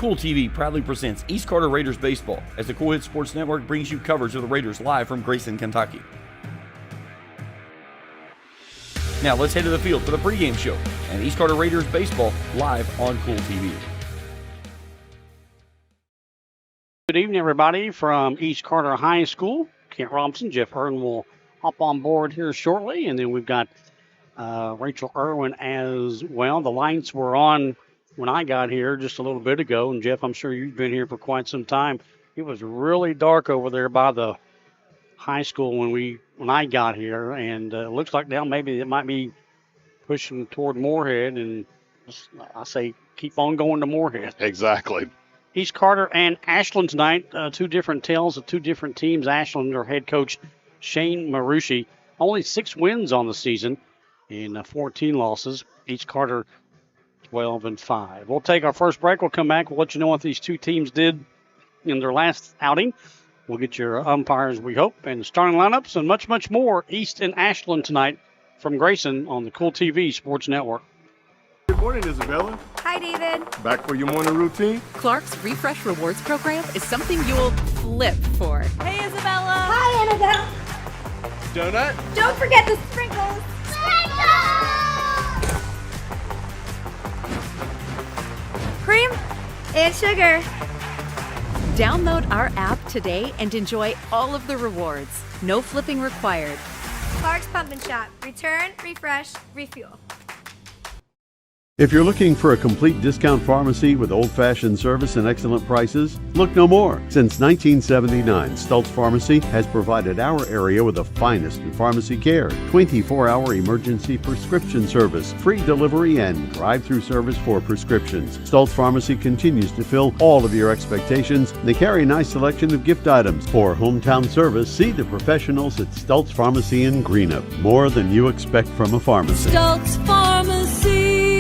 Kool TV proudly presents East Carter Raiders Baseball as the Kool Sports Network brings you coverage of the Raiders live from Grayson, Kentucky. Now let's head to the field for the pregame show and East Carter Raiders Baseball live on Kool TV. Good evening, everybody, from East Carter High School. Kent Robinson, Jeff Irwin will hop on board here shortly, and then we've got Rachel Irwin as well. The lights were on when I got here just a little bit ago, and Jeff, I'm sure you've been here for quite some time. It was really dark over there by the high school when I got here, and it looks like now maybe it might be pushing toward Moorhead, and I say keep on going to Moorhead. Exactly. East Carter and Ashland tonight, two different tales of two different teams. Ashland, their head coach, Shane Marucci, only 6 wins on the season in 14 losses. East Carter, 12-5. We'll take our first break. We'll come back. We'll let you know what these two teams did in their last outing. We'll get your umpires, we hope, and starting lineups and much, much more. East and Ashland tonight from Grayson on the Kool TV Sports Network. Good morning, Isabella. Hi, David. Back for your morning routine? Clark's Refresh Rewards program is something you'll flip for. Hey, Isabella. Hi, Annabelle. Donut? Don't forget the sprinkles. Cream and sugar. Download our app today and enjoy all of the rewards. No flipping required. Clark's Pump and Shop. Return, refresh, refuel. If you're looking for a complete discount pharmacy with old-fashioned service and excellent prices, look no more. Since 1979, Stultz Pharmacy has provided our area with the finest in pharmacy care, 24-hour emergency prescription service, free delivery, and drive-through service for prescriptions. Stultz Pharmacy continues to fill all of your expectations. They carry a nice selection of gift items. For hometown service, see the professionals at Stultz Pharmacy in Greenup. More than you expect from a pharmacy. Stultz Pharmacy.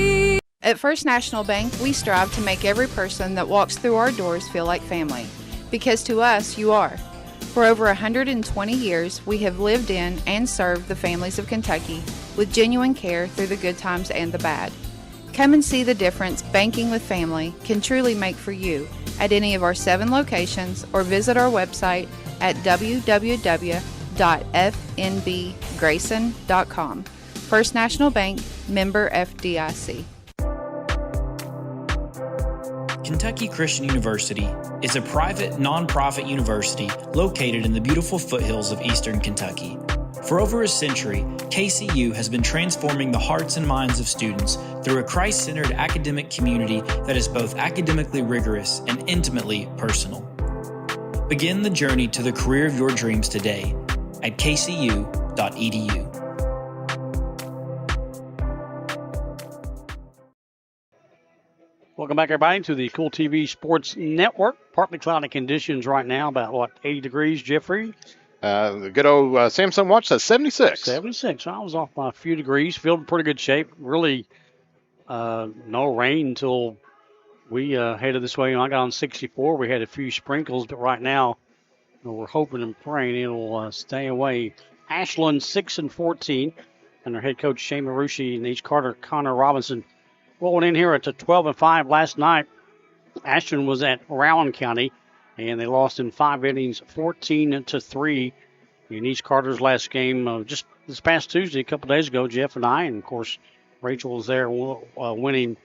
At First National Bank, we strive to make every person that walks through our doors feel like family. Because to us, you are. For over 120 years, we have lived in and served the families of Kentucky with genuine care through the good times and the bad. Come and see the difference banking with family can truly make for you at any of our 7 locations or visit our website at www.fnbgrayson.com. First National Bank, member FDIC. Kentucky Christian University is a private, nonprofit university located in the beautiful foothills of eastern Kentucky. For over a century, KCU has been transforming the hearts and minds of students through a Christ-centered academic community that is both academically rigorous and intimately personal. Begin the journey to the career of your dreams today at kcu.edu. Welcome back, everybody, to the Kool TV Sports Network. Partly cloudy conditions right now, about, 80 degrees, Jeffrey? The good old Samsung watch says 76. 76. I was off by a few degrees. Field in pretty good shape. Really no rain until we headed this way. I got on 64. We had a few sprinkles, but right now we're hoping and praying it'll stay away. Ashland 6-14, and their head coach Shane Marucci and East Carter Connor Robinson rolling in here at 12-5 last night. Ashland was at Rowan County, and they lost in 5 innings, 14-3. In East Carter's last game just this past Tuesday, a couple days ago, Jeff and I, and of course Rachel was there winning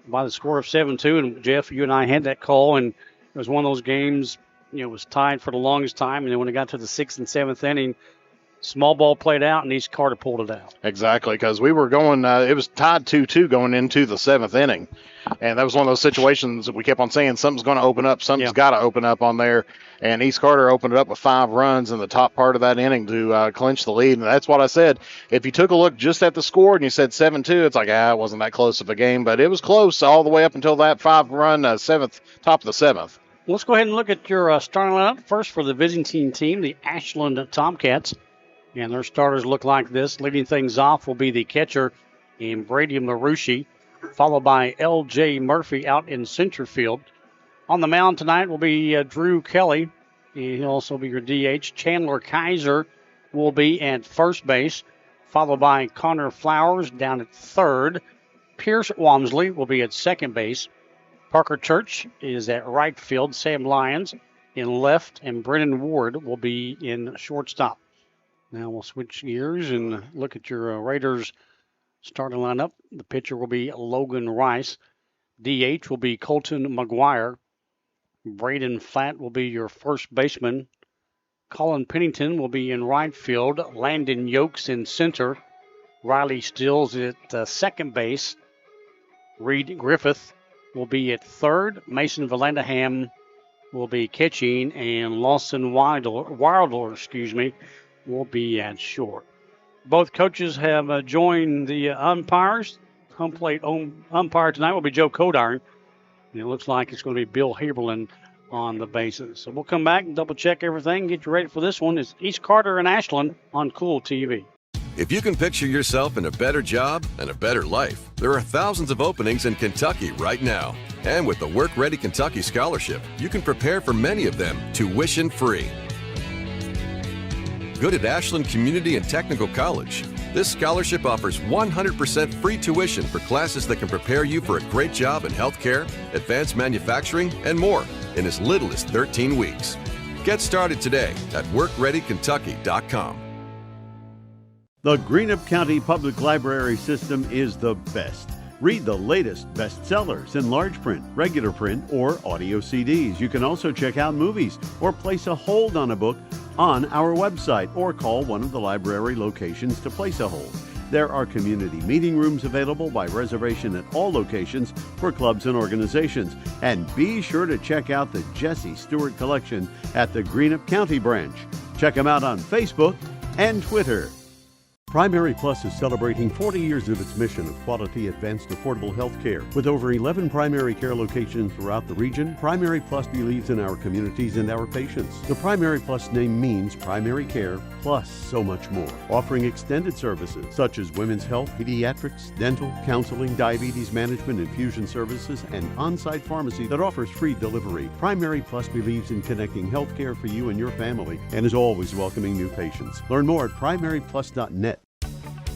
by the score of 7-2. And Jeff, you and I had that call, and it was one of those games, it was tied for the longest time, and then when it got to the 6th and 7th inning, small ball played out, and East Carter pulled it out. Exactly, because we were going, it was tied 2-2 going into the 7th inning. And that was one of those situations that we kept on saying something's going to open up, something's got to open up on there. And East Carter opened it up with 5 runs in the top part of that inning to clinch the lead. And that's what I said. If you took a look just at the score and you said 7-2, it's like, it wasn't that close of a game. But it was close all the way up until that 5-run top of the 7th. Let's go ahead and look at your starting lineup. First for the visiting team, the Ashland Tomcats. And their starters look like this. Leading things off will be the catcher in Brady Marucci, followed by L.J. Murphy out in center field. On the mound tonight will be Drew Kelly. He'll also be your DH. Chandler Kaiser will be at first base, followed by Connor Flowers down at third. Pierce Walmsley will be at second base. Parker Church is at right field. Sam Lyons in left, and Brennan Ward will be in shortstop. Now we'll switch gears and look at your Raiders starting lineup. The pitcher will be Logan Rice. DH will be Colton McGuire. Braden Flatt will be your first baseman. Colin Pennington will be in right field. Landon Yokes in center. Riley Stills at second base. Reed Griffith will be at third. Mason Vallandigham will be catching, and Lawson Wilder, will be at short. Both coaches have joined the umpires. Home plate umpire tonight will be Joe Codiron, and it looks like it's going to be Bill Haberlin on the bases. So we'll come back and double check everything, get you ready for this one. It's East Carter and Ashland on Kool TV. If you can picture yourself in a better job and a better life, there are thousands of openings in Kentucky right now. And with the Work Ready Kentucky Scholarship, you can prepare for many of them tuition free. Good at Ashland Community and Technical College. This scholarship offers 100% free tuition for classes that can prepare you for a great job in healthcare, advanced manufacturing, and more in as little as 13 weeks. Get started today at workreadykentucky.com. The Greenup County Public Library System is the best. Read the latest bestsellers in large print, regular print, or audio CDs. You can also check out movies or place a hold on a book on our website or call one of the library locations to place a hold. There are community meeting rooms available by reservation at all locations for clubs and organizations. And be sure to check out the Jesse Stewart collection at the Greenup County branch. Check them out on Facebook and Twitter. Primary Plus is celebrating 40 years of its mission of quality, advanced, affordable health care. With over 11 primary care locations throughout the region, Primary Plus believes in our communities and our patients. The Primary Plus name means primary care plus so much more. Offering extended services such as women's health, pediatrics, dental, counseling, diabetes management, infusion services, and on-site pharmacy that offers free delivery. Primary Plus believes in connecting health care for you and your family and is always welcoming new patients. Learn more at primaryplus.net.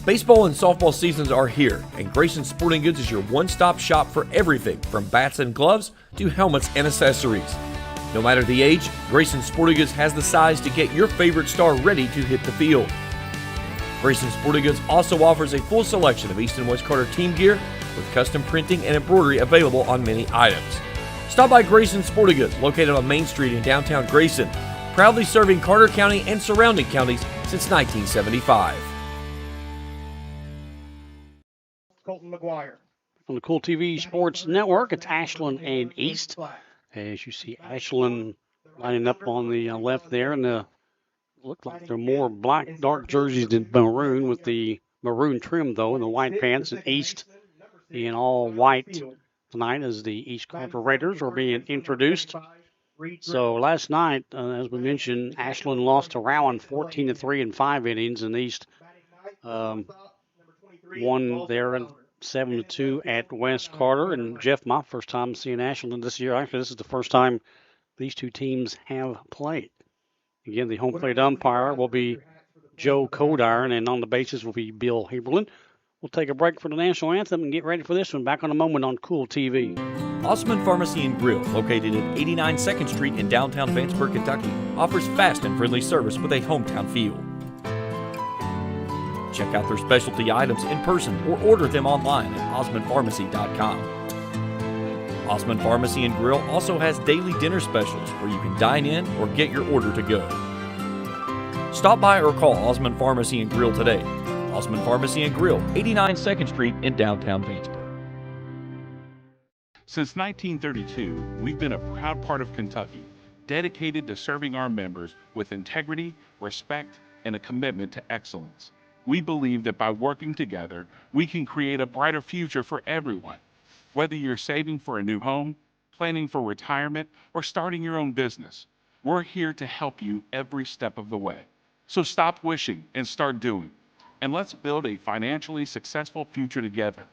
Baseball and softball seasons are here, and Grayson Sporting Goods is your one-stop shop for everything from bats and gloves to helmets and accessories. No matter the age, Grayson Sporting Goods has the size to get your favorite star ready to hit the field. Grayson Sporting Goods also offers a full selection of East and West Carter team gear with custom printing and embroidery available on many items. Stop by Grayson Sporting Goods, located on Main Street in downtown Grayson, proudly serving Carter County and surrounding counties since 1975. Colton McGuire. On the Kool TV Sports Network, it's Ashland and East. As you see, Ashland lining up on the left there, and look like they're more black, dark jerseys than maroon, with the maroon trim, though, and the white pants. And East in all white tonight as the East Carter Raiders are being introduced. So last night, as we mentioned, Ashland lost to Rowan 14-3 in 5 innings, and East won there in 7-2 at West Carter. And Jeff, my first time seeing Ashland this year. Actually, this is the first time these two teams have played. Again, the home plate umpire will be Joe Codiron, and on the bases will be Bill Haberlin. We'll take a break for the national anthem and get ready for this one. Back on a moment on Kool TV. Osman Pharmacy and Grill, located at 89 2nd Street in downtown Vanceburg, Kentucky, offers fast and friendly service with a hometown feel. Check out their specialty items in person or order them online at osmanpharmacy.com. Osman Pharmacy and Grill also has daily dinner specials where you can dine in or get your order to go. Stop by or call Osman Pharmacy and Grill today. Osman Pharmacy and Grill, 89 2nd Street in downtown Vanceburg. Since 1932, we've been a proud part of Kentucky, dedicated to serving our members with integrity, respect, and a commitment to excellence. We believe that by working together, we can create a brighter future for everyone. Whether you're saving for a new home, planning for retirement, or starting your own business, we're here to help you every step of the way. So stop wishing and start doing. And let's build a financially successful future together.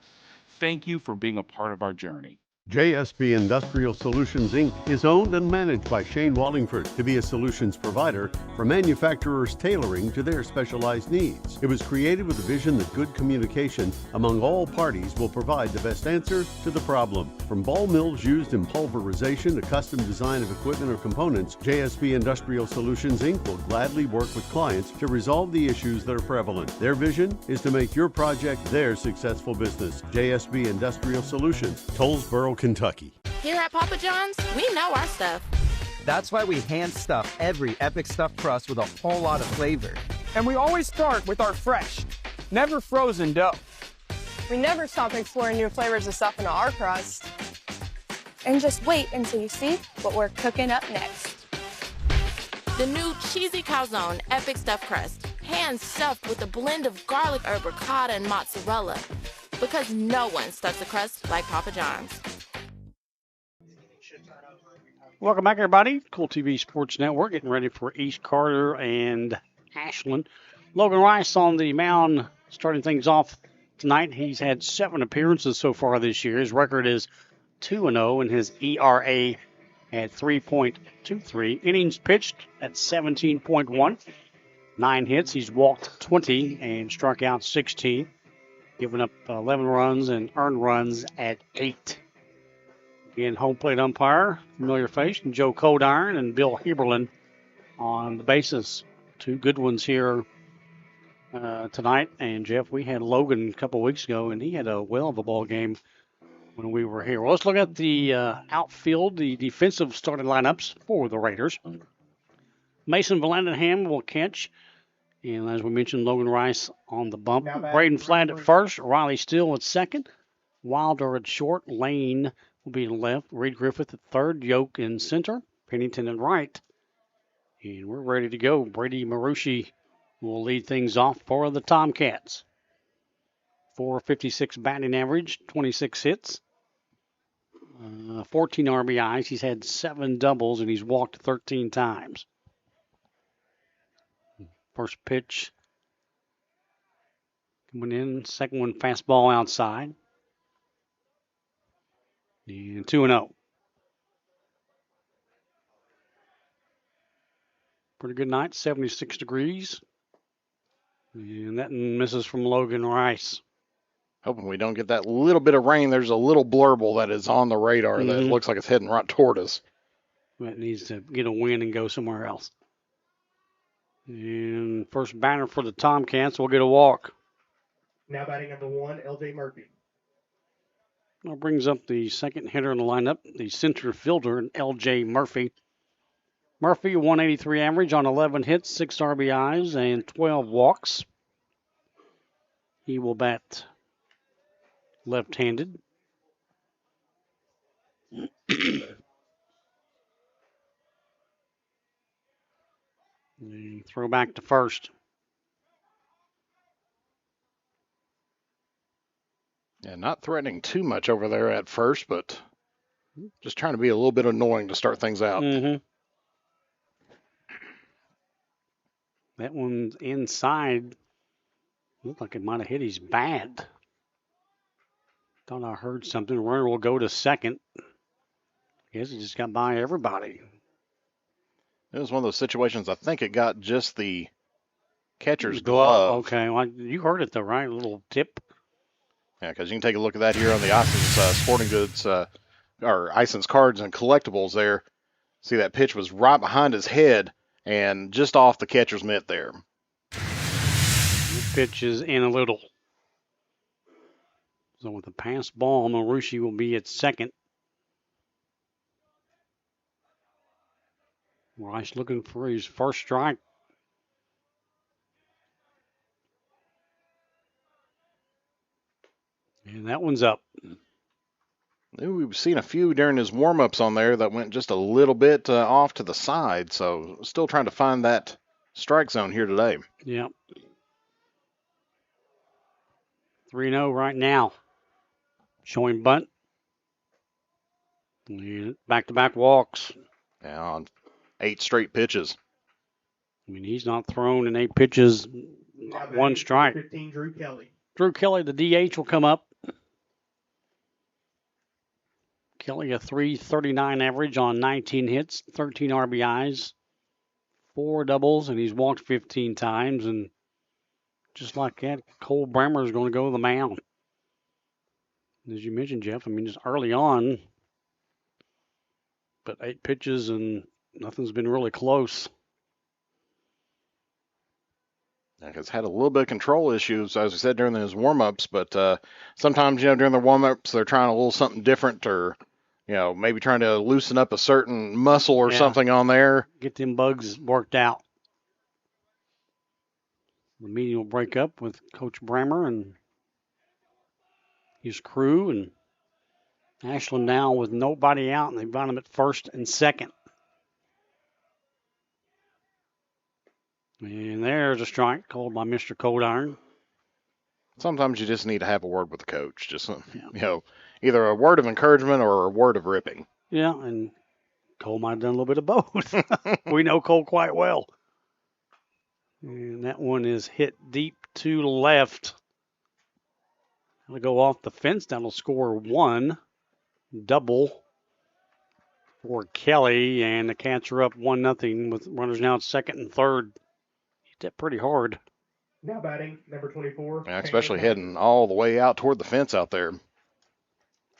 Thank you for being a part of our journey. JSB Industrial Solutions Inc. is owned and managed by Shane Wallingford to be a solutions provider for manufacturers tailoring to their specialized needs. It was created with the vision that good communication among all parties will provide the best answer to the problem. From ball mills used in pulverization to custom design of equipment or components, JSB Industrial Solutions Inc. will gladly work with clients to resolve the issues that are prevalent. Their vision is to make your project their successful business. JSB Industrial Solutions, Tollsboro, Kentucky. Here at Papa John's, we know our stuff. That's why we hand stuff every epic stuffed crust with a whole lot of flavor. And we always start with our fresh, never frozen dough. We never stop exploring new flavors of stuff in our crust. And just wait until you see what we're cooking up next. The new cheesy calzone epic stuffed crust, hand stuffed with a blend of garlic herb ricotta and mozzarella. Because no one stuffs a crust like Papa John's. Welcome back, everybody. Kool TV Sports Network getting ready for East Carter and Ashland. Logan Rice on the mound starting things off tonight. He's had 7 appearances so far this year. His record is 2-0 and his ERA at 3.23. Innings pitched at 17.1. 9 hits. He's walked 20 and struck out 16. Giving up 11 runs and earned runs at 8. Again, home plate umpire, familiar face, Joe Codiron and Bill Heberlin on the bases. 2 good ones here tonight. And, Jeff, we had Logan a couple weeks ago, and he had a well of a ball game when we were here. Well, let's look at the outfield, the defensive starting lineups for the Raiders. Mason Vallandigham will catch. And as we mentioned, Logan Rice on the bump. Braden Flatt at first. Riley Steele at second. Wilder at short. Lane will be in left. Reed Griffith at third. Yoke in center. Pennington at right. And we're ready to go. Brady Marucci will lead things off for the Tomcats. 456 batting average. 26 hits. 14 RBIs. He's had 7 doubles, and he's walked 13 times. First pitch coming in. Second one, fastball outside. And 2-0. Pretty good night, 76 degrees. And that misses from Logan Rice. Hoping we don't get that little bit of rain. There's a little blurble that is on the radar that looks like it's heading right toward us. That needs to get a wind and go somewhere else. And first batter for the Tomcats will get a walk. Now batting number 1, LJ Murphy. That brings up the second hitter in the lineup, the center fielder, LJ Murphy. Murphy, 183 average on 11 hits, 6 RBIs, and 12 walks. He will bat left-handed. Throw back to first. Yeah, not threatening too much over there at first, but just trying to be a little bit annoying to start things out. That one's inside. Looked like it might have hit his bat. Thought I heard something. Runner will go to second. Guess he just got by everybody. It was one of those situations, I think it got just the catcher's glove. Okay, well, you heard it though, right? A little tip. Yeah, because you can take a look at that here on the Ison's Sporting Goods, or Ison's Cards and Collectibles there. See, that pitch was right behind his head and just off the catcher's mitt there. The pitch is in a little. So with the pass ball, Marucci will be at second. Rice looking for his first strike. And that one's up. We've seen a few during his warm-ups on there that went just a little bit off to the side, so still trying to find that strike zone here today. Yep. 3-0 right now. Showing bunt. And back-to-back walks. Yeah, on 8 straight pitches. I mean, he's not thrown in 8 pitches, not one strike. 15, Drew Kelly. Drew Kelly, the DH, will come up. Kelly, a .339 average on 19 hits, 13 RBIs, 4 doubles, and he's walked 15 times. And just like that, Cole Bremer is going to go to the mound. As you mentioned, Jeff, I mean, just early on, but 8 pitches and nothing's been really close. Has had a little bit of control issues, as I said, during his warm-ups, but sometimes, during the warm-ups, they're trying a little something different, or, maybe trying to loosen up a certain muscle or something on there. Get them bugs worked out. The meeting will break up with Coach Bremer and his crew, and Ashland now with nobody out, and they've got him at first and second. And there's a strike called by Mr. Cold Iron. Sometimes you just need to have a word with the coach. Just, either a word of encouragement or a word of ripping. Yeah, and Cole might have done a little bit of both. We know Cole quite well. And that one is hit deep to left. It'll go off the fence. That'll score 1. Double for Kelly, and the Cats are up 1-0 with runners now at second and third. Hit that pretty hard. Now batting, number 24. Yeah, especially heading all the way out toward the fence out there.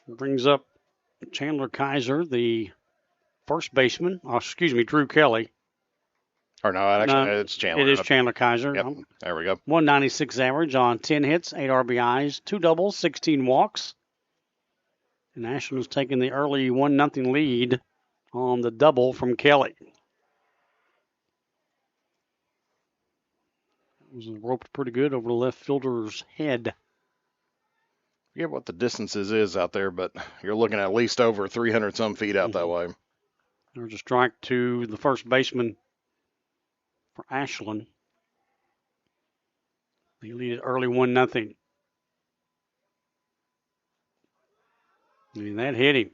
Brings up Chandler Kaiser, the first baseman. Drew Kelly. Or no, actually, it's Chandler. It is Chandler Kaiser. Yep, there we go. 196 average on 10 hits, 8 RBIs, 2 doubles, 16 walks. And Ashland's taking the early 1-0 lead on the double from Kelly. It was roped pretty good over the left fielder's head. I forget what the distances is out there, but you're looking at least over 300-some feet out that way. There's a strike to the first baseman for Ashland. They lead it early 1-0. I mean, that hit him.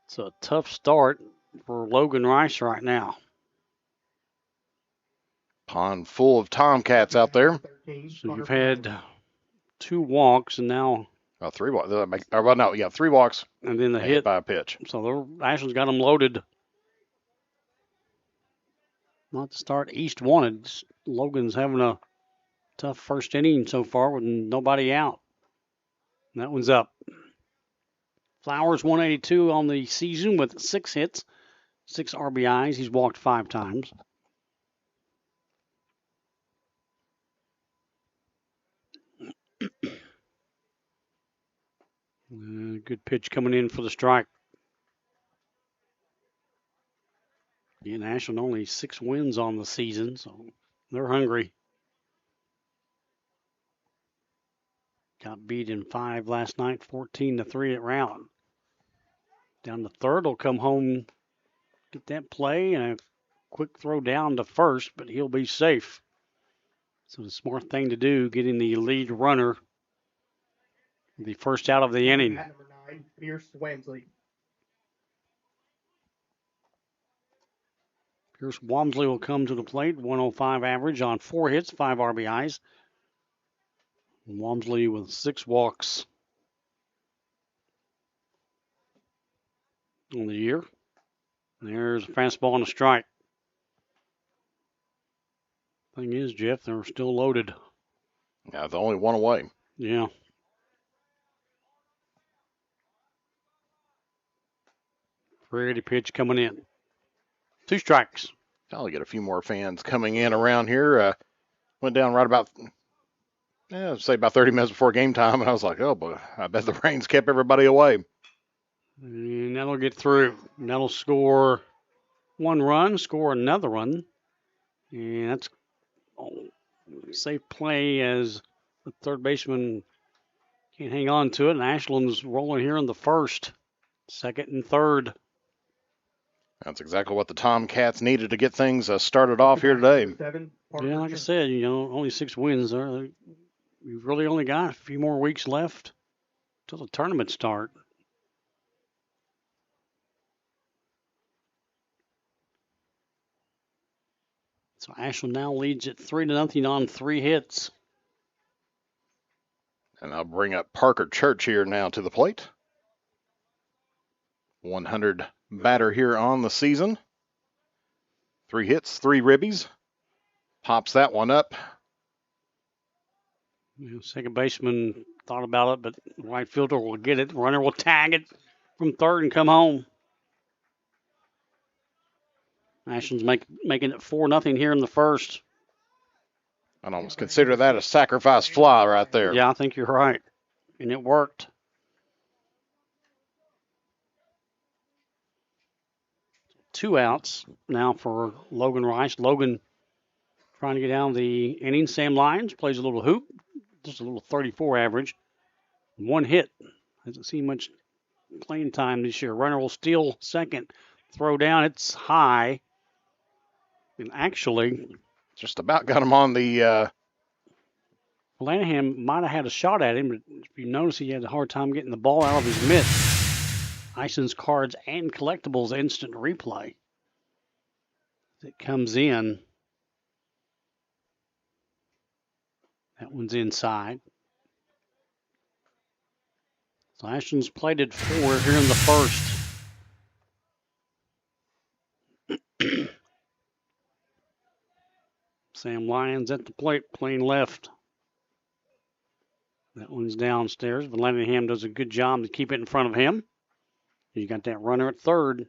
It's a tough start for Logan Rice right now. Pond full of Tomcats out there. So you've had 2 walks and now 3 walks. 3 walks. And then the hit by a pitch. So Ashland's got them loaded. Not to start East wanted. Logan's having a tough first inning so far with nobody out. And that one's up. Flowers 182 on the season with 6 hits, 6 RBIs. He's walked 5 times. Good pitch coming in for the strike. And Ashland only 6 wins on the season, so they're hungry. Got beat in 5 last night, 14-3 at Rowland. Down to third, will come home, get that play, and a quick throw down to first, but he'll be safe. So the smart thing to do, getting the lead runner the first out of the inning. Number 9, Pierce Wamsley. Pierce Wamsley will come to the plate, 105 average on 4 hits, 5 RBIs. Wamsley with 6 walks on the year. There's a fastball and a strike. Thing is, Jeff, they're still loaded. Yeah, they're only 1 away. Yeah. Pretty pitch coming in. 2 strikes. I'll get a few more fans coming in around here. Went down right about, say about 30 minutes before game time, and I was like, oh, boy, I bet the rain's kept everybody away. And that'll get through. And that'll score 1 run, score another run. And that's safe play as the third baseman can't hang on to it. And Ashland's rolling here in the first, second, and third. That's exactly what the Tomcats needed to get things started off here today. Yeah, like I said, only 6 wins. We've really only got a few more weeks left till the tournament start. So Ashland now leads it 3-0 on 3 hits. And I'll bring up Parker Church here now to the plate. 100 batter here on the season. 3 hits, 3 ribbies. Pops that one up. Second baseman thought about it, but right fielder will get it. Runner will tag it from third and come home. Ashland's making it 4-0 here in the first. I'd almost consider that a sacrifice fly right there. Yeah, I think you're right. And it worked. Two outs now for Logan Rice. Logan trying to get down the inning. Sam Lyons plays a little hoop. Just a little 34 average. 1 hit. Hasn't seen much playing time this year. Runner will steal second. Throw down. It's high. And actually, just about got him on the. Lanahan might have had a shot at him, but if you notice, he had a hard time getting the ball out of his mitt. Ison's Cards and Collectibles instant replay. It comes in. That one's inside. So Ashland's played it 4 here in the first. Sam Lyons at the plate, playing left. That one's downstairs. Vallandigham does a good job to keep it in front of him. He's got that runner at third.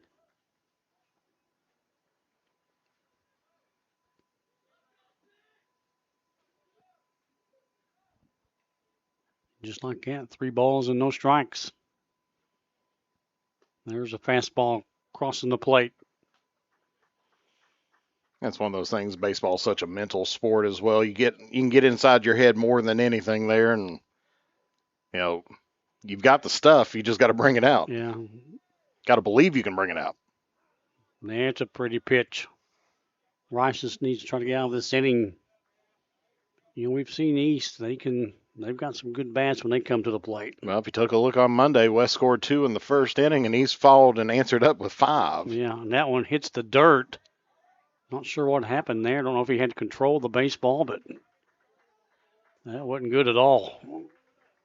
Just like that, 3 balls and no strikes. There's a fastball crossing the plate. That's one of those things. Baseball's such a mental sport as well. You can get inside your head more than anything there, and you've got the stuff. You just got to bring it out. Yeah. Got to believe you can bring it out. That's a pretty pitch. Rice just needs to try to get out of this inning. We've seen East. They've got some good bats when they come to the plate. Well, if you took a look on Monday, West scored 2 in the first inning, and East followed and answered up with 5. Yeah, and that one hits the dirt. Not sure what happened there. Don't know if he had control of the baseball, but that wasn't good at all.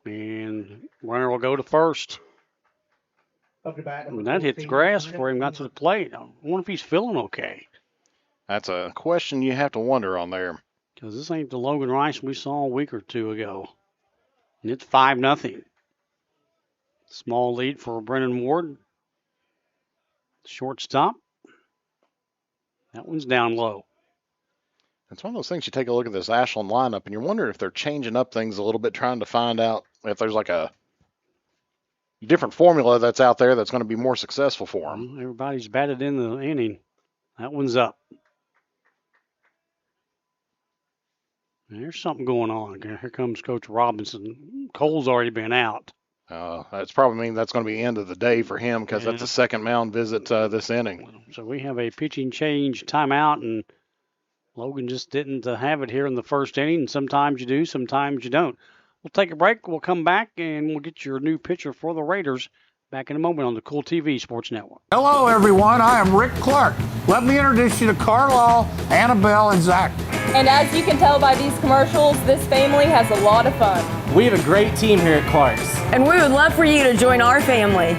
And runner will go to first. And that hits grass before he got to the plate. I wonder if he's feeling okay. That's a question you have to wonder on there. Because this ain't the Logan Rice we saw a week or 2 ago. And it's 5-0. Small lead for Brennan Ward. Shortstop. That one's down low. It's one of those things, you take a look at this Ashland lineup, and you're wondering if they're changing up things a little bit, trying to find out if there's like a different formula that's out there that's going to be more successful for them. Everybody's batted in the inning. That one's up. There's something going on. Here comes Coach Robinson. Cole's already been out. That's probably that's going to be the end of the day for him because that's a second mound visit this inning. So we have a pitching change timeout, and Logan just didn't have it here in the first inning. And sometimes you do, sometimes you don't. We'll take a break. We'll come back, and we'll get your new pitcher for the Raiders back in a moment on the Kool TV Sports Network. Hello, everyone. I am Rick Clark. Let me introduce you to Carlisle, Annabelle, and Zach. And as you can tell by these commercials, this family has a lot of fun. We have a great team here at Clark's. And we would love for you to join our family.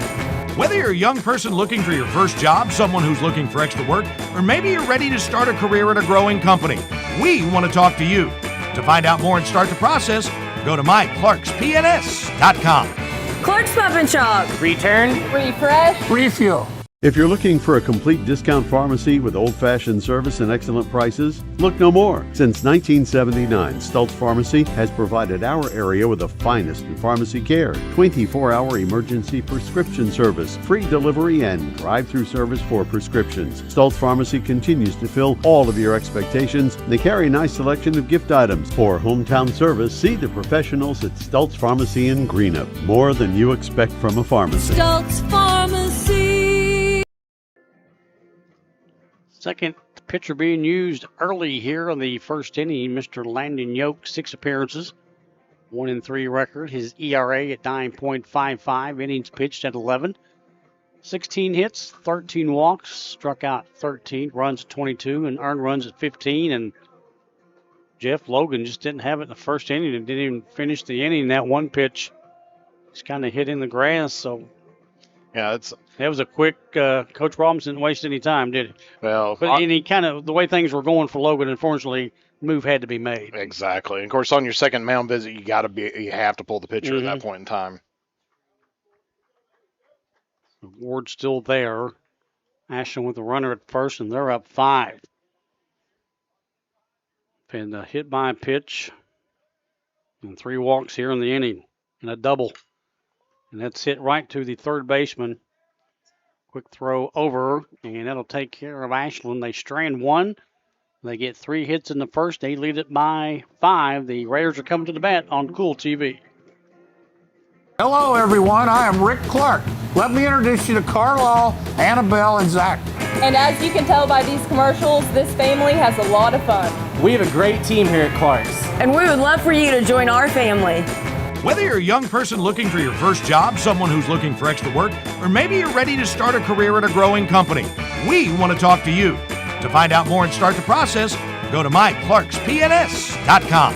Whether you're a young person looking for your first job, someone who's looking for extra work, or maybe you're ready to start a career at a growing company, we want to talk to you. To find out more and start the process, go to myclarkspns.com. Clark's Pump and Shop. Return. Refresh. Refuel. If you're looking for a complete discount pharmacy with old-fashioned service and excellent prices, look no more. Since 1979, Stultz Pharmacy has provided our area with the finest in pharmacy care, 24-hour emergency prescription service, free delivery, and drive-through service for prescriptions. Stultz Pharmacy continues to fill all of your expectations. They carry a nice selection of gift items. For hometown service, see the professionals at Stultz Pharmacy in Greenup. More than you expect from a pharmacy. Stultz Pharmacy. Second pitcher being used early here in the first inning, Mr. Landon Yoke, 6 appearances, 1-3 record. His ERA at 9.55, innings pitched at 11. 16 hits, 13 walks, struck out 13, runs at 22, and earned runs at 15. And Jeff Logan just didn't have it in the first inning and didn't even finish the inning. That one pitch just kind of hit in the grass. So Yeah, That was a quick. Coach Robinson didn't waste any time, did he? Well, but and he kind of the way things were going for Logan. Unfortunately, move had to be made. Exactly. And of course, on your second mound visit, you have to pull the pitcher at that point in time. Ward's still there. Ashland with the runner at first, and they're up 5. And a hit by a pitch, and 3 walks here in the inning, and a double. And that's hit right to the third baseman. Quick throw over, and that'll take care of Ashland. They strand 1. They get 3 hits in the first. They lead it by 5. The Raiders are coming to the bat on Kool TV. Hello, everyone. I am Rick Clark. Let me introduce you to Carlisle, Annabelle, and Zach. And as you can tell by these commercials, this family has a lot of fun. We have a great team here at Clark's. And we would love for you to join our family. Whether you're a young person looking for your first job, someone who's looking for extra work, or maybe you're ready to start a career at a growing company, we want to talk to you. To find out more and start the process, go to myclarkspns.com.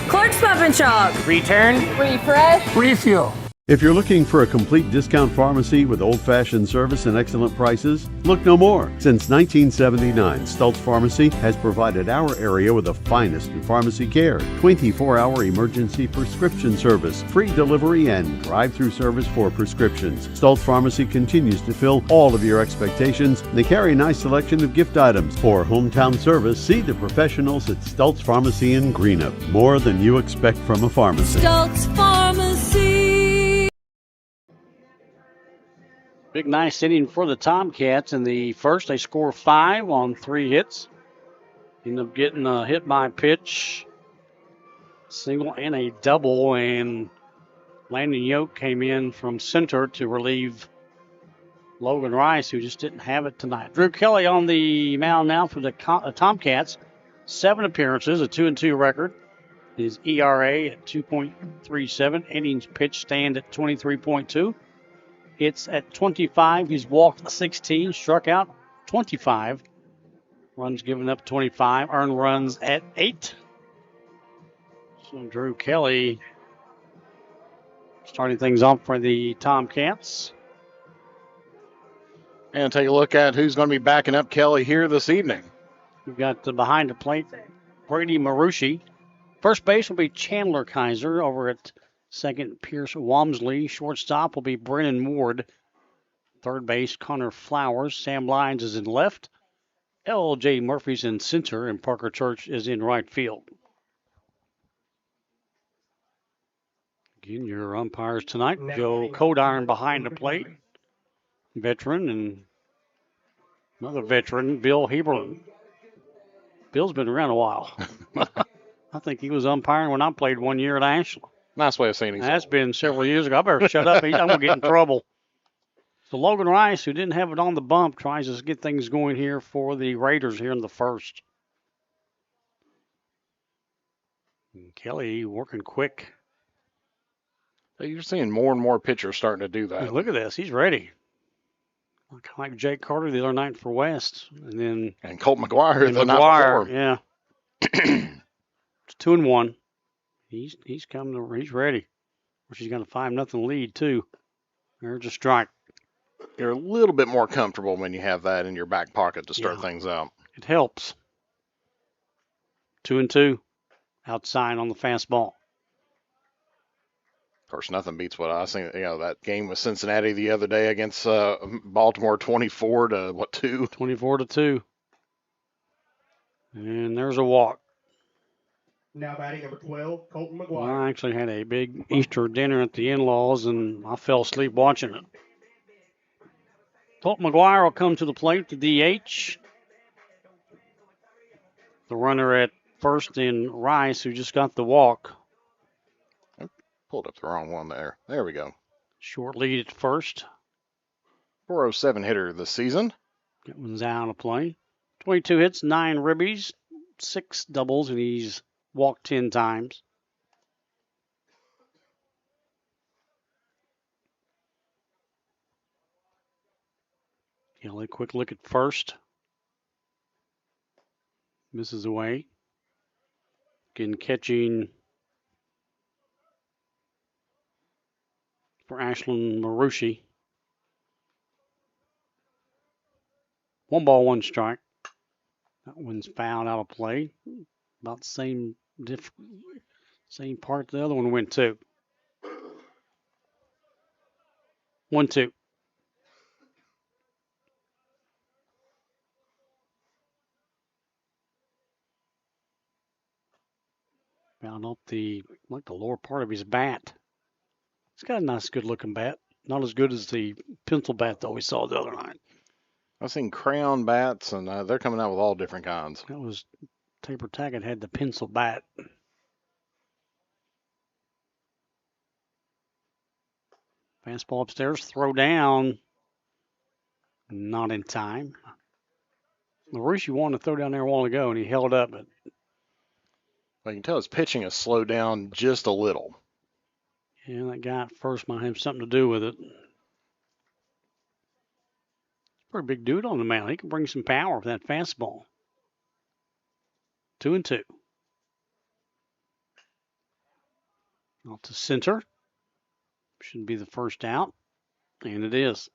Clark's Pub and Shop. Return, refresh, refuel. If you're looking for a complete discount pharmacy with old-fashioned service and excellent prices, look no more. Since 1979, Stultz Pharmacy has provided our area with the finest in pharmacy care, 24-hour emergency prescription service, free delivery, and drive-through service for prescriptions. Stultz Pharmacy continues to fill all of your expectations. They carry a nice selection of gift items. For hometown service, see the professionals at Stultz Pharmacy in Greenup. More than you expect from a pharmacy. Stultz Pharmacy. Big nice inning for the Tomcats. In the first, they score 5 on 3 hits. End up getting a hit by pitch, single and a double, and Landon Yoke came in from center to relieve Logan Rice, who just didn't have it tonight. Drew Kelly on the mound now for the Tomcats. 7 appearances, a 2-2 record. His ERA at 2.37. Innings pitched stand at 23.2. Hits at 25. He's walked 16, struck out 25. Runs given up 25. Earned runs at 8. So Drew Kelly starting things off for the Tomcats. And take a look at who's going to be backing up Kelly here this evening. We've got behind the plate Brady Marucci. First base will be Chandler Kaiser. Over at second, Pierce Walmsley. Shortstop will be Brennan Ward. Third base, Connor Flowers. Sam Lyons is in left. L.J. Murphy's in center, and Parker Church is in right field. Again, your umpires tonight, Joe Codiron behind the plate. Veteran, and another veteran, Bill Heberlin. Bill's been around a while. I think he was umpiring when I played 1 year at Ashland. Nice way of saying it. That's been several years ago. I better shut up. I'm going to get in trouble. So Logan Rice, who didn't have it on the bump, tries to get things going here for the Raiders here in the first. And Kelly working quick. You're seeing more and more pitchers starting to do that. Hey, look at this. He's ready. Kind of like Jake Carter the other night for West. And Colt McGuire the night before. Yeah. It's 2-1. He's coming over. He's ready. She's got a 5-0 lead, too. There's a strike. You're a little bit more comfortable when you have that in your back pocket to start things out. It helps. 2-2. Outside on the fastball. Of course, nothing beats what I think. That game with Cincinnati the other day against Baltimore, 24 to what, 2? 24-2. And there's a walk. Now batting number 12, Colton McGuire. Well, I actually had a big Easter dinner at the in-laws, and I fell asleep watching it. Colton McGuire will come to the plate, the DH. The runner at first in Rice, who just got the walk. Pulled up the wrong one there. There we go. Short lead at first. 407 hitter this season. That one's out of play. 22 hits, 9 ribbies, 6 doubles, and he's walked 10 times. Kelly, quick look at first. Misses away. Again, catching for Ashland Marucci. 1 ball, 1 strike. That one's fouled out of play. About the same part the other one went to. 1-2. Found up the lower part of his bat. It's got a nice, good-looking bat. Not as good as the pencil bat that we saw the other night. I've seen crayon bats, and they're coming out with all different kinds. That was Tabor Taggart had the pencil bat. Fastball upstairs, throw down. Not in time. LaRushi wanted to throw down there a while ago, and he held up. But I can tell his pitching has slowed down just a little. yeah, that guy at first might have something to do with it. Pretty big dude on the mound. He can bring some power with that fastball. 2-2. Off to center. Should be the first out. And it is.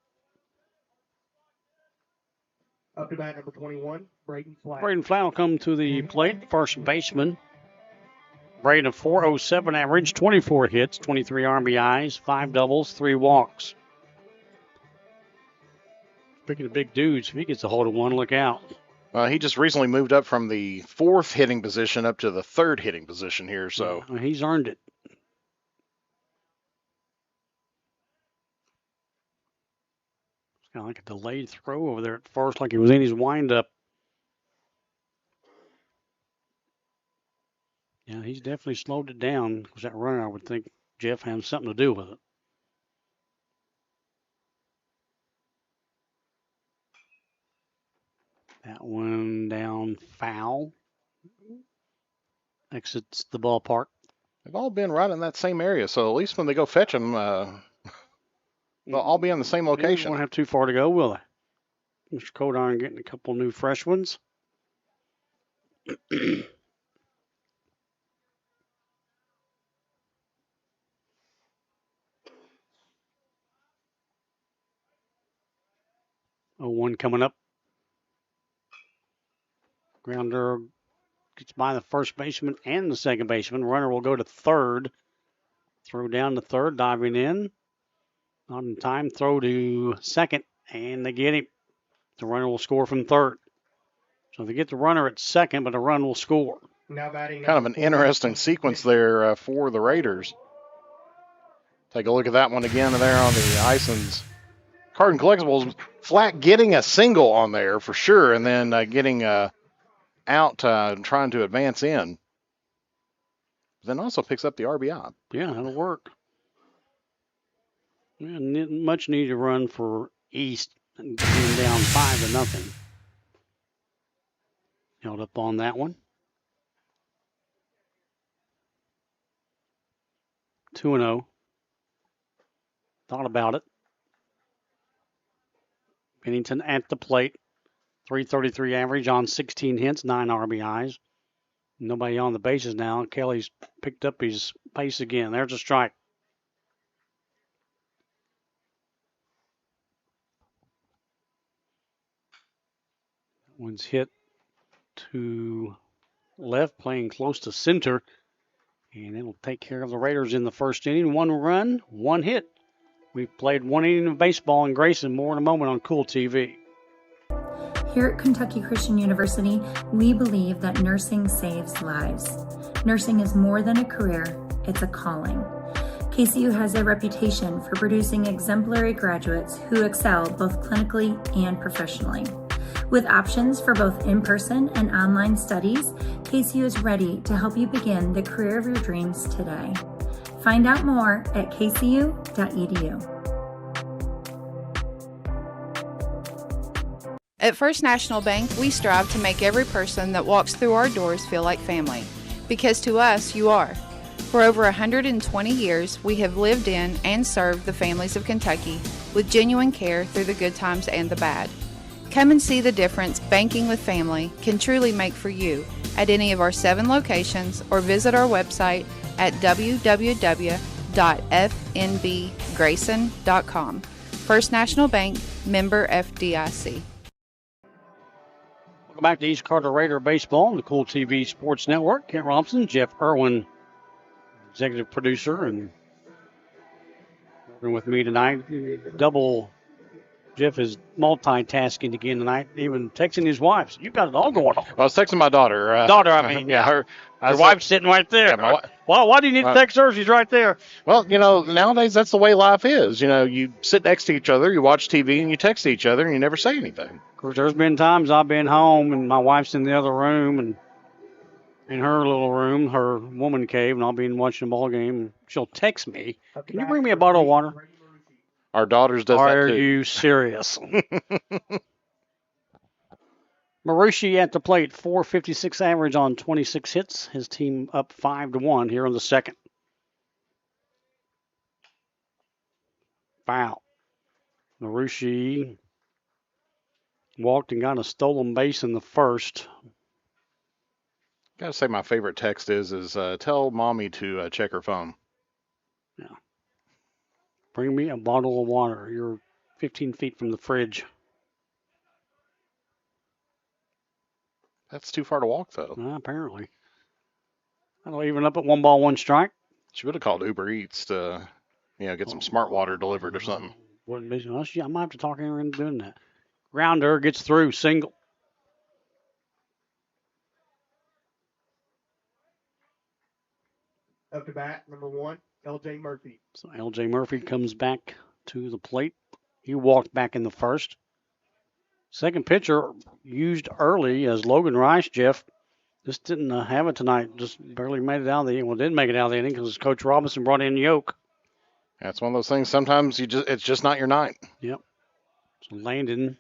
Up to bat number 21, Braden Flatt. Braden Flatt will come to the plate. First baseman. Braden, a .407 average, 24 hits, 23 RBIs, 5 doubles, 3 walks. Speaking of big dudes, if he gets a hold of one, look out. He just recently moved up from the 4th hitting position up to the 3rd hitting position here, so. Yeah, he's earned it. It's kind of like a delayed throw over there at first, like he was in his windup. Yeah, he's definitely slowed it down because that runner, I would think Jeff has something to do with it. That one down foul. Exits the ballpark. They've all been right in that same area, so at least when they go fetch them, they'll all be in the same location. They won't have too far to go, will they? Mr. Codine getting a couple new fresh ones. 0-1 coming up. Grounder gets by the first baseman and the second baseman. Runner will go to third. Throw down to third, diving in. Not in time. Throw to second, and they get him. The runner will score from third. So they get the runner at second, but a run will score. Now batting. Kind of an interesting sequence there for the Raiders. Take a look at that one again there on the Isons. Cardin Collectibles, Flat getting a single on there for sure, and then getting out and trying to advance in. Then also picks up the RBI. Yeah, that'll work. Yeah, much needed run for East, and being down 5-0. Held up on that one. 2-0. Thought about it. Pennington at the plate. .333 average on 16 hits, 9 RBIs. Nobody on the bases now. Kelly's picked up his pace again. There's a strike. That one's hit to left, playing close to center. And it'll take care of the Raiders in the first inning. 1 run, 1 hit. We've played 1 inning of baseball in Grayson. More in a moment on Kool TV. Here at Kentucky Christian University, we believe that nursing saves lives. Nursing is more than a career, it's a calling. KCU has a reputation for producing exemplary graduates who excel both clinically and professionally. With options for both in-person and online studies, KCU is ready to help you begin the career of your dreams today. Find out more at kcu.edu. At First National Bank, we strive to make every person that walks through our doors feel like family. Because to us, you are. For over 120 years, we have lived in and served the families of Kentucky with genuine care through the good times and the bad. Come and see the difference banking with family can truly make for you at any of our 7 locations or visit our website at www.fnbgrayson.com. First National Bank, member FDIC. Welcome back to East Carter Raider Baseball on the Kool TV Sports Network. Kent Robinson, Jeff Irwin, executive producer, and working with me tonight. Jeff is multitasking again tonight, even texting his wife. So you got it all going on. I was texting my daughter. Yeah. Your wife's sitting right there. Yeah, Why do you need to text her? She's right there. Well, nowadays that's the way life is. You sit next to each other, you watch TV, and you text each other, and you never say anything. Of course, there's been times I've been home and my wife's in the other room and in her little room, her woman cave, and I'll be watching a ball game. She'll text me, "Can you bring me a bottle of water?" Our daughters does that too. Are you serious? Marucci at the plate, .456 average on 26 hits. His team up 5-1 here in the second. Foul. Marucci walked and got a stolen base in the first. Gotta say, my favorite text is tell mommy to check her phone. Yeah. Bring me a bottle of water. You're 15 feet from the fridge. That's too far to walk, though. Apparently. That'll even up at 1-1 strike. She would have called Uber Eats to, get some smart water delivered or something. Wouldn't be. Well, I might have to talk her into doing that. Grounder gets through, single. Up to bat, number 1, L.J. Murphy. So L.J. Murphy comes back to the plate. He walked back in the first. Second pitcher used early as Logan Rice, Jeff. Just didn't have it tonight. Just barely made it out of the inning. Well, didn't make it out of the inning because Coach Robinson brought in Yoke. That's one of those things. Sometimes it's just not your night. Yep. So Landon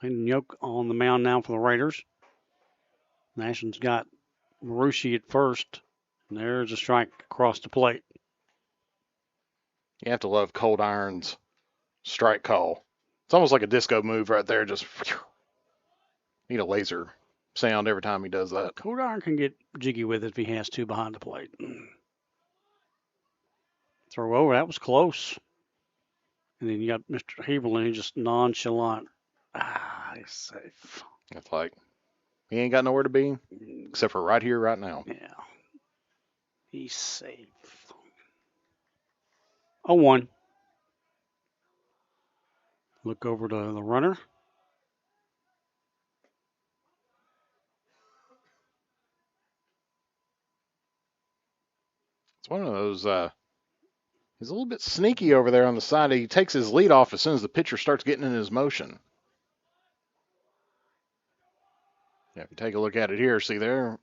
Yoke on the mound now for the Raiders. Ashland's got Marucci at first. And there's a strike across the plate. You have to love Cold Iron's strike call. It's almost like a disco move right there. Just need a laser sound every time he does that. Cold Iron can get jiggy with it if he has to behind the plate. Throw over. That was close. And then you got Mr. Heberlin just nonchalant. He's safe. It's like he ain't got nowhere to be except for right here, right now. Yeah. He's safe. 0-1. Look over to the runner. It's one of those, he's a little bit sneaky over there on the side. He takes his lead off as soon as the pitcher starts getting in his motion. Yeah, if you take a look at it here, see there?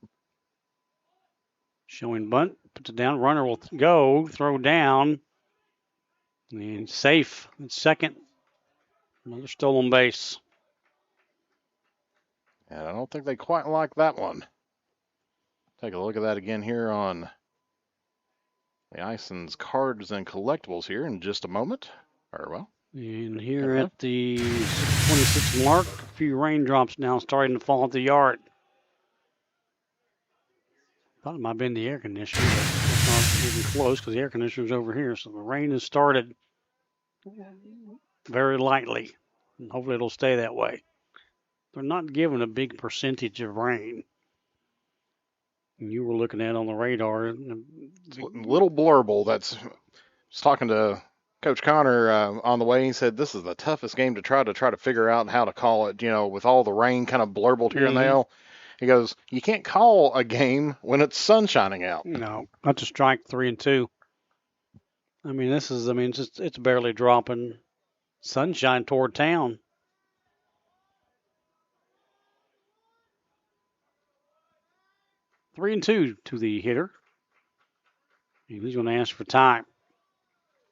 Showing bunt, puts it down. Runner will go, throw down. And safe at second. Another stolen base. And I don't think they quite like that one. Take a look at that again here on the Ison's Cards and Collectibles here in just a moment. And here at the 6:26 mark, a few raindrops now starting to fall at the yard. Thought it might have been the air conditioner, but it's not even close because the air conditioner's over here. So the rain has started very lightly, and hopefully it'll stay that way. They're not giving a big percentage of rain. And you were looking at on the radar. Little blurble that's talking to Coach Connor on the way. He said this is the toughest game to try to figure out how to call it, with all the rain kind of blurbled here and there. He goes, you can't call a game when it's sun shining out. No, that's a strike 3-2. It's barely dropping sunshine toward town. Three and two to the hitter. And he's going to ask for time.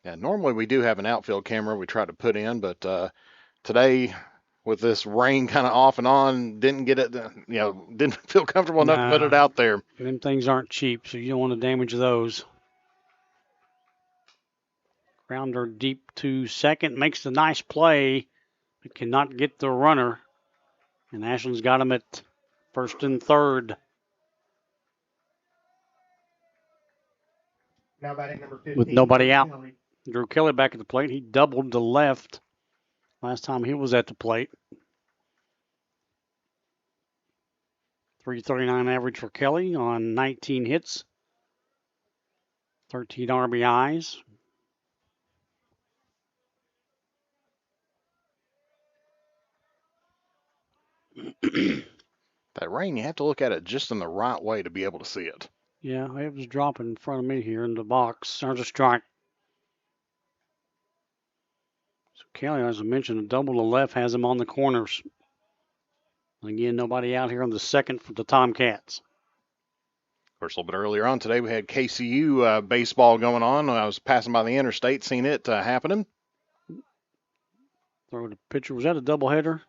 Yeah, normally we do have an outfield camera we try to put in, but today with this rain kind of off and on, didn't get it, didn't feel comfortable enough to put it out there. Them things aren't cheap, so you don't want to damage those. Grounder deep to second, makes a nice play, but cannot get the runner. And Ashland's got him at first and third. Now batting number 15. With nobody out. Drew Kelly back at the plate. He doubled to left last time he was at the plate. .339 average for Kelly on 19 hits, 13 RBIs. That rain, you have to look at it just in the right way to be able to see it. Yeah, it was dropping in front of me here in the box. There's a strike. So Kelly, as I mentioned, a double to left has him on the corners. Again, nobody out here on the second for the Tomcats. Of course, a little bit earlier on today, we had KCU baseball going on. I was passing by the interstate, seeing it happening. Throw the pitcher. Was that a doubleheader?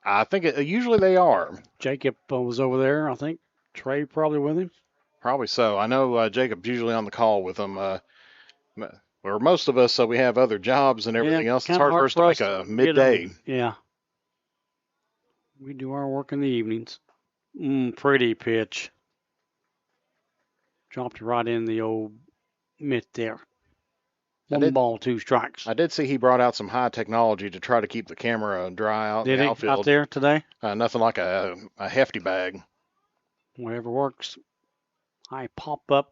I think usually they are. Jacob was over there, I think. Trey probably with him. Probably so. I know Jacob's usually on the call with them. Or most of us, we have other jobs and everything else. It's hard for us to make a midday. Yeah. We do our work in the evenings. Pretty pitch. Dropped it right in the old mitt there. One ball, 2 strikes. I did see he brought out some high technology to try to keep the camera dry out in the outfield. Did he out there today? Nothing like a hefty bag. Whatever works. High pop up.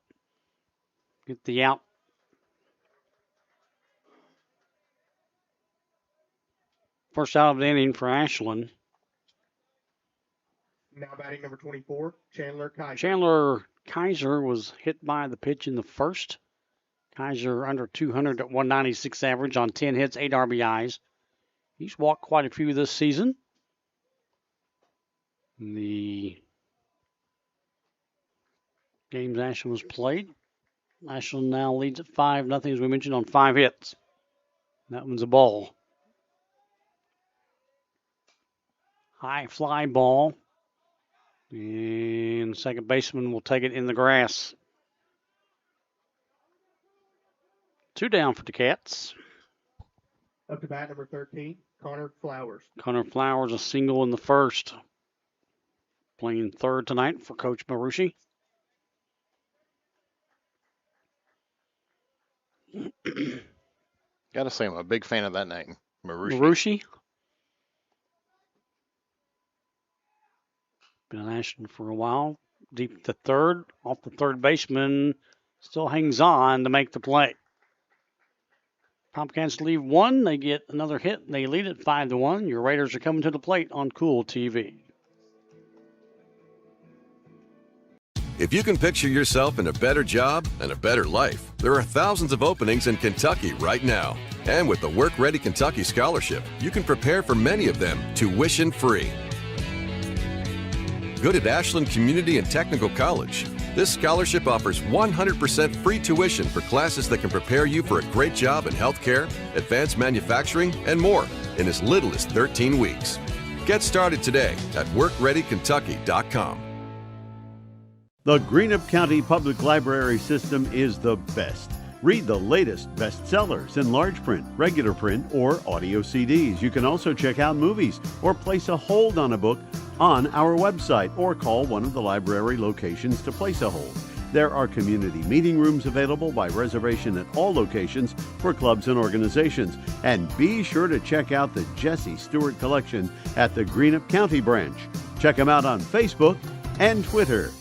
Get the out. First out of the inning for Ashland. Now batting number 24, Chandler Kaiser. Chandler Kaiser was hit by the pitch in the first. Kaiser under 200 at 196 average on 10 hits, 8 RBIs. He's walked quite a few this season. The games Ashland was played. Ashland now leads at 5-0, as we mentioned, on 5 hits. That one's a ball. High fly ball. And second baseman will take it in the grass. 2 down for the Cats. Up to bat number 13, Connor Flowers. Connor Flowers, a single in the first. Playing third tonight for Coach Marucci. Gotta say, I'm a big fan of that name, Marucci. Been in Ashland for a while. Deep to third. Off the third baseman. Still hangs on to make the play. Tomcats leave 1. They get another hit. They lead it 5-1. Your Raiders are coming to the plate on Kool TV. If you can picture yourself in a better job and a better life, there are thousands of openings in Kentucky right now. And with the Work Ready Kentucky Scholarship, you can prepare for many of them tuition-free. Good at Ashland Community and Technical College. This scholarship offers 100% free tuition for classes that can prepare you for a great job in healthcare, advanced manufacturing, and more in as little as 13 weeks. Get started today at workreadykentucky.com. The Greenup County Public Library System is the best. Read the latest bestsellers in large print, regular print, or audio CDs. You can also check out movies or place a hold on a book on our website or call one of the library locations to place a hold. There are community meeting rooms available by reservation at all locations for clubs and organizations. And be sure to check out the Jesse Stewart collection at the Greenup County branch. Check them out on Facebook and Twitter.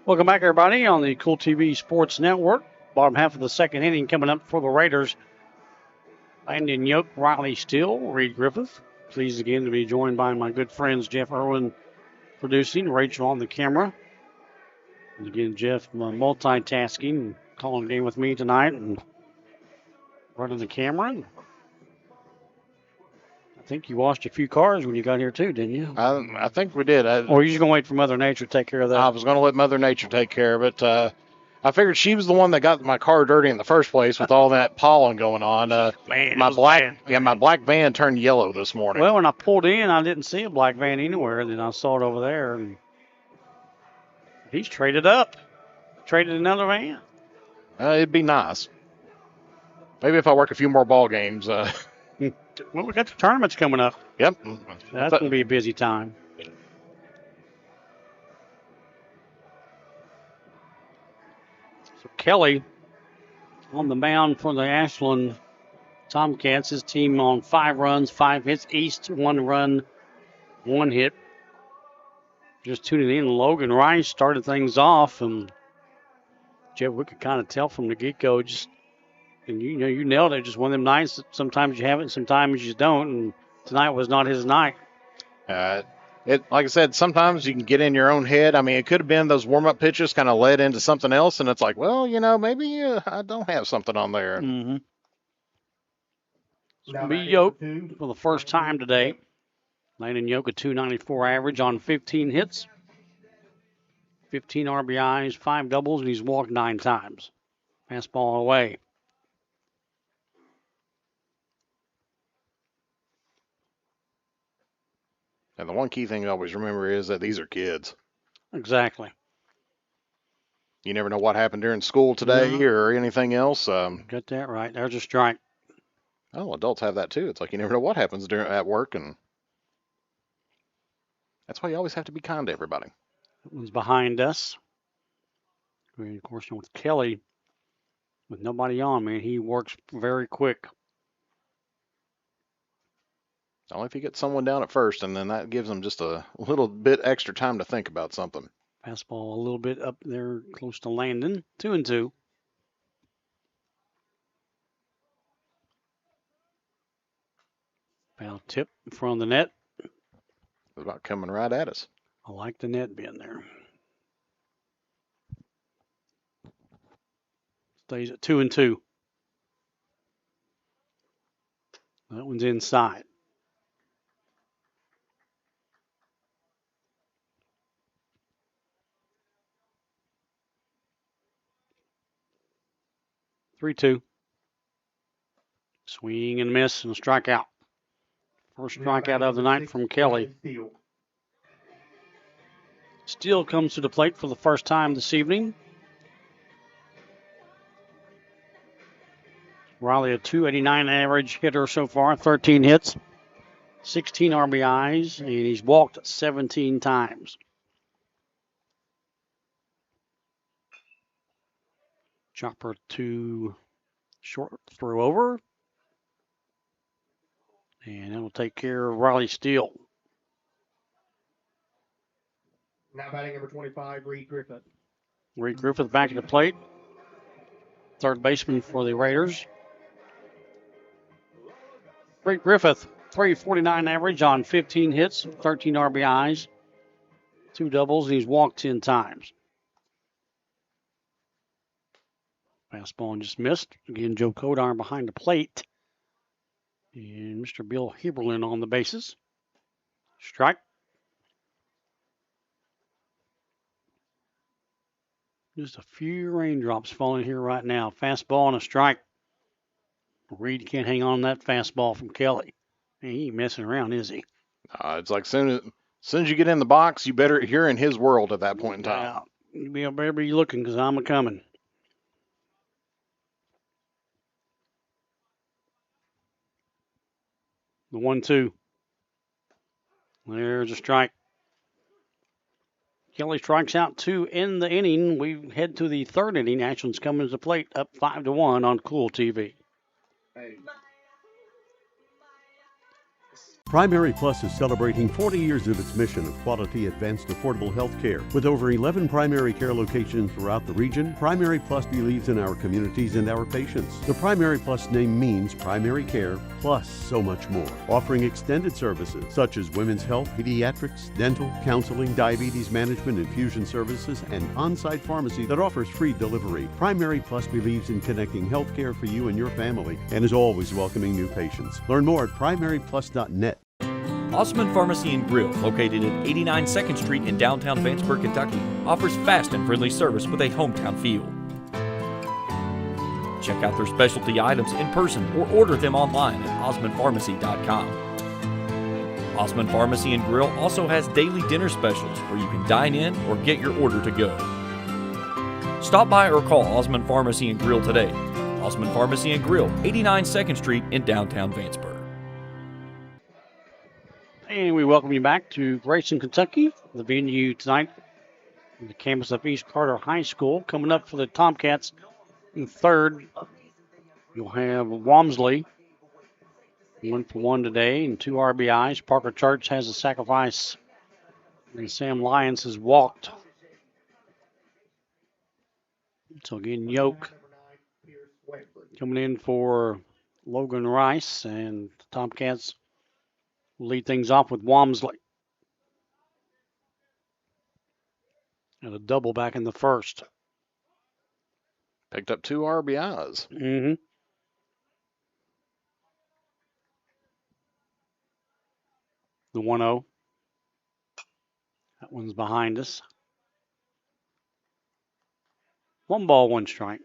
Welcome back, everybody, on the Kool TV Sports Network. Bottom half of the second inning coming up for the Raiders. Landon Yoke, Riley Steele, Reed Griffith. Pleased again to be joined by my good friends Jeff Irwin producing, Rachel on the camera. And again, Jeff multitasking, calling the game with me tonight and running the camera. I think you washed a few cars when you got here too, didn't you? I think we did. Or are you just going to wait for Mother Nature to take care of that? I was going to let Mother Nature take care of it. I figured she was the one that got my car dirty in the first place with all that pollen going on. Man, my black van turned yellow this morning. Well, when I pulled in, I didn't see a black van anywhere. Then I saw it over there, and he's traded up, traded another van. It'd be nice. Maybe if I work a few more ball games. Well, we got the tournaments coming up. Yep. That's going to be a busy time. So Kelly on the mound for the Ashland Tomcats. His team on 5 runs, 5 hits east, 1 run 1 hit. Just tuning in, Logan Rice started things off, and Jeff, we could kind of tell from the get-go, and you nailed it. Just one of them nights that sometimes you have it, sometimes you don't, and tonight was not his night. Like I said, sometimes you can get in your own head. I mean, it could have been those warm-up pitches kind of led into something else, and it's like, well, maybe I don't have something on there. Mm-hmm. It's going to be Yoke for the first time today. Landon Yoke, a 294 average on 15 hits, 15 RBIs, 5 doubles, and he's walked 9 times. Fastball away. And the one key thing to always remember is that these are kids. Exactly. You never know what happened during school today or anything else. Got that right. There's a strike. Oh, adults have that too. It's like you never know what happens at work, and that's why you always have to be kind to everybody. That one's behind us. And of course, with Kelly, with nobody on, man, he works very quick. Only if you get someone down at first, and then that gives them just a little bit extra time to think about something. Fastball a little bit up there close to Landon. 2-2. Foul tip in front of the net. It's about coming right at us. I like the net being there. Stays at 2-2. That one's inside. Three-two. Swing and miss and a strikeout. First strikeout of the night from Kelly. Steele comes to the plate for the first time this evening. Riley, a 289 average hitter so far, 13 hits, 16 RBIs, and he's walked 17 times. Chopper to short throw over. And that'll take care of Riley Steele. Now batting number 25, Reed Griffith. Reed Griffith back at the plate. Third baseman for the Raiders. Reed Griffith, 349 average on 15 hits, 13 RBIs, 2 doubles, and he's walked 10 times. Fastball just missed. Again, Joe Kodar behind the plate. And Mr. Bill Heberlin on the bases. Strike. Just a few raindrops falling here right now. Fastball and a strike. Reed can't hang on that fastball from Kelly. He ain't messing around, is he? It's like soon as you get in the box, you're in his world at that point in time. You better be looking because I'm a-coming. The 1-2. There's a strike. Kelly strikes out 2 in the inning. We head to the third inning. Ashland's coming to the plate, up 5-1 on Kool TV. Primary Plus is celebrating 40 years of its mission of quality, advanced, affordable health care. With over 11 primary care locations throughout the region, Primary Plus believes in our communities and our patients. The Primary Plus name means primary care plus so much more. Offering extended services such as women's health, pediatrics, dental, counseling, diabetes management, infusion services, and on-site pharmacy that offers free delivery. Primary Plus believes in connecting health care for you and your family and is always welcoming new patients. Learn more at primaryplus.net. Osman Pharmacy and Grill, located at 89 2nd Street in downtown Vanceburg, Kentucky, offers fast and friendly service with a hometown feel. Check out their specialty items in person or order them online at osmanpharmacy.com. Osman Pharmacy and Grill also has daily dinner specials where you can dine in or get your order to go. Stop by or call Osman Pharmacy and Grill today. Osman Pharmacy and Grill, 89 2nd Street in downtown Vanceburg. And we welcome you back to Grayson, Kentucky. The venue tonight, the campus of East Carter High School. Coming up for the Tomcats in third, you'll have Walmsley. 1 for 1 today and 2 RBIs. Parker Church has a sacrifice, and Sam Lyons has walked. So again, Yoke coming in for Logan Rice, and the Tomcats will lead things off with Walmsley. And a double back in the first. Picked up 2 RBIs. Mm-hmm. The 1-0. That one's behind us. 1 ball, 1 strike.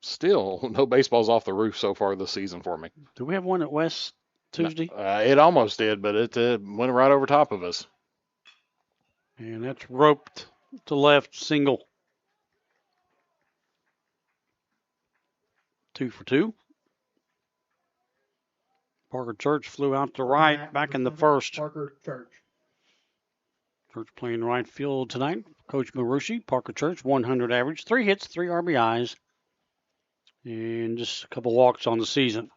Still, no baseballs off the roof so far this season for me. Do we have one at West Tuesday? It almost did, but it went right over top of us. And that's roped to left, single. 2 for 2. Parker Church flew out to right back in the first. Parker Church. Church playing right field tonight. Coach Marushi, Parker Church, 100 average, 3 hits, 3 RBIs, and just a couple walks on the season.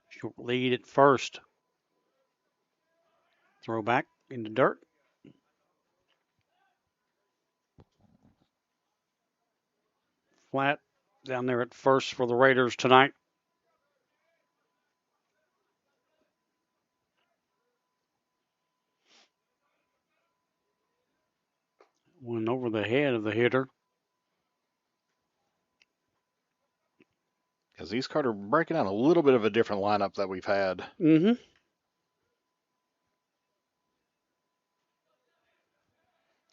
Short lead at first. Throw back in the dirt. Flat down there at first for the Raiders tonight. One over the head of the hitter. Because East Carter breaking out a little bit of a different lineup that we've had. Mm-hmm.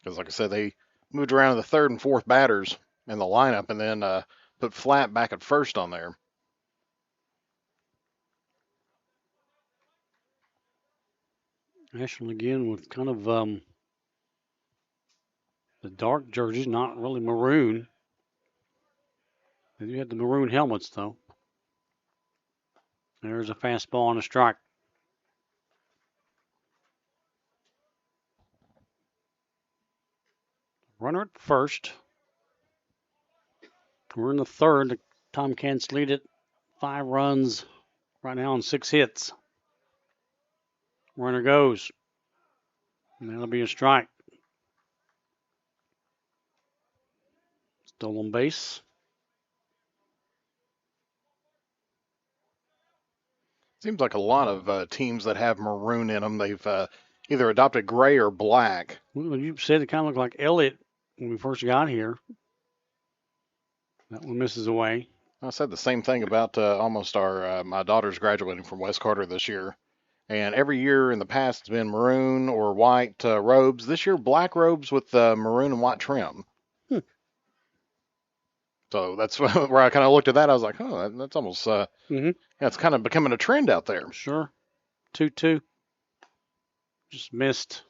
Because, like I said, they moved around the 3rd and 4th batters in the lineup and then put Flat back at first on there. Ashland again with kind of the dark jerseys, not really maroon. They do have the maroon helmets, though. There's a fastball and a strike. Runner at first. We're in the 3rd. The Tomcats lead it 5 runs right now on 6 hits. Runner goes. And that'll be a strike. Still on base. Seems like a lot of teams that have maroon in them, they've either adopted gray or black. Well, you said it kind of looked like Elliott when we first got here. That one misses away. I said the same thing about almost my daughter's graduating from West Carter this year. And every year in the past it's been maroon or white robes. This year, black robes with maroon and white trim. So that's where I kind of looked at that. I was like, oh, that's almost, yeah, it's kind of becoming a trend out there. Sure. 2-2. Just missed.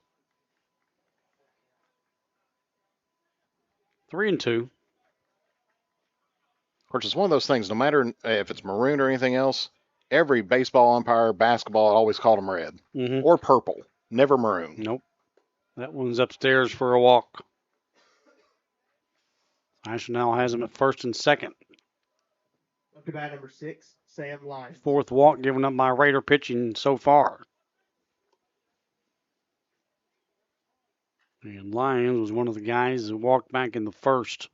3-2. Of course, it's one of those things, no matter if it's maroon or anything else, every baseball umpire, basketball, always called them red or purple, never maroon. Nope. That one's upstairs for a walk. Ashland now has him at first and second. Up to bat number 6, Sam Lyons. 4th walk given up by Raider pitching so far. And Lyons was one of the guys who walked back in the first.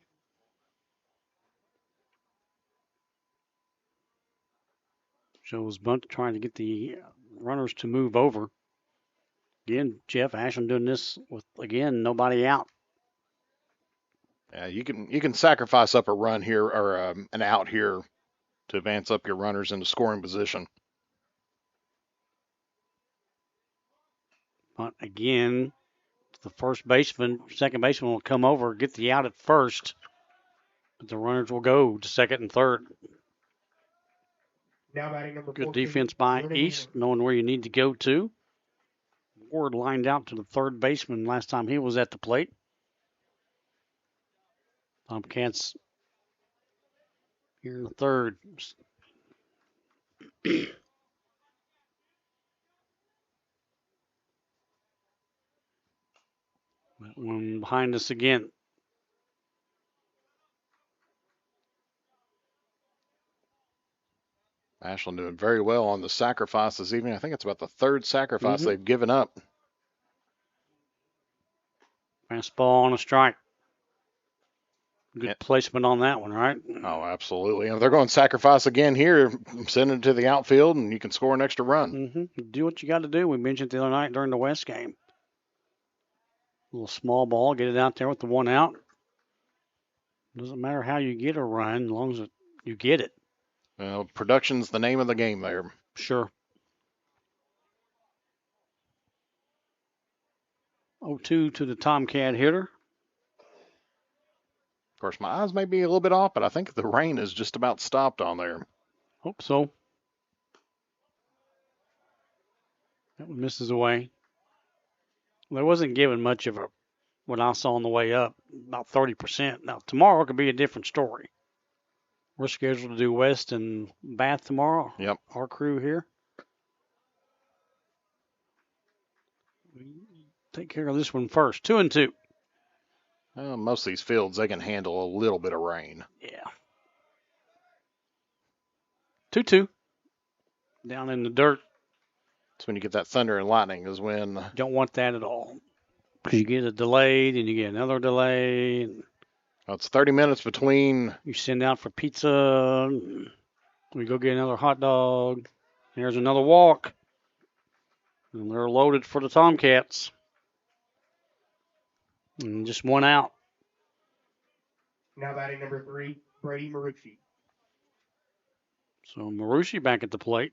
Shows bunt trying to get the runners to move over. Again, Jeff Ashland doing this with, again, nobody out. Yeah, you can sacrifice up a run here or an out here to advance up your runners into scoring position. But again, the second baseman will come over, get the out at first. But the runners will go to second and third. Now batting number Good 14, defense by East, knowing where you need to go to. Ward lined out to the third baseman last time he was at the plate. Tomcats here in the third. That one behind us again. Ashland doing very well on the sacrifice this evening. I think it's about the third sacrifice they've given up. Fastball on a strike. Good placement on that one, right? Oh, absolutely. If they're going to sacrifice again here, send it to the outfield, and you can score an extra run. Do what you got to do. We mentioned the other night during the West game. A little small ball, get it out there with the one out. Doesn't matter how you get a run, as long as you get it. Well, production's the name of the game there. Sure. 0-2 to the Tomcat hitter. Of course, my eyes may be a little bit off, but I think the rain is just about stopped on there. Hope so. That one misses away. There wasn't given much of what I saw on the way up, about 30%. Now, tomorrow could be a different story. We're scheduled to do West and Bath tomorrow. Yep. Our crew here. We take care of this one first. 2-2. Most of these fields, they can handle a little bit of rain. Yeah. 2-2. Down in the dirt. That's when you get that thunder and lightning is when... Don't want that at all. Because you get a delay, then you get another delay. And it's 30 minutes between... You send out for pizza. We go get another hot dog. There's another walk. And they're loaded for the Tomcats. And just one out. Now batting number 3, Brady Marucci. So Marucci back at the plate.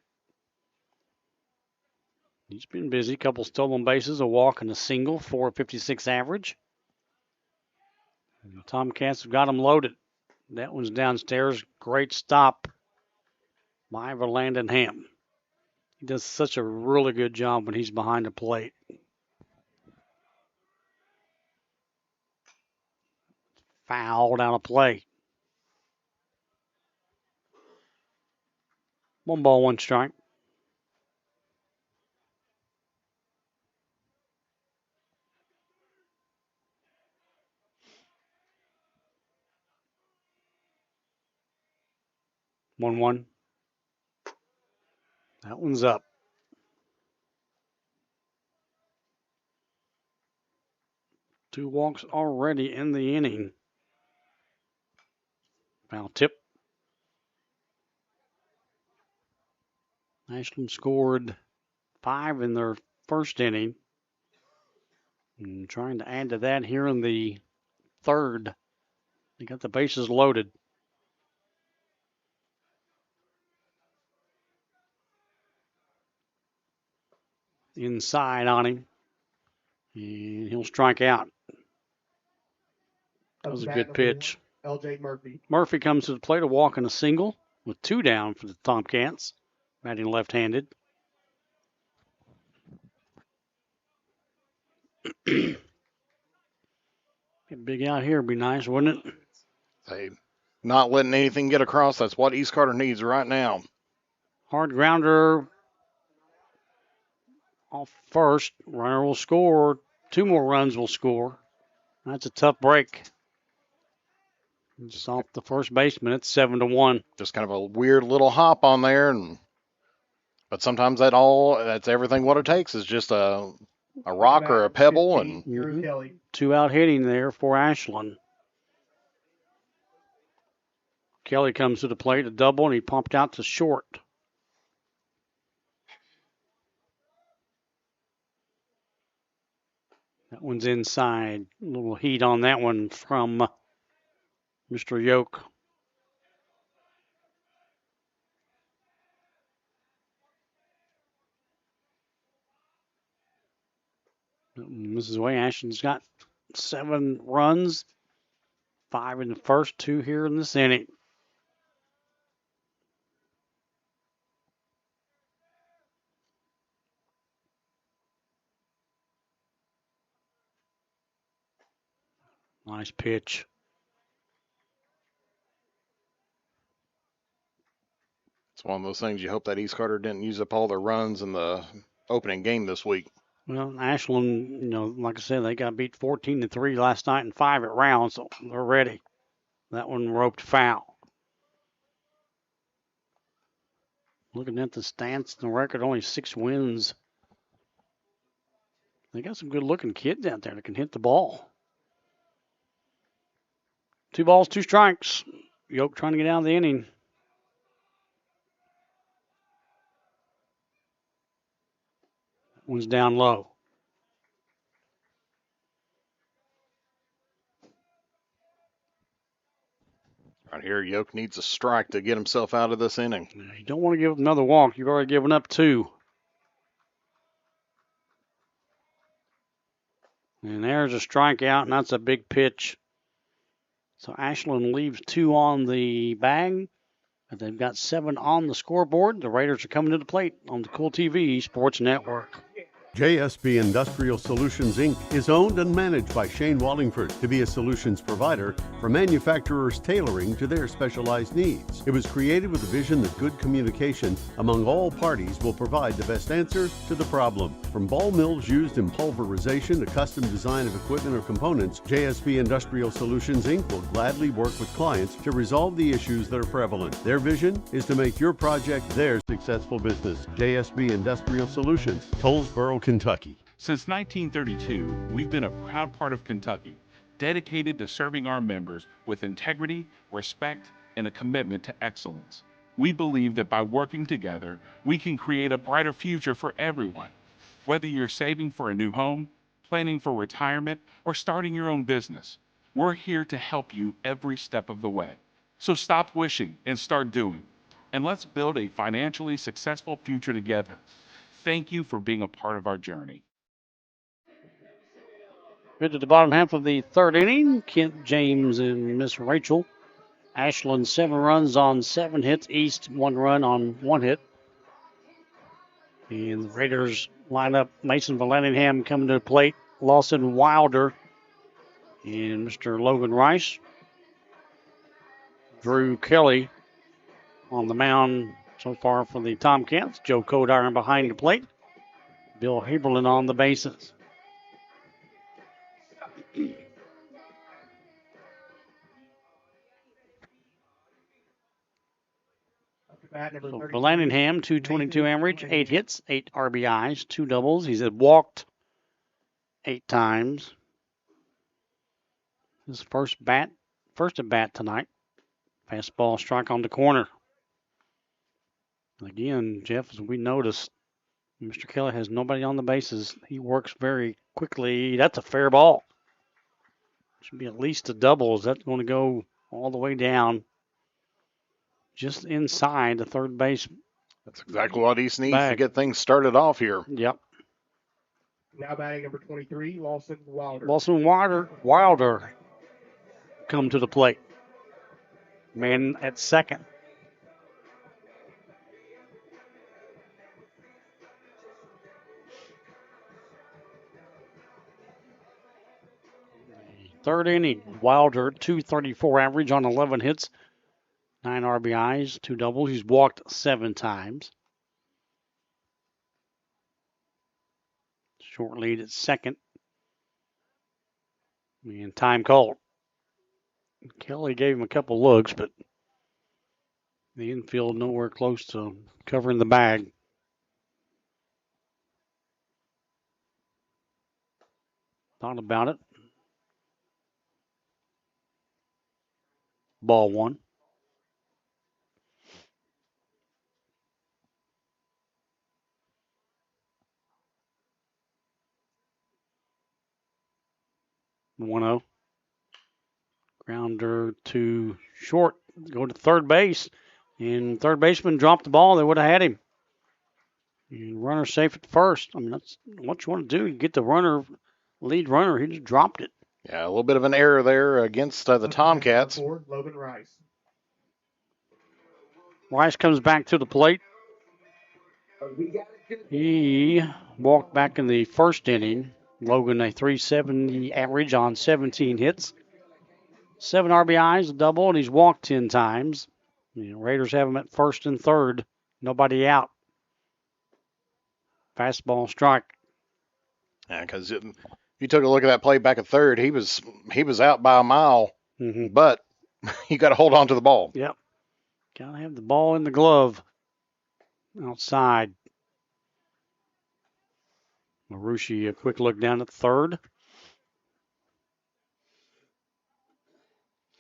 He's been busy. Couple stolen bases, a walk and a single, .456 average. And the Tomcats have got him loaded. That one's downstairs. Great stop by Verlandon Ham. He does such a really good job when he's behind the plate. Foul down a play. 1 ball, 1 strike. One. That one's up. Two walks already in the inning. Foul tip. Ashland scored 5 in their first inning. And trying to add to that here in the third. They got the bases loaded. Inside on him. And he'll strike out. That was a good pitch. L.J. Murphy. Murphy comes to the plate, a walk and a single with 2 down for the Tomcats. Batting left-handed. Get big out here would be nice, wouldn't it? Hey, not letting anything get across. That's what East Carter needs right now. Hard grounder off first. Runner will score. 2 more runs will score. That's a tough break. Just off the first baseman. It's 7-1. Just kind of a weird little hop on there, but sometimes that's everything. What it takes is just a rock or a pebble, and 2 out hitting there for Ashland. Kelly comes to the plate, a double, and he pumped out to short. That one's inside. A little heat on that one from Mr. Yoke. This is the way Ashland's got 7 runs, 5 in the first, 2 here in this inning. Nice pitch. It's one of those things you hope that East Carter didn't use up all their runs in the opening game this week. Well, Ashland, like I said, they got beat 14-3 last night and 5 at rounds, so they're ready. That one roped foul. Looking at the stats and the record, only 6 wins. They got some good-looking kids out there that can hit the ball. 2 balls, 2 strikes. Yoke trying to get out of the inning. One's down low. Right here, Yoke needs a strike to get himself out of this inning. You don't want to give up another walk. You've already given up 2. And there's a strikeout, and that's a big pitch. So Ashland leaves 2 on the bag, but they've got 7 on the scoreboard. The Raiders are coming to the plate on the Kool TV Sports Network. JSB Industrial Solutions, Inc. is owned and managed by Shane Wallingford to be a solutions provider for manufacturers tailoring to their specialized needs. It was created with a vision that good communication among all parties will provide the best answer to the problem. From ball mills used in pulverization to custom design of equipment or components, JSB Industrial Solutions, Inc. will gladly work with clients to resolve the issues that are prevalent. Their vision is to make your project their successful business. JSB Industrial Solutions, Tollsboro, Kentucky. Since 1932, we've been a proud part of Kentucky, dedicated to serving our members with integrity, respect, and a commitment to excellence. We believe that by working together, we can create a brighter future for everyone. Whether you're saving for a new home, planning for retirement, or starting your own business, we're here to help you every step of the way. So stop wishing and start doing. And let's build a financially successful future together. Thank you for being a part of our journey. Good to the bottom half of the 3rd inning. Kent, James, and Miss Rachel. Ashland 7 runs on 7 hits. East 1 run on 1 hit. And the Raiders line up Mason Vallantingham coming to the plate. Lawson Wilder and Mr. Logan Rice. Drew Kelly on the mound so far for the Tomcats. Joe Codiron behind the plate. Bill Haberlin on the bases. So Vallantingham, 222 average, 8 hits, 8 RBIs, 2 doubles. He's walked 8 times. His first at bat tonight. Fastball strike on the corner. Again, Jeff, as we noticed, Mr. Kelly has nobody on the bases. He works very quickly. That's a fair ball. Should be at least a double. Is that going to go all the way down just inside the third base? That's exactly what East needs to get things started off here. Yep. Now batting number 23, Lawson Wilder. Lawson Wilder come to the plate. Man at second. Third inning, Wilder, 234 average on 11 hits, 9 RBIs, 2 doubles. He's walked 7 times. Short lead at second. And time called. Kelly gave him a couple looks, but the infield nowhere close to covering the bag. Thought about it. Ball 1. One-0. Grounder to short. Go to third base. And third baseman dropped the ball. They would have had him. And runner safe at first. I mean, that's what you want to do. You get the runner, lead runner. He just dropped it. Yeah, a little bit of an error there against the Tomcats. Logan Rice. Rice comes back to the plate. He walked back in the first inning. Logan, a 370 average on 17 hits. 7 RBIs, a double, and he's walked 10 times. The Raiders have him at first and third. Nobody out. Fastball strike. Yeah, because if you took a look at that play back at third, he was out by a mile, but you got to hold on to the ball. Yep. Got to have the ball in the glove. outside. Marushi, a quick look down at third.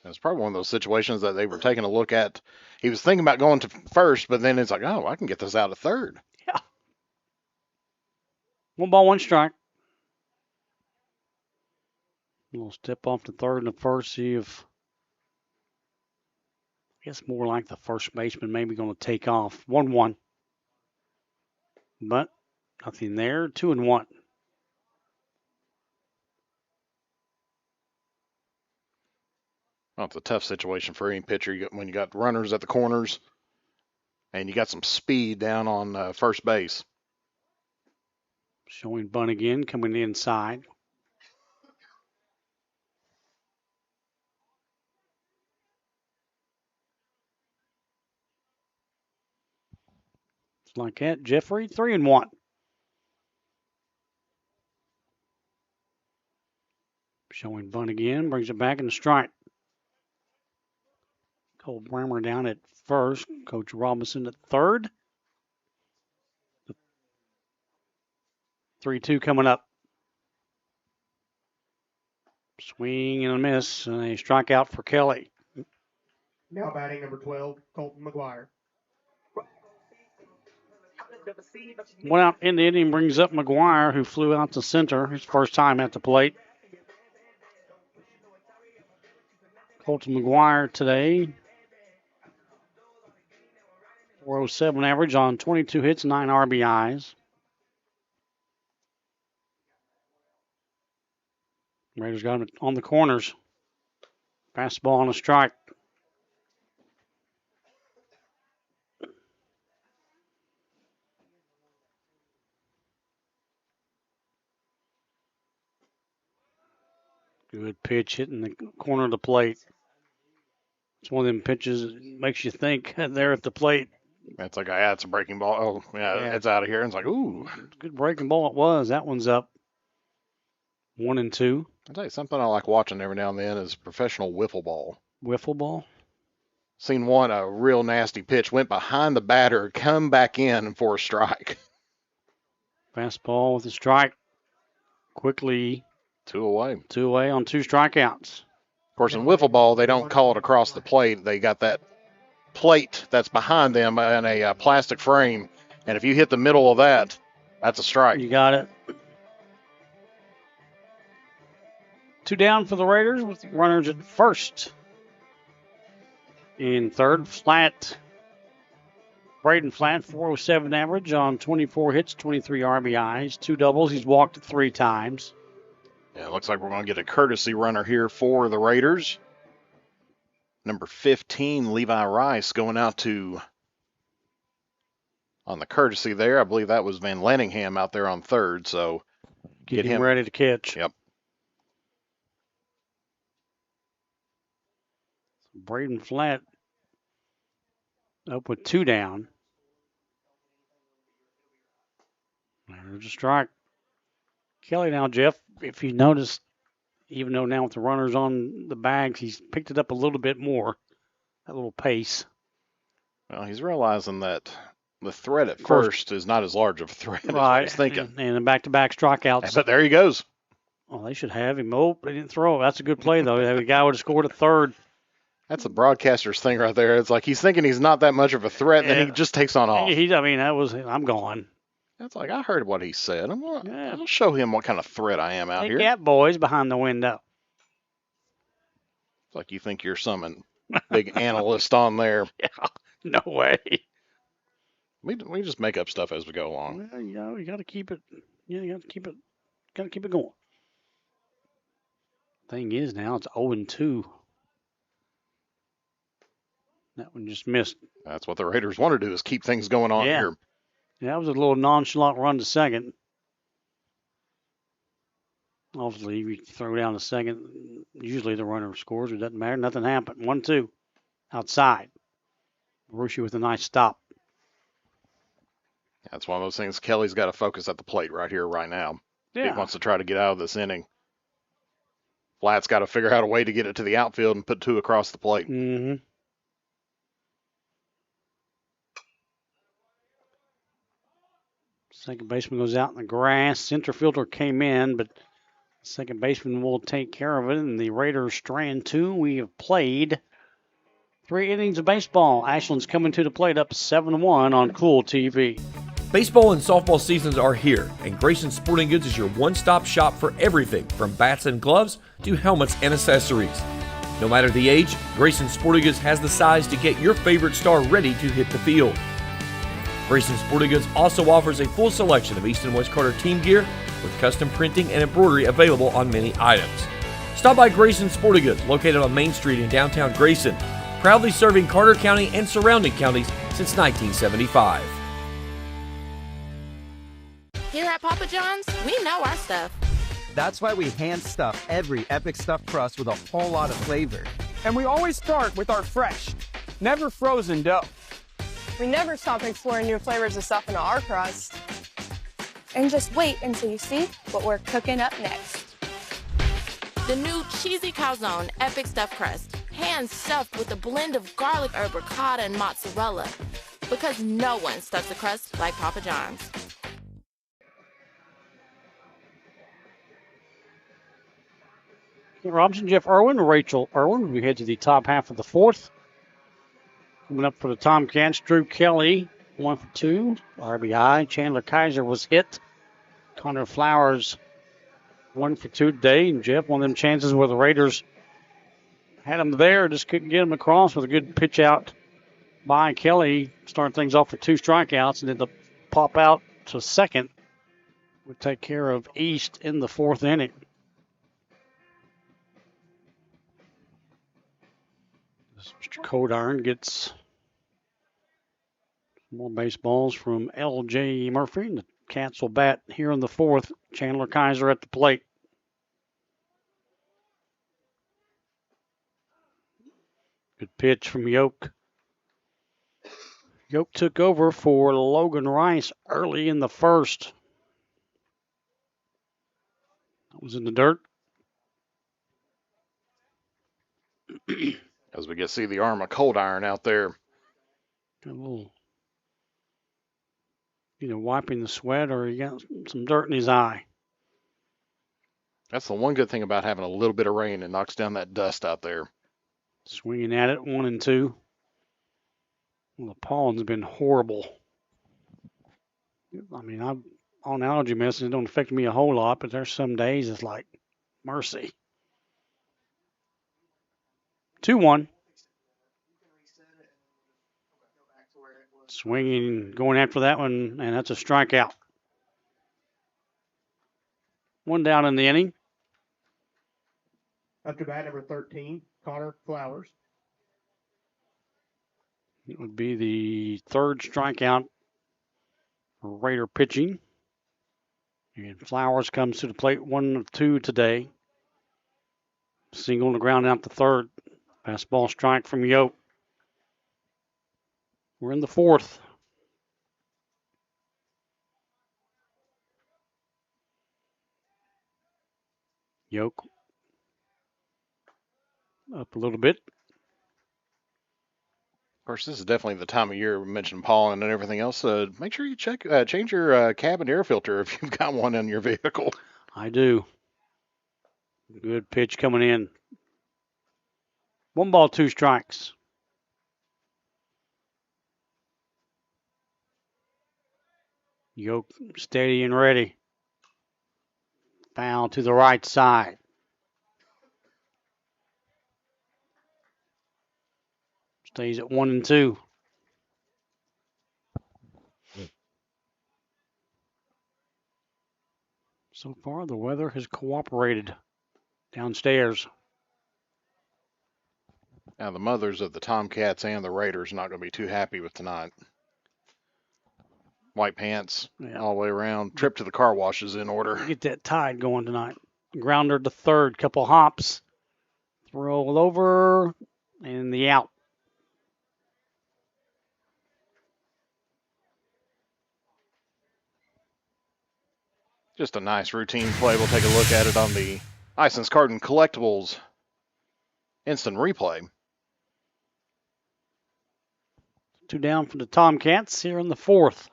It's probably one of those situations that they were taking a look at. He was thinking about going to first, but then it's like, oh, I can get this out of third. Yeah. 1 ball, 1 strike. We'll step off to third and the first, see if, I guess more like the first baseman maybe going to take off. 1-1. But nothing there. 2-1. Well, it's a tough situation for any pitcher when you got runners at the corners and you got some speed down on first base. Showing bunt again, coming inside. Just like that, Jeffrey, 3-1. Showing bunt again, brings it back in the strike. Cole Brammer down at first. Coach Robinson at third. 3-2 coming up. Swing and a miss, and a strikeout for Kelly. Now batting number 12, Colton McGuire. One out in the inning brings up McGuire, who flew out to center his first time at the plate. Colton McGuire today, 407 average on 22 hits, 9 RBIs. Raiders got him on the corners. Fastball on a strike. Good pitch hitting the corner of the plate. It's one of them pitches that makes you think there at the plate. It's like, yeah, it's a breaking ball. Oh, yeah, it's out of here. And it's like, ooh. Good breaking ball it was. That one's up. 1-2. I'll tell you something I like watching every now and then is professional wiffle ball. Wiffle ball? Seen one, a real nasty pitch, went behind the batter, come back in for a strike. Fastball with a strike. Quickly. 2 away. 2 away on 2 strikeouts. Of course, in wiffle ball, they don't call it across the plate. They got that plate that's behind them in a plastic frame. And if you hit the middle of that, that's a strike. You got it. 2 down for the Raiders with runners at first. In third, Flat. Braden Flat, 407 average on 24 hits, 23 RBIs, 2 doubles. He's walked 3 times. Yeah, it looks like we're going to get a courtesy runner here for the Raiders. Number 15, Levi Rice, going out to, on the courtesy there, I believe that was Van Lanningham out there on third, so get him ready to catch. Yep. Braden Flat up with 2 down. There's a strike. Kelly now, Jeff, if you notice, even though now with the runners on the bags, he's picked it up a little bit more, that little pace. Well, he's realizing that the threat at first is not as large of a threat as I was thinking. And the back-to-back strikeouts. But there he goes. Well, they should have him. Oh, they didn't throw. That's a good play, though. The guy would have scored at third. That's the broadcaster's thing right there. It's like he's thinking he's not that much of a threat, and then he just takes on off. I'm gone. That's like, I heard what he said. I'll show him what kind of threat I am out here. Cat boys behind the window. It's like you think you're some big analyst on there. Yeah, no way. We just make up stuff as we go along. Well, you got to keep it. Yeah, you got to keep it going. Thing is, now it's 0-2. That one just missed. That's what the Raiders want to do, is keep things going on here. Yeah, that was a little nonchalant run to second. Obviously, if you throw down to second, usually the runner scores. It doesn't matter. Nothing happened. 1-2 outside. Marushi with a nice stop. That's one of those things. Kelly's got to focus at the plate right here, right now. Yeah. He wants to try to get out of this inning. Flat's got to figure out a way to get it to the outfield and put 2 across the plate. Mm-hmm. Second baseman goes out in the grass. Center fielder came in, but second baseman will take care of it. And the Raiders strand 2. We have played 3 innings of baseball. Ashland's coming to the plate up 7-1 on Kool TV. Baseball and softball seasons are here, and Grayson Sporting Goods is your one-stop shop for everything from bats and gloves to helmets and accessories. No matter the age, Grayson Sporting Goods has the size to get your favorite star ready to hit the field. Grayson Sporting Goods also offers a full selection of East and West Carter team gear with custom printing and embroidery available on many items. Stop by Grayson Sporting Goods, located on Main Street in downtown Grayson, proudly serving Carter County and surrounding counties since 1975. Here at Papa John's, we know our stuff. That's why we hand stuff every epic stuffed crust with a whole lot of flavor. And we always start with our fresh, never frozen dough. We never stop exploring new flavors of stuff in our crust. And just wait until you see what we're cooking up next. The new cheesy calzone epic stuffed crust, hand stuffed with a blend of garlic herb, ricotta, and mozzarella. Because no one stuffs a crust like Papa John's. Robinson, Jeff Irwin, Rachel Irwin. We head to the top half of the 4th. Coming up for the Tomcats, Drew Kelly, 1 for 2, RBI. Chandler Kaiser was hit. Connor Flowers, 1 for 2 today. And Jeff, one of them chances where the Raiders had him there, just couldn't get him across with a good pitch out by Kelly. Starting things off with 2 strikeouts, and then the pop out to second would take care of East in the 4th inning. Mr. Codiron gets more baseballs from L.J. Murphy. The Cats will bat here in the 4th. Chandler Kaiser at the plate. Good pitch from Yoke. Yoke took over for Logan Rice early in the 1st. That was in the dirt. As we get to see the arm of Cold Iron out there. A little, either wiping the sweat or he got some dirt in his eye. That's the one good thing about having a little bit of rain. It knocks down that dust out there. Swinging at it, 1-2. Well, the pollen's been horrible. I mean, I'm on allergy medicine. It don't affect me a whole lot, but there's some days it's like mercy. 2-1. Swinging, going after that one, and that's a strikeout. 1 down in the inning. Up to bat, number 13, Connor Flowers. It would be the 3rd strikeout for Raider pitching. And Flowers comes to the plate, 1 of 2 today. Single on the ground out to 3rd. Fastball strike from Yoke. We're in the 4th. Yoke up a little bit. Of course, this is definitely the time of year we mentioned pollen and everything else. Make sure you change your cabin air filter if you've got one in your vehicle. I do. Good pitch coming in. 1 ball, 2 strikes. Yoke steady and ready. Foul to the right side. Stays at 1-2. So far, the weather has cooperated downstairs. Now, the mothers of the Tomcats and the Raiders are not going to be too happy with tonight. White pants all the way around. Trip to the car wash is in order. Get that tide going tonight. Grounder to 3rd. Couple hops. Roll over. And the out. Just a nice routine play. We'll take a look at it on the Ison's Carton Collectibles instant replay. 2 down for the Tomcats here in the 4th.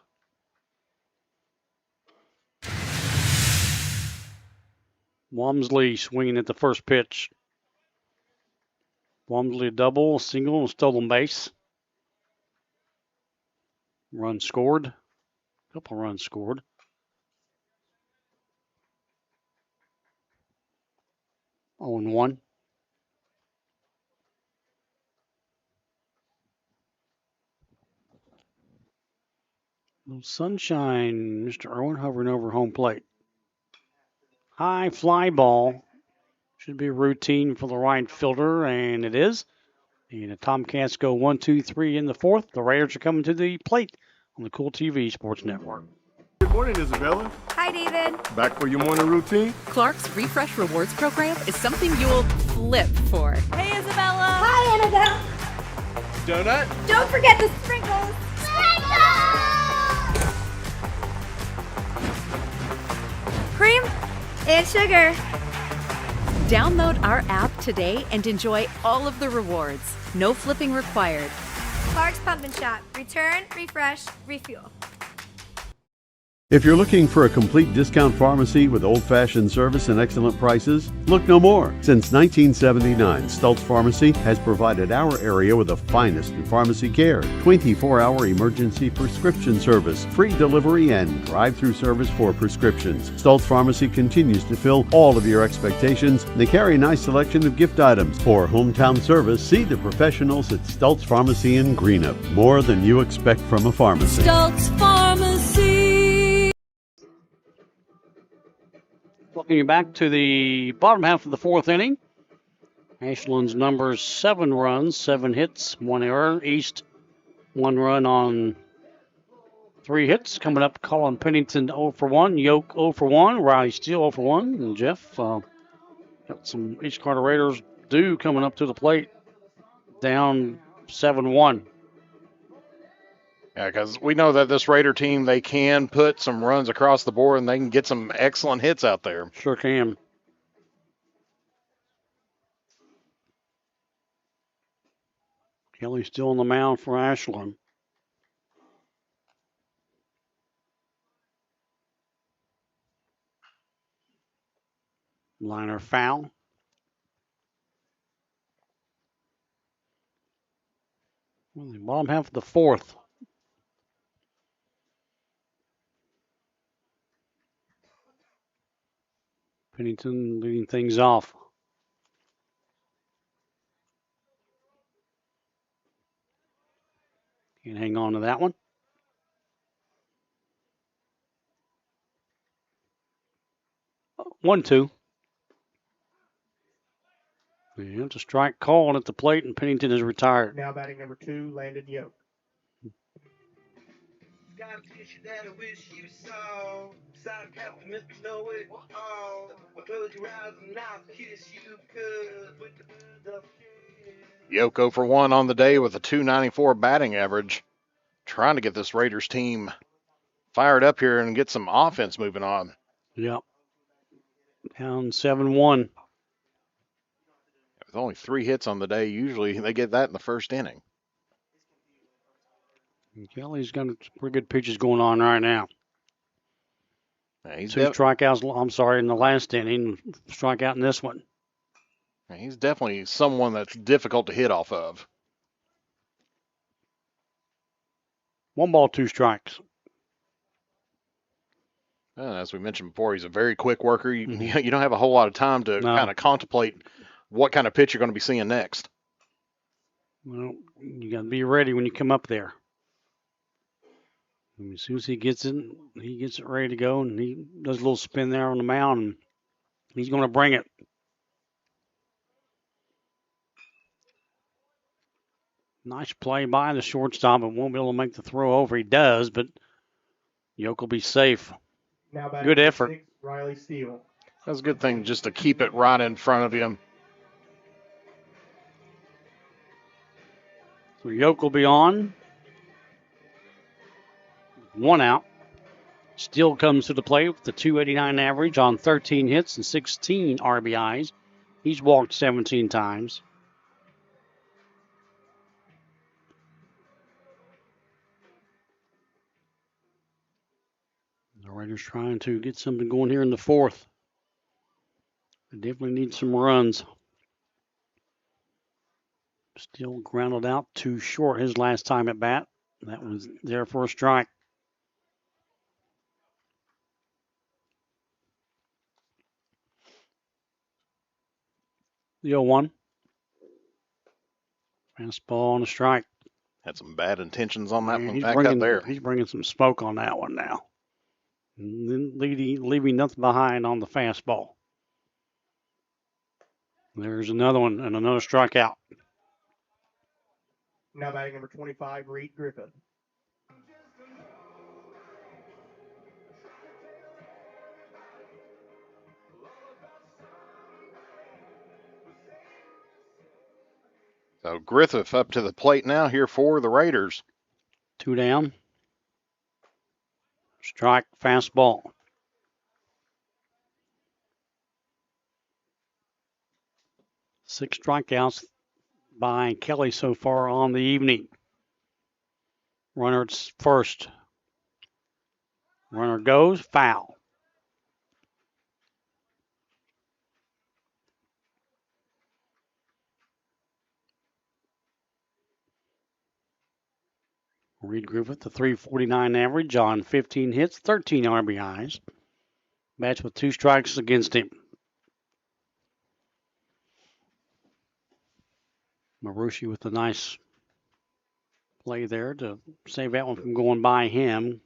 Walmsley swinging at the first pitch. Walmsley a double, a single, and stolen base. Run scored. Couple runs scored. Oh, and 1. Little sunshine, Mr. Irwin hovering over home plate. High fly ball. Should be a routine for the right fielder, and it is. And the Tomcats go 1, 2, 3 in the fourth. The Raiders are coming to the plate on the Kool TV Sports Network. Good morning, Isabella. Hi, David. Back for your morning routine? Clark's Refresh Rewards program is something you'll flip for. Hey, Isabella. Hi, Annabelle. Donut? Don't forget the sprinkles. Cream and sugar. Download our app today and enjoy all of the rewards. No flipping required. Clark's Pump and Shop. Return, refresh, refuel. If you're looking for a complete discount pharmacy with old-fashioned service and excellent prices, look no more. Since 1979, Stultz Pharmacy has provided our area with the finest in pharmacy care, 24-hour emergency prescription service, free delivery, and drive-through service for prescriptions. Stultz Pharmacy continues to fill all of your expectations. They carry a nice selection of gift items. For hometown service, see the professionals at Stultz Pharmacy in Greenup. More than you expect from a pharmacy. Stultz Pharmacy. Welcome you back to the bottom half of the fourth inning. Ashland's numbers 7 runs, 7 hits, 1 error. East 1 run on 3 hits. Coming up, Colin Pennington 0 for 1, Yoke 0 for 1, Riley Steele 0 for 1, and Jeff got some East Carter Raiders due coming up to the plate, down 7-1. Yeah, because we know that this Raider team, they can put some runs across the board and they can get some excellent hits out there. Sure can. Kelly still on the mound for Ashland. Liner foul. Well, the bottom half of the fourth. Pennington leading things off. Can hang on to that one. Oh, 1-2. Yeah, it's a strike called at the plate, and Pennington is retired. Now batting number 2, Landon Yoke. Yoke 0 for 1 on the day with a .294 batting average. Trying to get this Raiders team fired up here and get some offense moving on. Yep. Down 7-1. With only 3 hits on the day, usually they get that in the first inning. Kelly's got some pretty good pitches going on right now. He's 2 strikeouts, in the last inning. Strikeout in this one. He's definitely someone that's difficult to hit off of. 1 ball, 2 strikes. And as we mentioned before, he's a very quick worker. You don't have a whole lot of time to kind of contemplate what kind of pitch you're going to be seeing next. Well, you got to be ready when you come up there. And as soon as he gets it ready to go, and he does a little spin there on the mound, and he's going to bring it. Nice play by the shortstop, but won't be able to make the throw over. He does, but Yoke will be safe. Now good effort. 6, Riley Steele. That's a good thing just to keep it right in front of him. So Yoke will be on. 1 out. Steele comes to the plate with the .289 average on 13 hits and 16 RBIs. He's walked 17 times. The Raiders trying to get something going here in the fourth. They definitely need some runs. Still grounded out too short his last time at bat. That was there for a strike. The 0-1. Fastball on a strike. Had some bad intentions on that one He's back up there. He's bringing some smoke on that one now. And then leaving nothing behind on the fastball. There's another one and another strikeout. Now batting number 25, Reed Griffin. So Griffith up to the plate now here for the Raiders. 2 down. Strike, fastball. Six strikeouts by Kelly so far on the evening. Runner at first. Runner goes, foul. Reed Griffith, the .349 average on 15 hits, 13 RBIs. Bats with 2 strikes against him. Marushi with a nice play there to save that one from going by him.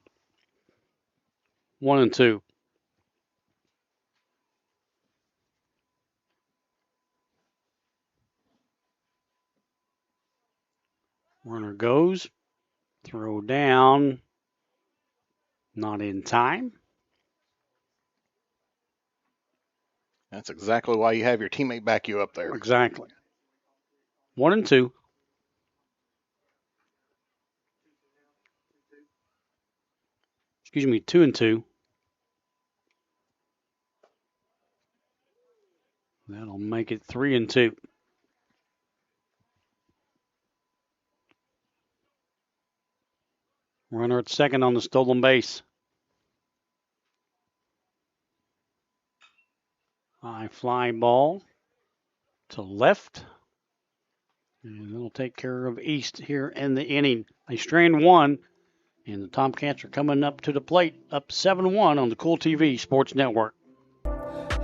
1-2. Runner goes. Throw down. Not in time. That's exactly why you have your teammate back you up there. Exactly. 1-2. Excuse me, 2-2. That'll make it 3-2. Runner at second on the stolen base. High fly ball to left. And it'll take care of East here in the inning. They strain 1, and the Tomcats are coming up to the plate, up 7-1 on the Kool TV Sports Network.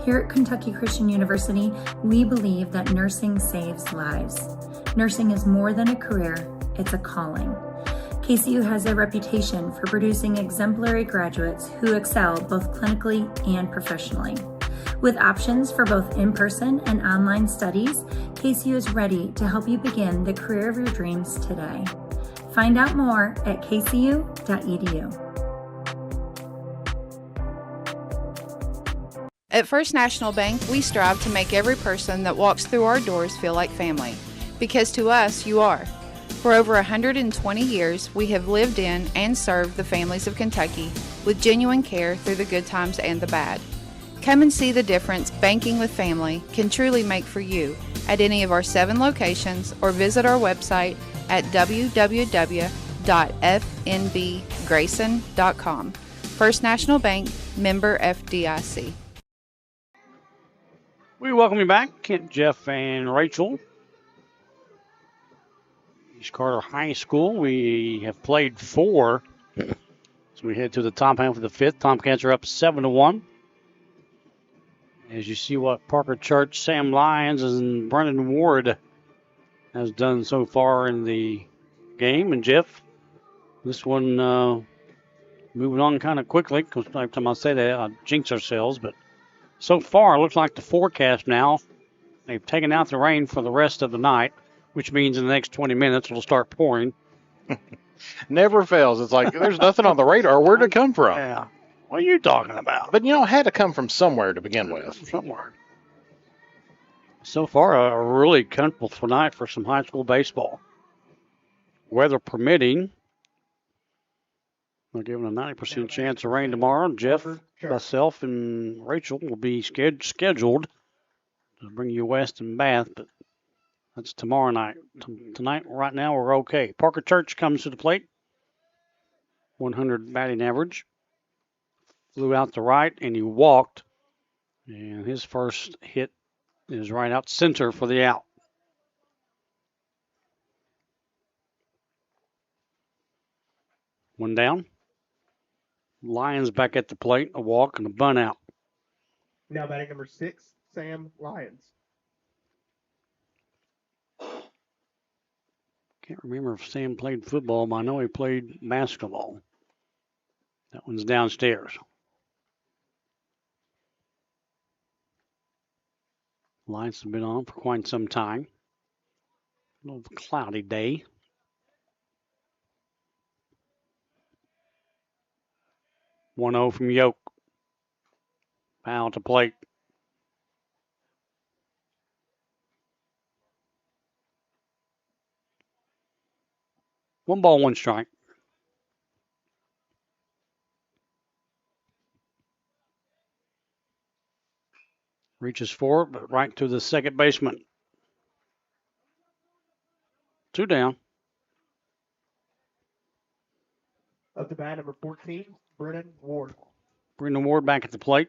Here at Kentucky Christian University, we believe that nursing saves lives. Nursing is more than a career, it's a calling. KCU has a reputation for producing exemplary graduates who excel both clinically and professionally. With options for both in-person and online studies, KCU is ready to help you begin the career of your dreams today. Find out more at kcu.edu. At First National Bank, we strive to make every person that walks through our doors feel like family. Because to us, you are. For over 120 years, we have lived in and served the families of Kentucky with genuine care through the good times and the bad. Come and see the difference banking with family can truly make for you at any of our 7 locations or visit our website at www.fnbgrayson.com. First National Bank, member FDIC. We welcome you back, Kent, Jeff, and Rachel. East Carter High School. We have played 4. So we head to the top half of the 5th. Tomcats are up 7-1. As you see what Parker Church, Sam Lyons, and Brennan Ward has done so far in the game. And Jeff, this one moving on kind of quickly, because every time I say that, I jinx ourselves. But so far, it looks like the forecast now, they've taken out the rain for the rest of the night, which means in the next 20 minutes it'll start pouring. Never fails. It's like there's nothing on the radar. Where'd it come from? Yeah. What are you talking about? But, it had to come from somewhere to begin with. Somewhere. So far, a really comfortable night for some high school baseball. Weather permitting. We're given a 90% chance of rain tomorrow. Jeff, myself, and Rachel will be scheduled to bring you West and Bath, but that's tomorrow night. Tonight, right now, we're okay. Parker Church comes to the plate. 100 batting average. Flew out to right, and he walked. And his first hit is right out center for the out. One down. Lyons back at the plate, a walk and a bunt out. Now batting number 6, Sam Lyons. Can't remember if Sam played football, but I know he played basketball. That one's downstairs. Lights have been on for quite some time. A little cloudy day. One 0 from Yoke. Foul to plate. One ball, one strike. Reaches for it, but right to the second baseman. Two down. Up to bat number 14, Brennan Ward. Brennan Ward back at the plate.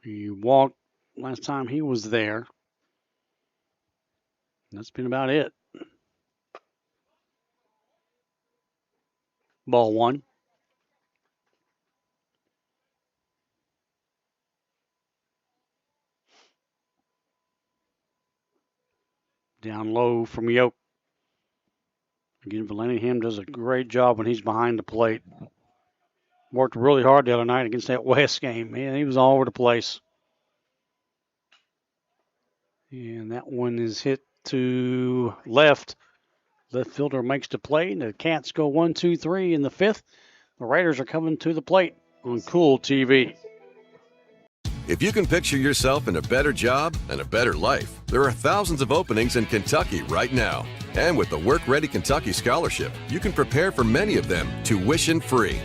He walked last time he was there. That's been about it. Ball one. Down low from Yoke. Again, Vallandigham does a great job when he's behind the plate. Worked really hard the other night against that West game. Man, he was all over the place. And that one is hit to left. Left fielder makes the play. The Cats go 1, 2, 3 in the fifth. The Raiders are coming to the plate on Kool TV. If you can picture yourself in a better job and a better life, there are thousands of openings in Kentucky right now. And with the Work Ready Kentucky Scholarship, you can prepare for many of them tuition-free.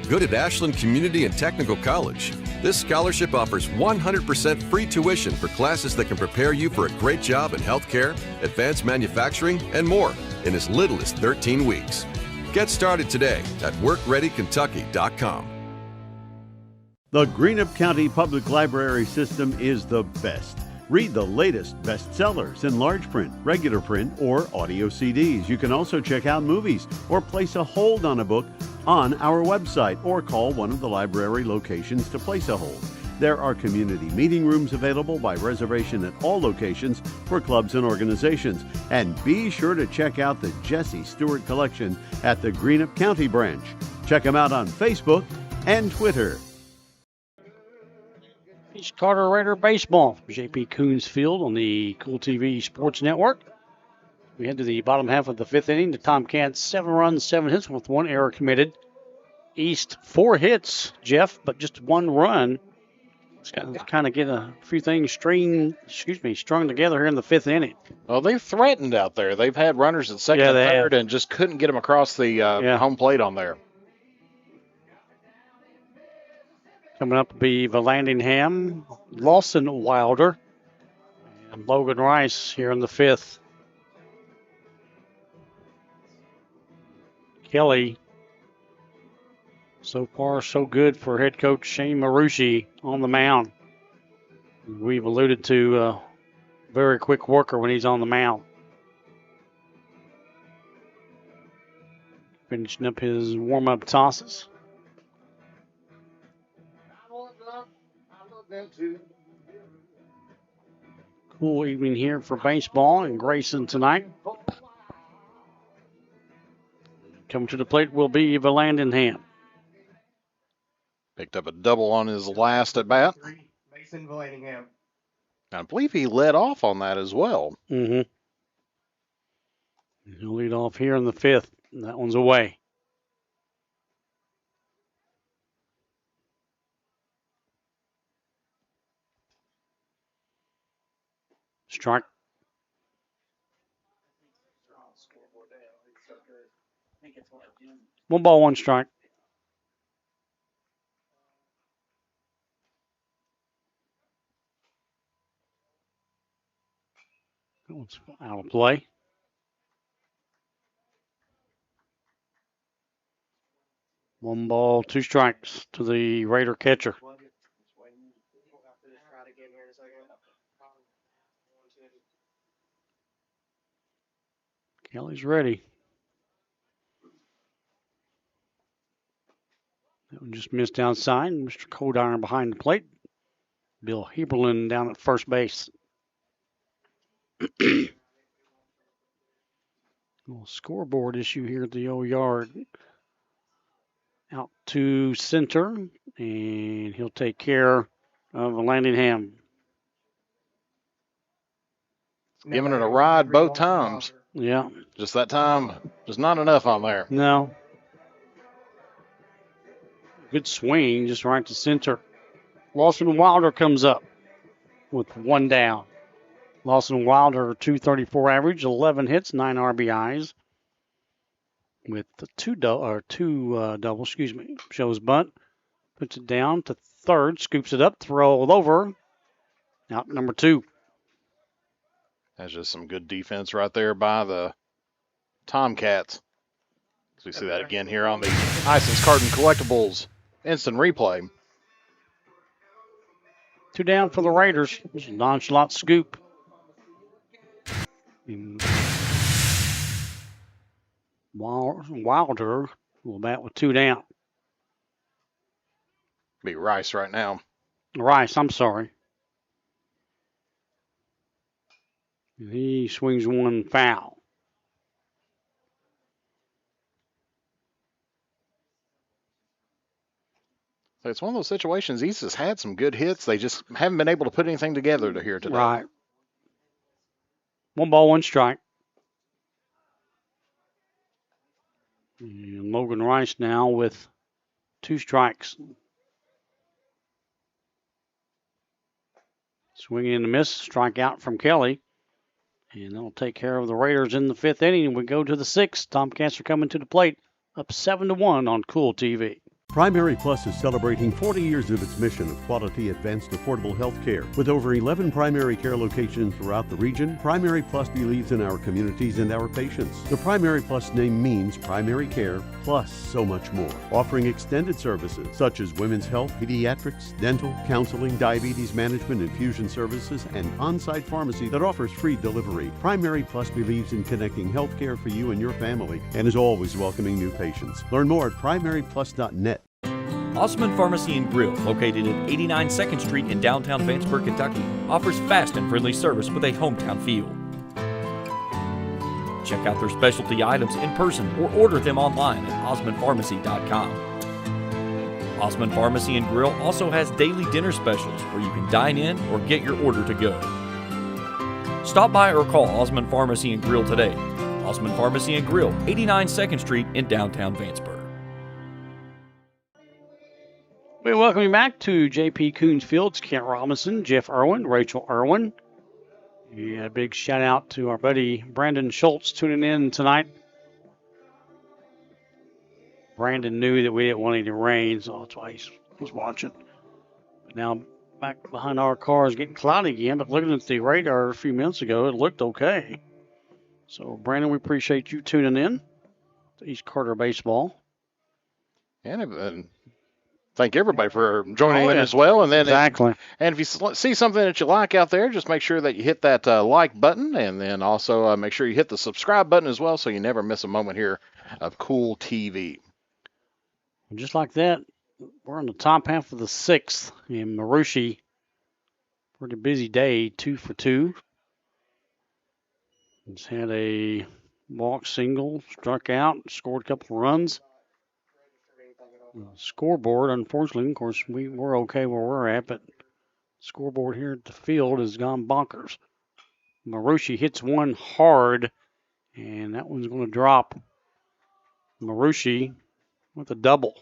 Good at Ashland Community and Technical College. This scholarship offers 100% free tuition for classes that can prepare you for a great job in healthcare, advanced manufacturing, and more in as little as 13 weeks. Get started today at workreadykentucky.com. The Greenup County Public Library System is the best. Read the latest bestsellers in large print, regular print, or audio CDs. You can also check out movies or place a hold on a book on our website or call one of the library locations to place a hold. There are community meeting rooms available by reservation at all locations for clubs and organizations. And be sure to check out the Jesse Stewart collection at the Greenup County branch. Check them out on Facebook and Twitter. It's Carter Raider baseball from JP Kouns Field on the Kool TV Sports Network. We head to the bottom half of the fifth inning. The Tomcats 7 runs, 7 hits with 1 error committed. East 4 hits, Jeff, but just 1 run. It's got to kind of get a few things strung together here in the fifth inning. Well, they've threatened out there. They've had runners at second and third and just couldn't get them across the home plate on there. Coming up will be Vallandigham, Lawson Wilder, and Logan Rice here in the fifth. Kelly, so far so good for head coach Shane Marucci on the mound. We've alluded to a very quick worker when he's on the mound. Finishing up his warm-up tosses. Cool evening here for baseball in Grayson tonight. Coming to the plate will be Vallandigham. Picked up a double on his last at bat. Mason Vallandigham. I believe he led off on that as well. Mm-hmm. He'll lead off here in the fifth. That one's away. Strike. One ball, one strike. That one's out of play. 1 ball, 2 strikes to the Raider catcher. Kelly's ready. That one just missed outside. Mr. Coldiron behind the plate. Bill Heberlin down at first base. Little scoreboard issue here at the old yard. Out to center, and he'll take care of Landingham. Giving it a ride both times. Yeah. Just that time, just not enough on there. No. Good swing, just right to center. Lawson Wilder comes up with 1 down. Lawson Wilder, 234 average, 11 hits, 9 RBIs. With the two double, shows bunt, puts it down to third, scoops it up, throw over. Out number 2. That's just some good defense right there by the Tomcats. So we see that again here on the Ison's Carton Collectibles instant replay. 2 down for the Raiders. Just a nonchalant scoop. Wilder will bat with 2 down. Be Rice right now. Rice, I'm sorry. And he swings 1 foul. So it's one of those situations. East has had some good hits. They just haven't been able to put anything together to here today. Right. 1 ball, 1 strike. And Logan Rice now with 2 strikes. Swinging and a miss, strikeout from Kelly. And that'll take care of the Raiders in the 5th inning. We go to the 6th. Tomcats are coming to the plate, up 7-1 on Kool TV. Primary Plus is celebrating 40 years of its mission of quality, advanced, affordable health care. With over 11 primary care locations throughout the region, Primary Plus believes in our communities and our patients. The Primary Plus name means primary care plus so much more. Offering extended services such as women's health, pediatrics, dental, counseling, diabetes management, infusion services, and on-site pharmacy that offers free delivery. Primary Plus believes in connecting health care for you and your family and is always welcoming new patients. Learn more at primaryplus.net. Osman Pharmacy and Grill, located at 89 2nd Street in downtown Vanceburg, Kentucky, offers fast and friendly service with a hometown feel. Check out their specialty items in person or order them online at osmanpharmacy.com. Osman Pharmacy and Grill also has daily dinner specials where you can dine in or get your order to go. Stop by or call Osman Pharmacy and Grill today. Osman Pharmacy and Grill, 89 2nd Street in downtown Vanceburg. We welcome you back to JP Kouns Field. It's Kent Robinson, Jeff Irwin, Rachel Irwin. Yeah, a big shout out to our buddy Brandon Schultz tuning in tonight. Brandon knew that we didn't want any rain, so that's why he's watching. But now back behind our cars getting cloudy again, but looking at the radar a few minutes ago, it looked okay. So, Brandon, we appreciate you tuning in to East Carter Baseball. And thank everybody for joining in as well. And then exactly. If you see something that you like out there, just make sure that you hit that like button, and then also make sure you hit the subscribe button as well, so you never miss a moment here of Kool TV. Just like that, we're in the top half of the 6th. And Marushi, pretty busy day, 2 for 2. He's had a walk single, struck out, scored a couple of runs. Scoreboard, unfortunately, of course, we're okay where we're at, but scoreboard here at the field has gone bonkers. Marushi hits one hard, and that one's going to drop. Marushi with a double.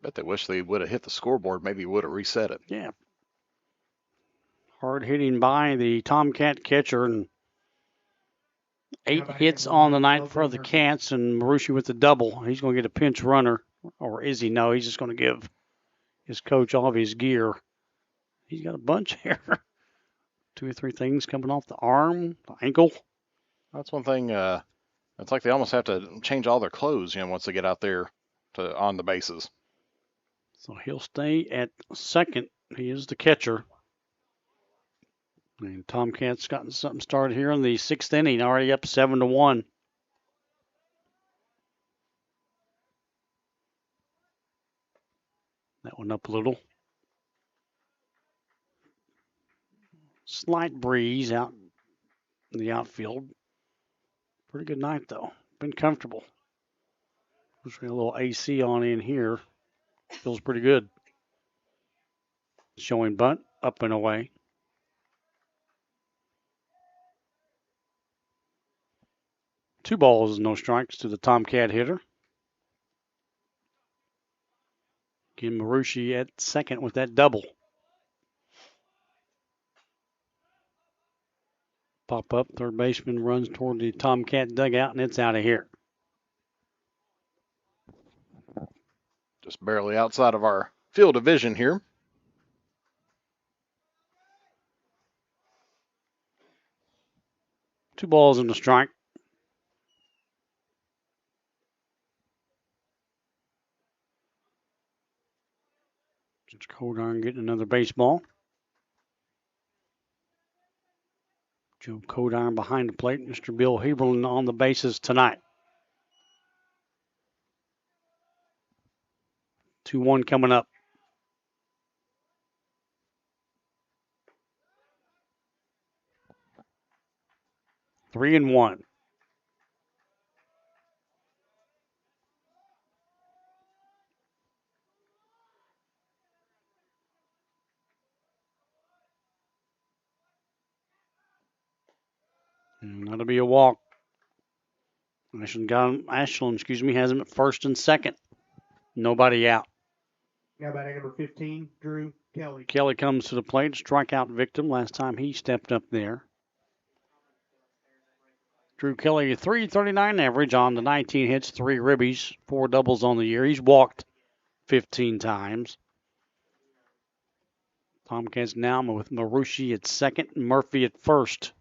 Bet they wish they would have hit the scoreboard. Maybe would have reset it. Yeah. Hard hitting by the Tomcat catcher, and 8 hits on the night for the Cats, and Marushi with the double. He's going to get a pinch runner. Or is he? No, he's just going to give his coach all of his gear. He's got a bunch here. 2 or 3 things coming off the arm, the ankle. That's one thing. It's like they almost have to change all their clothes, once they get out there on the bases. So he'll stay at second. He is the catcher. And Tomcats gotten something started here in the 6th inning, already up 7-1. That one up a little. Slight breeze out in the outfield. Pretty good night, though. Been comfortable. Just got a little AC on in here. Feels pretty good. Showing bunt, up and away. Two balls, no strikes to the Tomcat hitter. Kim Marucci at second with that double. Pop up, third baseman runs toward the Tomcat dugout, and it's out of here. Just barely outside of our field of vision here. Two balls and a strike. Just Kodarn getting another baseball. Joe Kodarn behind the plate. Mr. Bill Heberlin on the bases tonight. 2-1 coming up. Three and one. And that'll be a walk. Ashland, has him at first and second. Nobody out. Now batting number 15, Drew Kelly. Kelly comes to the plate, strikeout victim last time he stepped up there. Drew Kelly, a .339 average on the 19 hits, 3 ribbies, 4 doubles on the year. He's walked 15 times. Tomcats now with Marucci at second and Murphy at first.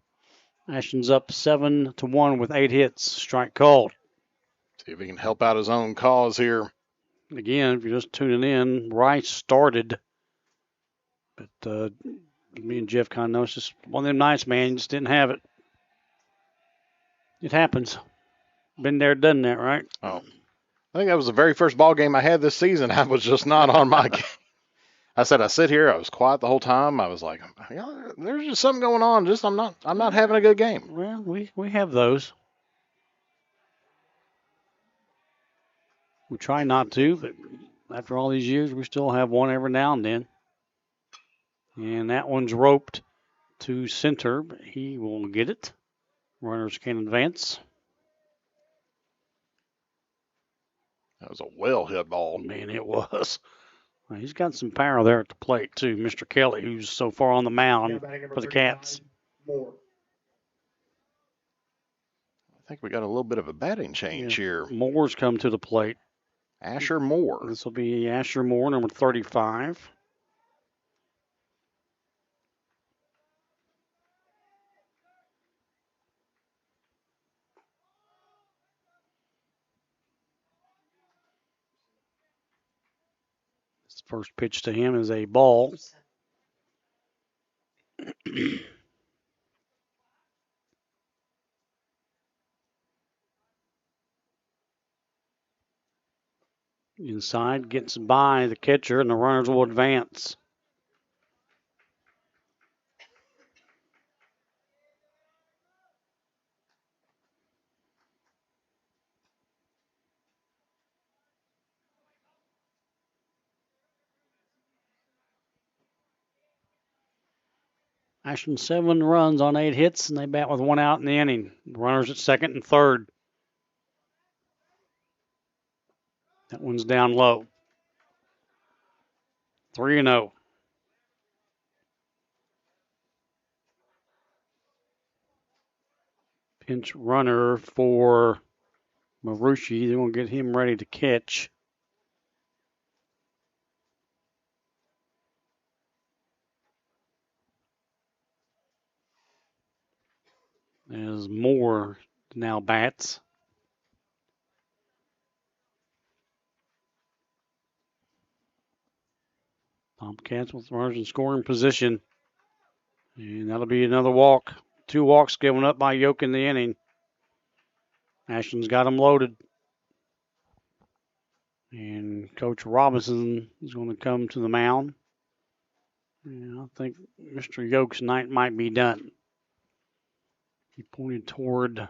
Ashland's up 7-1 with 8 hits. Strike called. See if he can help out his own cause here. Again, if you're just tuning in, Rice started. But me and Jeff kind of know it's just one of them nights, man. You just didn't have it. It happens. Been there, done that, right? Oh, I think that was the very first ball game I had this season. I was just not on my game. I said I sit here. I was quiet the whole time. I was like, there's just something going on. Just I'm not having a good game. Well, we have those. We try not to, but after all these years, we still have one every now and then. And that one's roped to center, but he will get it. Runners can advance. That was a well-hit ball. Man, it was. Well, he's got some power there at the plate, too. Mr. Kelly, who's so far on the mound for the Cats. I think we got a little bit of a batting change here. Moore's come to the plate. Asher Moore. This will be Asher Moore, number 35. His first pitch to him is a ball. Inside, gets by the catcher, and the runners will advance. Ashland 7 runs on 8 hits, and they bat with 1 out in the inning. The runners at second and third. That one's down low. 3-0. Pinch runner for Marucci. They're going to get him ready to catch. As Moore now bats. Tomcats with runners in scoring position. And that'll be another walk. 2 walks given up by Yoke in the inning. Ashland's got them loaded. And Coach Robinson is going to come to the mound. And I think Mr. Yoke's night might be done. He pointed toward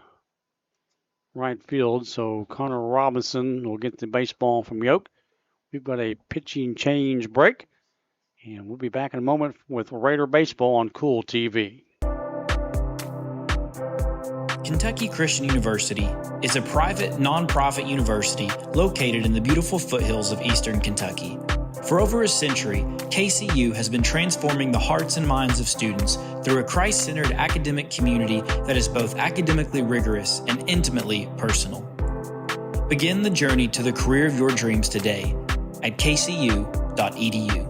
right field, so Connor Robinson will get the baseball from Yoke. We've got a pitching change break, and we'll be back in a moment with Raider Baseball on Kool TV. Kentucky Christian University is a private, nonprofit university located in the beautiful foothills of eastern Kentucky. For over a century, KCU has been transforming the hearts and minds of students through a Christ-centered academic community that is both academically rigorous and intimately personal. Begin the journey to the career of your dreams today at kcu.edu.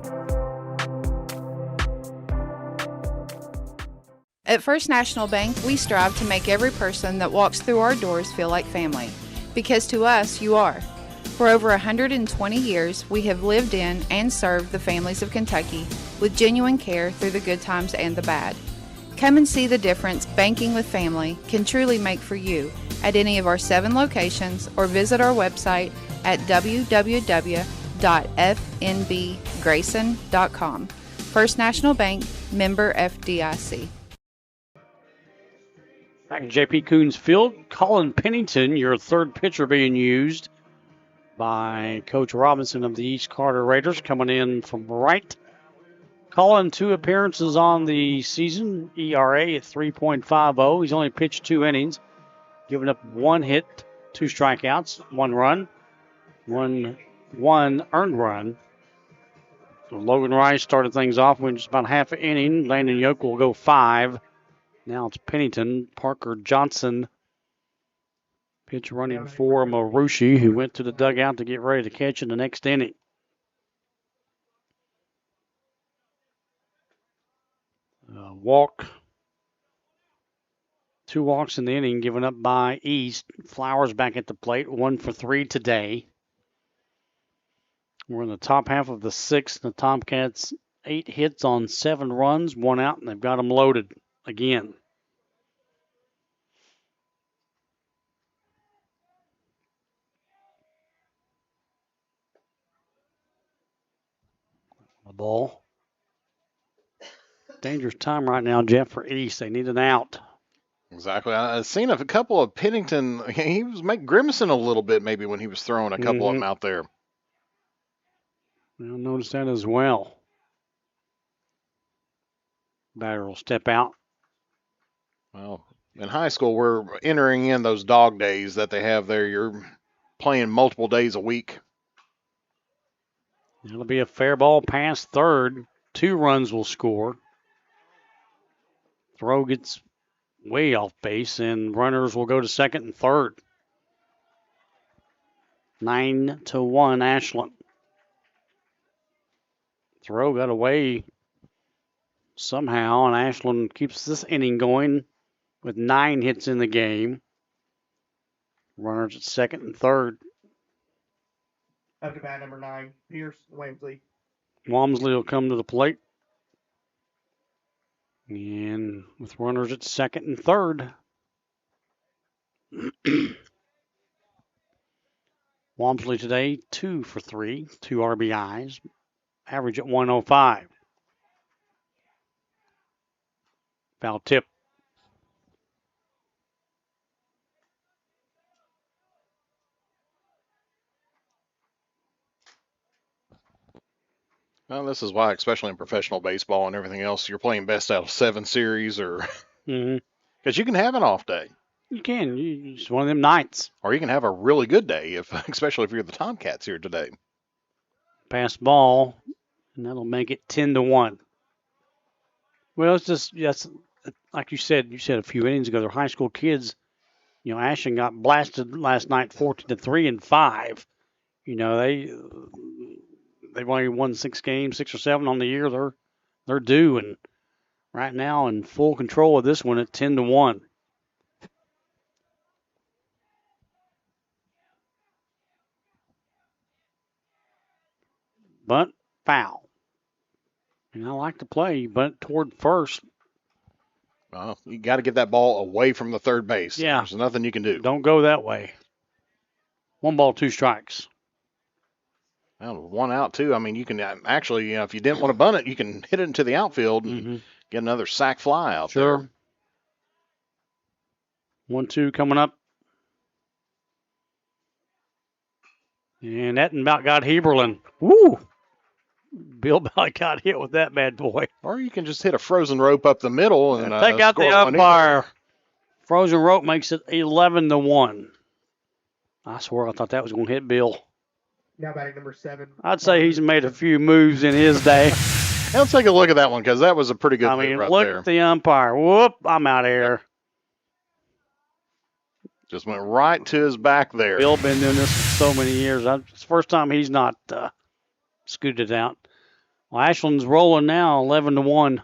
At First National Bank, we strive to make every person that walks through our doors feel like family. Because to us, you are. For over 120 years, we have lived in and served the families of Kentucky with genuine care through the good times and the bad. Come and see the difference banking with family can truly make for you at any of our 7 locations or visit our website at www.fnbgrayson.com. First National Bank, member FDIC. Back at JP Kouns Field, Colin Pennington, your third pitcher being used by Coach Robinson of the East Carter Raiders, coming in from right. Colin, 2 appearances on the season, ERA at 3.50. He's only pitched 2 innings, giving up 1 hit, 2 strikeouts, 1 run, one earned run. So Logan Rice started things off with just about half an inning. Landon Yoke will go 5. Now it's Pennington, Parker Johnson. Pitch running for Marushi, who went to the dugout to get ready to catch in the next inning. Walk. 2 walks in the inning given up by East. Flowers back at the plate, 1 for 3 today. We're in the top half of the 6th. The Tomcats 8 hits on 7 runs, 1 out, and they've got them loaded again. The ball. Dangerous time right now, Jeff, for East. They need an out. Exactly. I've seen a couple of Pennington. He was grimacing a little bit maybe when he was throwing a couple of them out there. I noticed that as well. Batter will step out. Well, in high school, we're entering in those dog days that they have there. You're playing multiple days a week. It'll be a fair ball past third. 2 runs will score. Throw gets way off base, and runners will go to second and third. 9-1 Ashland. Throw got away somehow, and Ashland keeps this inning going with 9 hits in the game. Runners at second and third. Up to bat number 9, Pierce Wamsley. Wamsley will come to the plate. And with runners at second and third. Wamsley today, 2 for 3, 2 RBIs, average at 105. Foul tip. Well, this is why, especially in professional baseball and everything else, you're playing best out of 7 series, or because you can have an off day. You can. It's one of them nights. Or you can have a really good day, especially if you're the Tomcats here today. Pass ball, and that'll make it 10-1. Well, it's just, yes, like you said a few innings ago, they're high school kids. You know, Ashland got blasted last night 14-3 and 5. You know, they've only won 6 games, 6 or 7 on the year. They're due, and right now in full control of this one at 10-1. Bunt, foul. And I like the play, but toward first. Well, you got to get that ball away from the third base. Yeah. There's nothing you can do. Don't go that way. 1 ball, 2 strikes. Well, 1 out, too. I mean, you can actually, if you didn't want to bunt it, you can hit it into the outfield and get another sac fly out there. Sure. 1-2 coming up. And that about got Heberlin. Woo! Bill about got hit with that bad boy. Or you can just hit a frozen rope up the middle and take out the score one umpire. Frozen rope makes it 11-1. I swear I thought that was going to hit Bill. Now batting number 7. I'd say he's made a few moves in his day. Let's take a look at that one because that was a pretty good move right look there. at the umpire. Whoop, I'm out of here. Just went right to his back there. Bill been doing this for so many years. It's the first time he's not scooted out. Well, Ashland's rolling now, 11-1.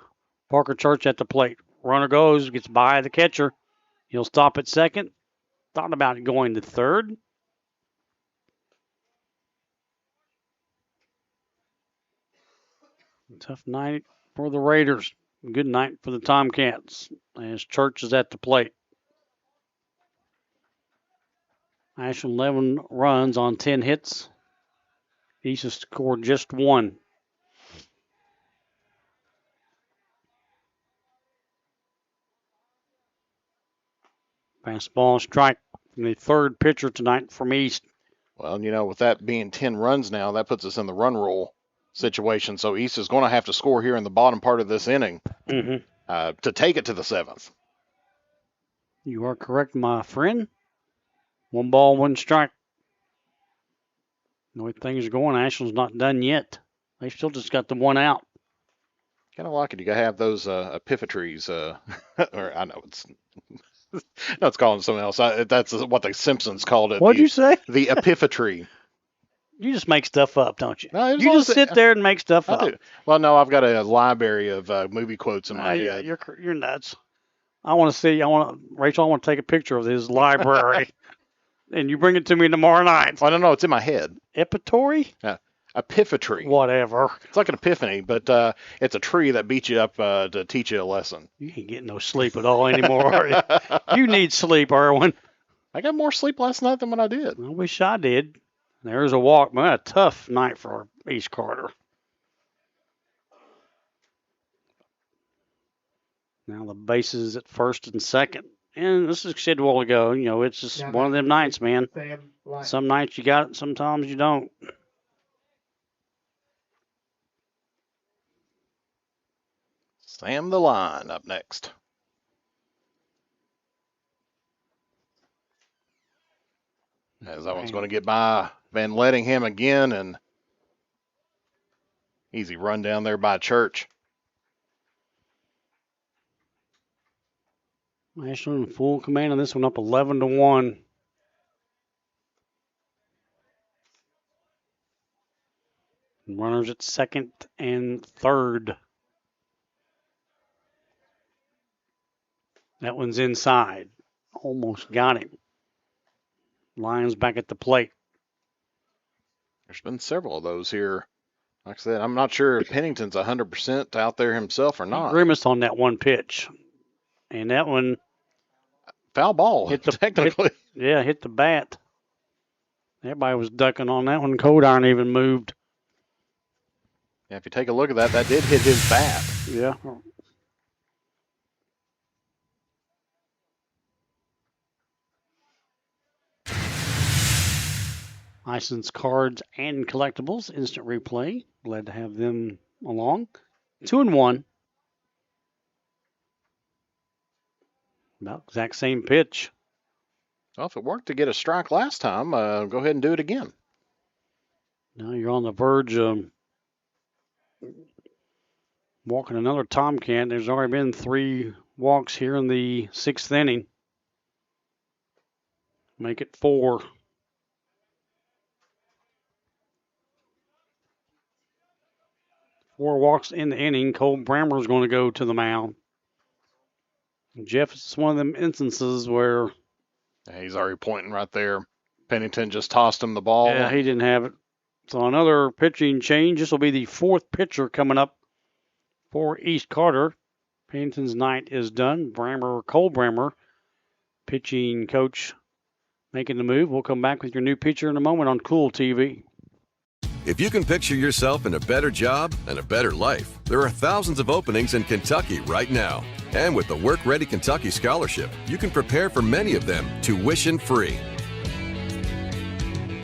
Parker Church at the plate. Runner goes, gets by the catcher. He'll stop at second. Thought about going to third. Tough night for the Raiders. Good night for the Tomcats as Church is at the plate. Ashland 11 runs on 10 hits. East has scored just 1. Fastball strike from the third pitcher tonight from East. Well, with that being 10 runs now, that puts us in the run roll situation. So East is going to have to score here in the bottom part of this inning to take it to the 7th. You are correct, my friend. 1 ball, 1 strike. The way things are going, Ashland's not done yet. They still just got the 1 out. Kind of like it. You got to have those epiphytries. Or I know it's... No, it's calling something else. That's what the Simpsons called it. What'd you say? The epiphytry. You just make stuff up, don't you? No, you just sit there and make stuff up. Do. Well, no, I've got a library of movie quotes in my head. You're nuts. Rachel, I want to take a picture of his library. And you bring it to me tomorrow night. I don't know. It's in my head. Epitory? Epiphytry. Whatever. It's like an epiphany, but it's a tree that beats you up to teach you a lesson. You ain't getting no sleep at all anymore, are you? You need sleep, Erwin. I got more sleep last night than what I did. I wish I did. There's a walk. Man, a tough night for East Carter. Now the bases at first and second. And this is said a while ago, it's just one of them nights, man. Some nights you got it, sometimes you don't. Sam the Line up next. As that one's going to get by Van Lettingham again, and easy run down there by Church. Ashland in full command on this one, up 11-1. Runners at second and third. That one's inside. Almost got him. Lions back at the plate. There's been several of those here. Like I said, I'm not sure if Pennington's 100% out there himself or not. He grimaced on that one pitch. And that one... Foul ball, technically. Hit the bat. Everybody was ducking on that one. Codiron even moved. Yeah, if you take a look at that, that did hit his bat. Yeah. License cards and collectibles, instant replay. Glad to have them along. 2-1. About exact same pitch. Well, if it worked to get a strike last time, go ahead and do it again. Now you're on the verge of walking another Tomcat. There's already been 3 walks here in the 6th inning. Make it 4. Four walks in the inning. Cole Brammer's going to go to the mound. Jeff, it's one of them instances where... Yeah, he's already pointing right there. Pennington just tossed him the ball. Yeah, he didn't have it. So another pitching change. This will be the 4th pitcher coming up For East Carter, Pennington's night is done. Cole Brammer, pitching coach, making the move. We'll come back with your new pitcher in a moment on Kool TV. If you can picture yourself in a better job and a better life, there are thousands of openings in Kentucky right now. And with the Work Ready Kentucky Scholarship, you can prepare for many of them tuition-free.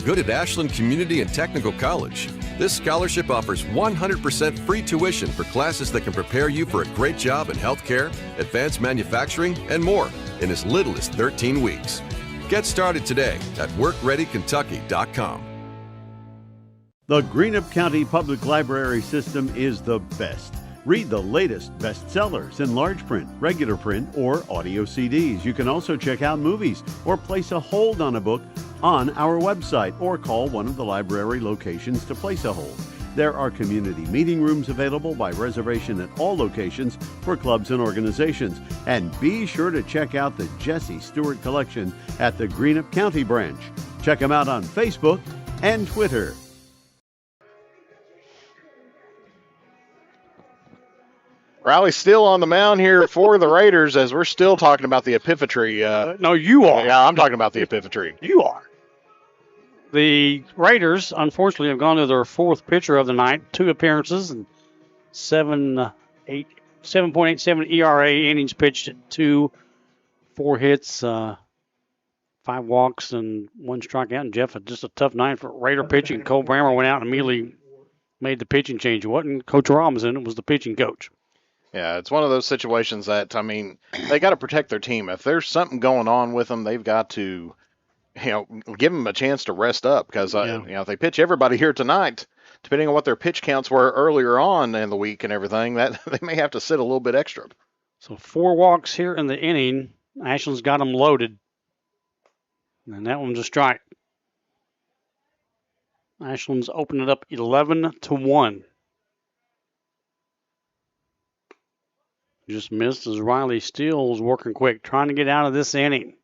Good at Ashland Community and Technical College. This scholarship offers 100% free tuition for classes that can prepare you for a great job in healthcare, advanced manufacturing, and more in as little as 13 weeks. Get started today at workreadykentucky.com. The Greenup County Public Library System is the best. Read the latest bestsellers in large print, regular print, or audio CDs. You can also check out movies or place a hold on a book on our website or call one of the library locations to place a hold. There are community meeting rooms available by reservation at all locations for clubs and organizations. And be sure to check out the Jesse Stewart collection at the Greenup County branch. Check them out on Facebook and Twitter. Riley's still on the mound here for the Raiders as we're still talking about the Epiphatry. No, you are. Yeah, I'm talking about the Epiphatry. You are. The Raiders, unfortunately, have gone to their fourth pitcher of the night. 2 appearances and 7.87 ERA, innings pitched at 2, 4 hits, 5 walks, and 1 strikeout. And Jeff, just a tough night for Raider pitching. Cole Brammer went out and immediately made the pitching change. It wasn't Coach Robinson, it was the pitching coach. Yeah, it's one of those situations that, I mean, they got to protect their team. If there's something going on with them, they've got to, give them a chance to rest up because, if they pitch everybody here tonight, depending on what their pitch counts were earlier on in the week and everything, that they may have to sit a little bit extra. So 4 walks here in the inning. Ashland's got them loaded. And that one's a strike. Ashland's opened it up 11-1. Just missed as Riley Steele was working quick, trying to get out of this inning.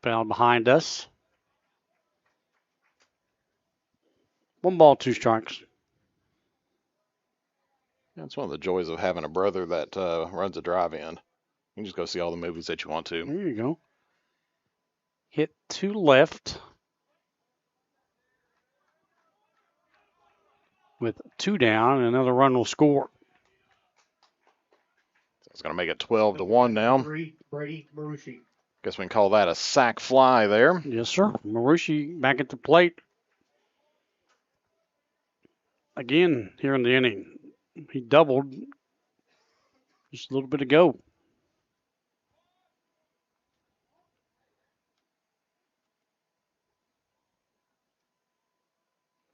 Foul behind us. 1 ball, 2 strikes. That's one of the joys of having a brother that runs a drive-in. You can just go see all the movies that you want to. There you go. Hit to left. With 2 down, another run will score. So it's going to make it 12-1 now. Brady Marucci. Guess we can call that a sack fly there. Yes, sir. Marucci back at the plate. Again, here in the inning. He doubled just a little bit ago.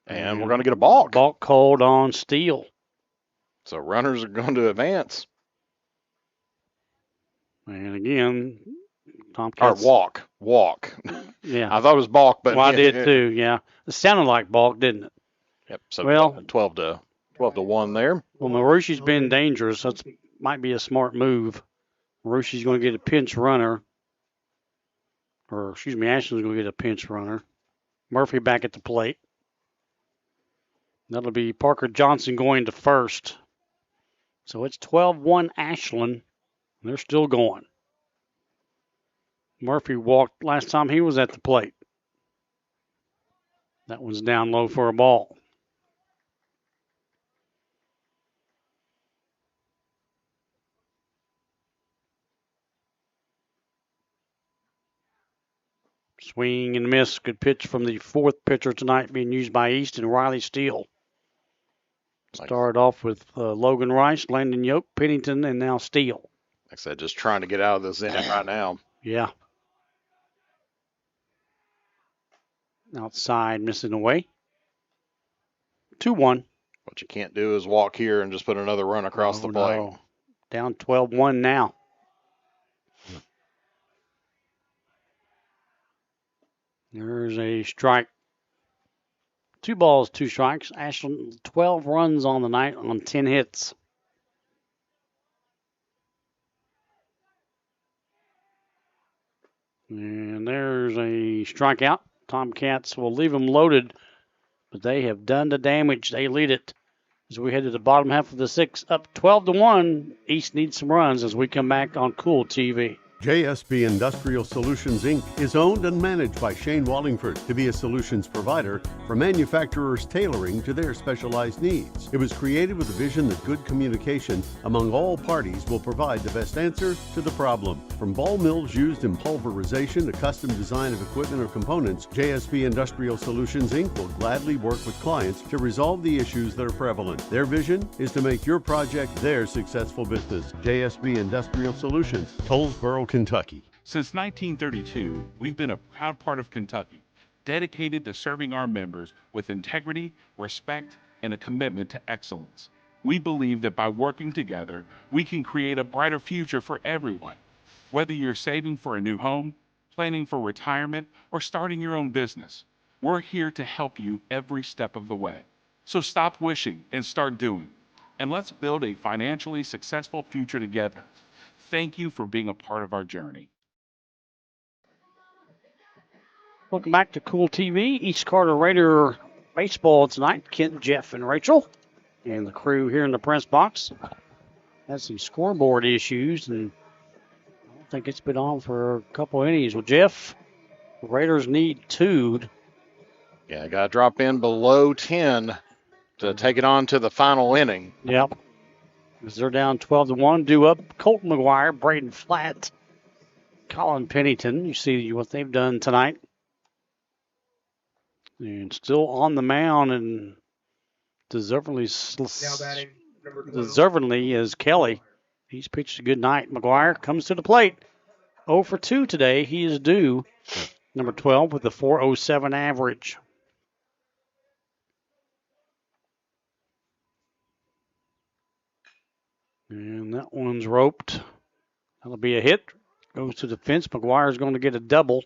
And we're going to get a balk. Balk called on Steele. So runners are going to advance. And again, Tomcats. Or walk. Yeah. I thought it was balk, but I did too. Yeah, it sounded like balk, didn't it? Yep. So 12-1 there. Well, Marucci's been dangerous. That might be a smart move. Marucci's going to get a pinch runner. Ashland's going to get a pinch runner. Murphy back at the plate. That'll be Parker Johnson going to first. So it's 12-1 Ashland. They're still going. Murphy walked last time he was at the plate. That one's down low for a ball. Swing and miss. Good pitch from the 4th pitcher tonight being used by East and Riley Steele. Started off with Logan Rice, Landon Yoke, Pennington, and now Steele. Like I said, just trying to get out of this inning right now. Yeah. Outside, missing away. 2-1. What you can't do is walk here and just put another run across the plate. No. Down 12-1 now. There's a strike. 2 balls, 2 strikes. Ashland, 12 runs on the night on 10 hits. And there's a strikeout. Tomcats will leave them loaded, but they have done the damage. They lead it as we head to the bottom half of the sixth, up 12-1. East needs some runs as we come back on Kool TV. JSB Industrial Solutions, Inc. is owned and managed by Shane Wallingford to be a solutions provider for manufacturers tailoring to their specialized needs. It was created with the vision that good communication among all parties will provide the best answer to the problem. From ball mills used in pulverization to custom design of equipment or components, JSB Industrial Solutions, Inc. will gladly work with clients to resolve the issues that are prevalent. Their vision is to make your project their successful business. JSB Industrial Solutions, Tollsboro, Kentucky. Since 1932, we've been a proud part of Kentucky, dedicated to serving our members with integrity, respect, and a commitment to excellence. We believe that by working together, we can create a brighter future for everyone. Whether you're saving for a new home, planning for retirement, or starting your own business, we're here to help you every step of the way. So stop wishing and start doing. And let's build a financially successful future together. Thank you for being a part of our journey. Welcome back to Kool TV. East Carter Raider baseball tonight. Kent, Jeff, and Rachel, and the crew here in the press box. Has some scoreboard issues, and I don't think it's been on for a couple innings. Well, Jeff, the Raiders need 2. Yeah, got to drop in below 10 to take it on to the final inning. Yep. As they're down 12-1, due up Colton McGuire, Braden Flatt, Colin Pennington. You see what they've done tonight. And still on the mound, and deservingly is Kelly. He's pitched a good night. McGuire comes to the plate. 0 for 2 today. He is due. Number 12 with the .407 average. And that one's roped. That'll be a hit. Goes to the fence. McGuire's going to get a double.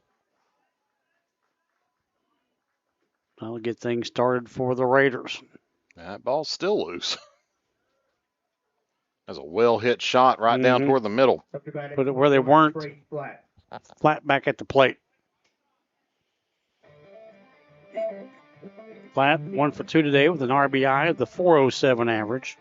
That'll get things started for the Raiders. That ball's still loose. That's a well-hit shot right down toward the middle. Put it where they weren't. Flat back at the plate. Flat, 1 for 2 today with an RBI of the .407 average.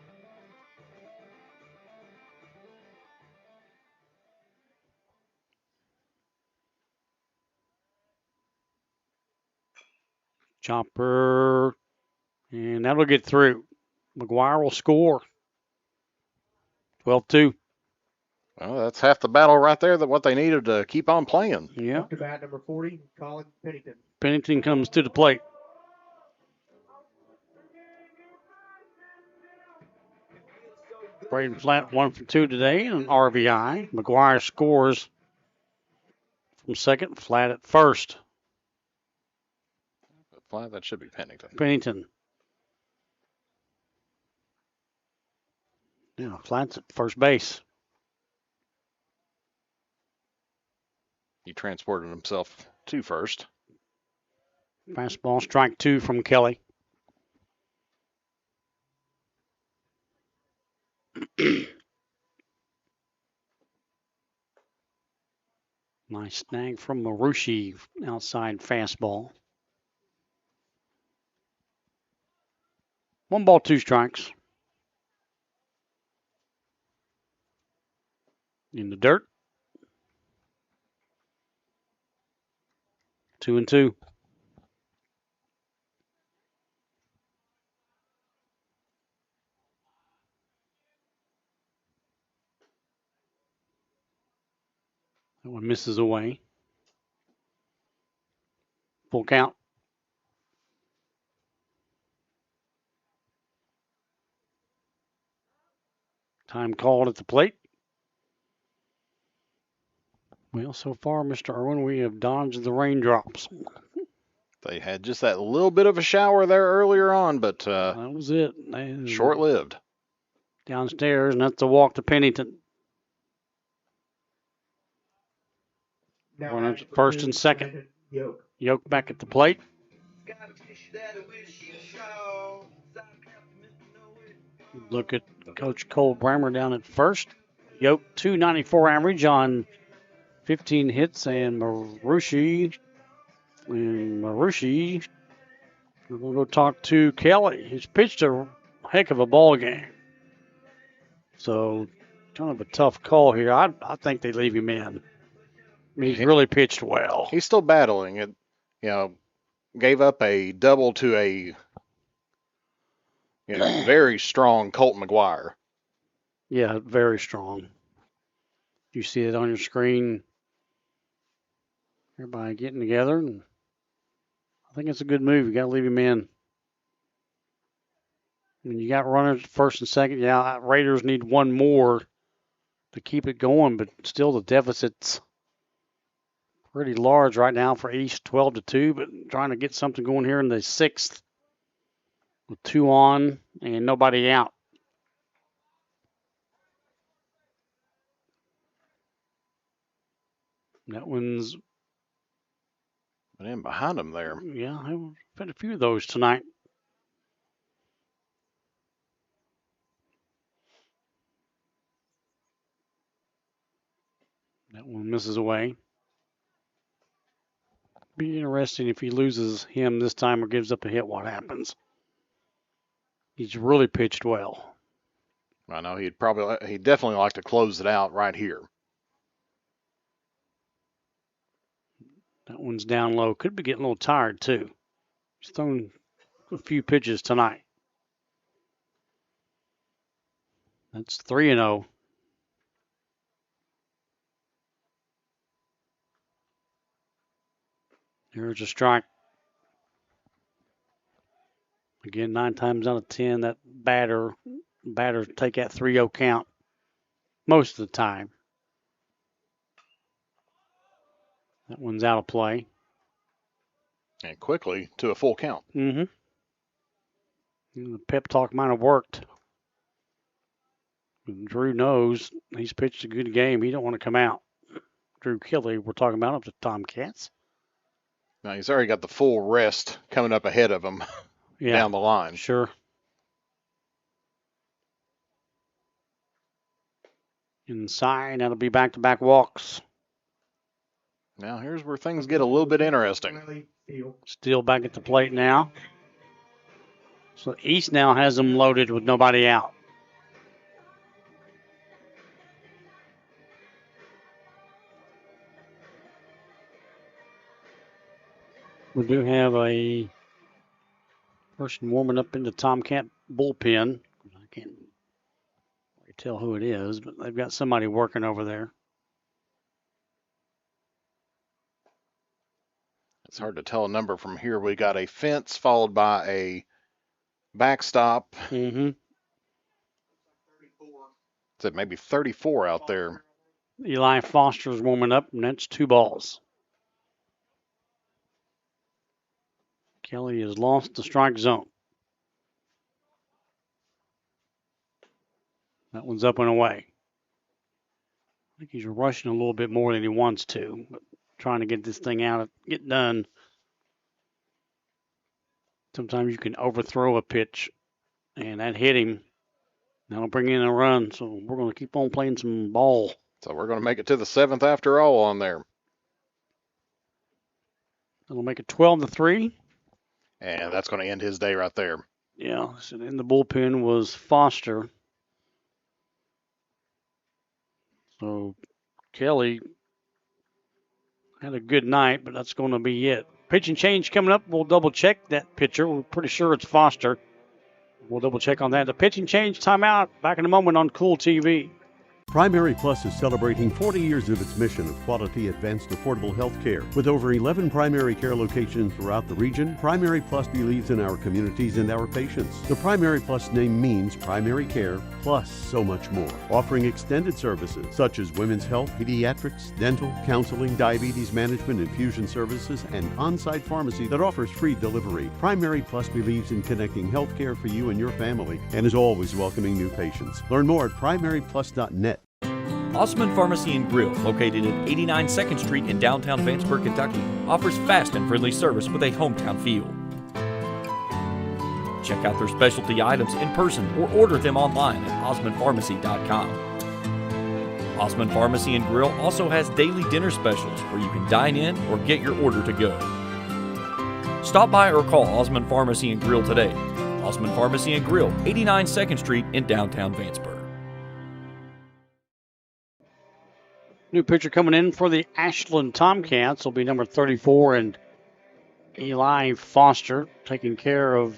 Chopper, and that'll get through. McGuire will score. 12-2. Well, that's half the battle right there, that what they needed to keep on playing. Yeah. Up to bat number 40, Colin Pennington. Pennington comes to the plate. Braden Flatt 1 for 2 today, and an RBI. McGuire scores from second, Flatt at first. Flat, that should be Pennington. Pennington. Yeah, Flatt's at first base. He transported himself to first. Fastball, strike 2 from Kelly. Nice snag from Marushi, outside fastball. 1 ball, 2 strikes. In the dirt. 2-2. That one misses away. Full count. Time called at the plate. Well, so far, Mr. Irwin, we have dodged the raindrops. They had just that little bit of a shower there earlier on, but that was it. Short-lived. Downstairs, and that's a walk to Pennington. Runners at first and second. Yoke back at the plate. Look at Coach Cole Brammer down at first. Yoke, .294 average on 15 hits, and Marushi And Marushi, we're going to go talk to Kelly. He's pitched a heck of a ball game. So, kind of a tough call here. I think they leave him in. I mean, he's really pitched well. He's still battling it. Gave up a double to a very strong Colt McGuire. Yeah, very strong. You see it on your screen. Everybody getting together. And I think it's a good move. You got to leave him in. I mean, you got runners first and second. Yeah, Raiders need one more to keep it going, but still the deficit's pretty large right now for East, 12-2, but trying to get something going here in the 6th with 2 on and nobody out. That one's been in behind him there. Yeah, I've had a few of those tonight. That one misses away. Be interesting if he loses him this time or gives up a hit, what happens. He's really pitched well. I know he'd definitely like to close it out right here. That one's down low. Could be getting a little tired too. He's thrown a few pitches tonight. That's 3-0. Here's a strike. Again, 9 times out of 10, that batters take that 3-0 count most of the time. That one's out of play. And quickly to a full count. Mm-hmm. The pep talk might have worked. Drew knows he's pitched a good game. He don't want to come out. Drew Kelly, we're talking about up to Tomcats. Now he's already got the full rest coming up ahead of him down the line. Sure. Inside, that'll be back-to-back walks. Now here's where things get a little bit interesting. Still back at the plate now. So East now has them loaded with nobody out. We do have a person warming up in the Tomcat bullpen. I can't really tell who it is, but they've got somebody working over there. It's hard to tell a number from here. We got a fence followed by a backstop. Mm-hmm. Is it maybe 34 out there? Eli Foster's warming up, and that's 2 balls. Kelly has lost the strike zone. That one's up and away. I think he's rushing a little bit more than he wants to, but trying to get this thing out, get done. Sometimes you can overthrow a pitch, and that hit him. That'll bring in a run, so we're going to keep on playing some ball. So we're going to make it to the 7th after all on there. That'll make it 12-3. And that's going to end his day right there. Yeah, so in the bullpen was Foster. So Kelly had a good night, but that's going to be it. Pitching change coming up. We'll double check that pitcher. We're pretty sure it's Foster. We'll double check on that. The pitching change timeout. Back in a moment on Kool TV. Primary Plus is celebrating 40 years of its mission of quality, advanced, affordable health care. With over 11 primary care locations throughout the region, Primary Plus believes in our communities and our patients. The Primary Plus name means primary care plus so much more. Offering extended services such as women's health, pediatrics, dental, counseling, diabetes management, infusion services, and on-site pharmacy that offers free delivery. Primary Plus believes in connecting health care for you and your family and is always welcoming new patients. Learn more at primaryplus.net. Osman Pharmacy and Grill, located at 89 2nd Street in downtown Vanceburg, Kentucky, offers fast and friendly service with a hometown feel. Check out their specialty items in person or order them online at osmanpharmacy.com. Osman Pharmacy and Grill also has daily dinner specials where you can dine in or get your order to go. Stop by or call Osmond Pharmacy and Grill today. Osmond Pharmacy and Grill, 89 2nd Street in downtown Vanceburg. New pitcher coming in for the Ashland Tomcats will be number 34 and Eli Foster, taking care of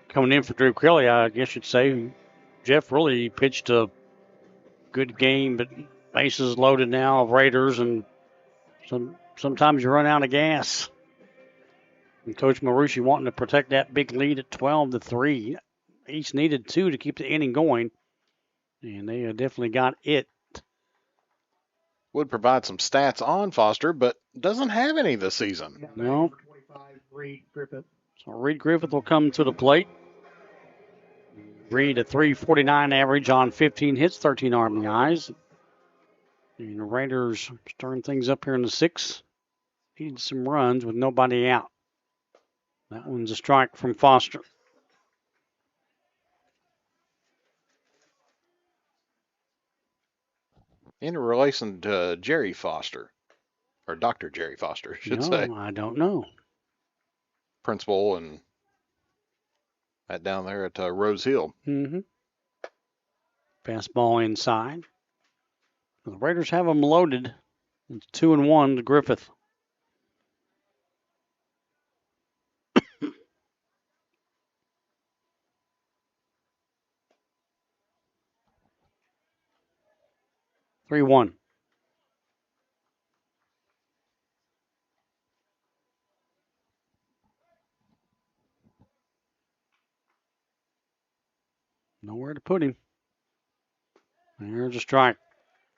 coming in for Drew Kelly, I guess you'd say. Jeff really pitched a good game, but bases loaded now of Raiders, and sometimes you run out of gas. And Coach Marucci wanting to protect that big lead at 12-3. Each needed 2 to keep the inning going, and they definitely got it. Would provide some stats on Foster, but doesn't have any this season. No. Reed Griffith. So Reed Griffith will come to the plate. Reed a .349 average on 15 hits, 13 RBIs. And the Raiders stirring things up here in the 6th. Need some runs with nobody out. That one's a strike from Foster. In relation to Jerry Foster, or Dr. Jerry Foster, I should say. I don't know. Principal and that down there at Rose Hill. Mm-hmm. Fastball inside. The Raiders have them loaded. It's 2-1 to Griffith. Three one. Nowhere to put him. There's a strike.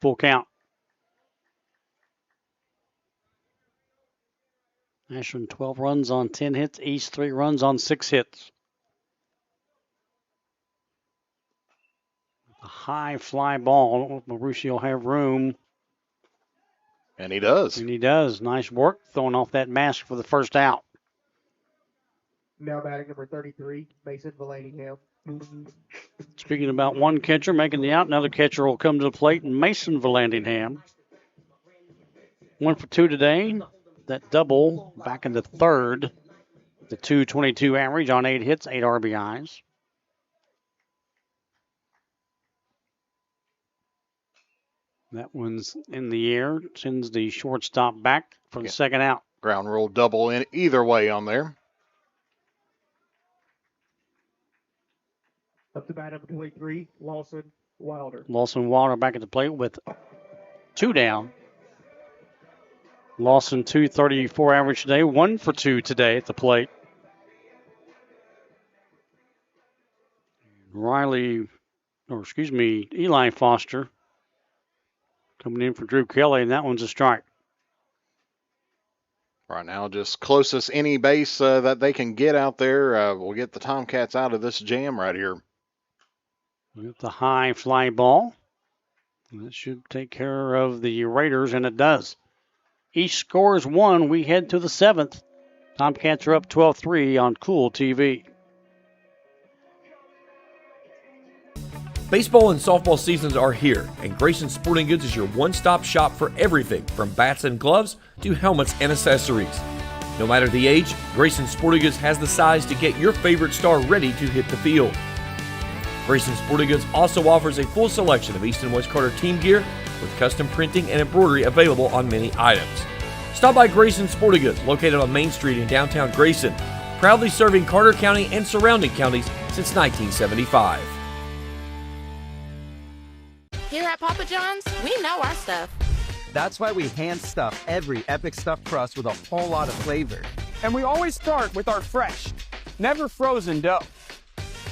Full count. Ashland 12 runs on 10 hits. East 3 runs on 6 hits. A high fly ball. Marucci will have room. And he does. And he does. Nice work throwing off that mask for the first out. Now batting number 33, Mason Vallantingham. Speaking about one catcher making the out, another catcher will come to the plate, and Mason Vallantingham. 1 for 2 today. That double back in the 3rd. The .222 average on 8 hits, 8 RBIs. That one's in the air. Sends the shortstop back for the second out. Ground rule double in either way on there. Up to bat number 23, Lawson Wilder. Lawson Wilder back at the plate with 2 down. Lawson .234 average today, 1 for 2 today at the plate. Eli Foster coming in for Drew Kelly, and that one's a strike. Right now, just closest any base that they can get out there will get the Tomcats out of this jam right here. With the high fly ball. That should take care of the Raiders, and it does. East scores 1. We head to the 7th. Tomcats are up 12-3 on Kool TV. Baseball and softball seasons are here, and Grayson Sporting Goods is your one-stop shop for everything from bats and gloves to helmets and accessories. No matter the age, Grayson Sporting Goods has the size to get your favorite star ready to hit the field. Grayson Sporting Goods also offers a full selection of East and West Carter team gear with custom printing and embroidery available on many items. Stop by Grayson Sporting Goods, located on Main Street in downtown Grayson, proudly serving Carter County and surrounding counties since 1975. Here at Papa John's, we know our stuff. That's why we hand stuff every Epic Stuffed Crust with a whole lot of flavor. And we always start with our fresh, never frozen dough.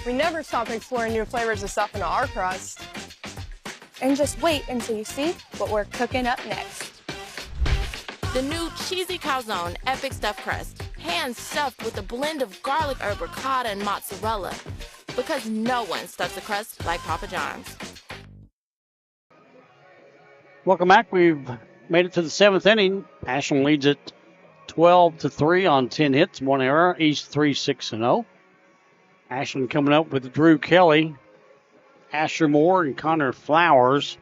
We never stop exploring new flavors of stuff into our crust. And just wait until you see what we're cooking up next. The new cheesy calzone epic stuffed crust, hand stuffed with a blend of garlic herb ricotta and mozzarella. Because no one stuffs a crust like Papa John's. Welcome back. We've made it to the 7th inning. Ashland leads it 12-3 on 10 hits, 1 error. East 3-6-0. Ashland coming up with Drew Kelly, Asher Moore, and Connor Flowers.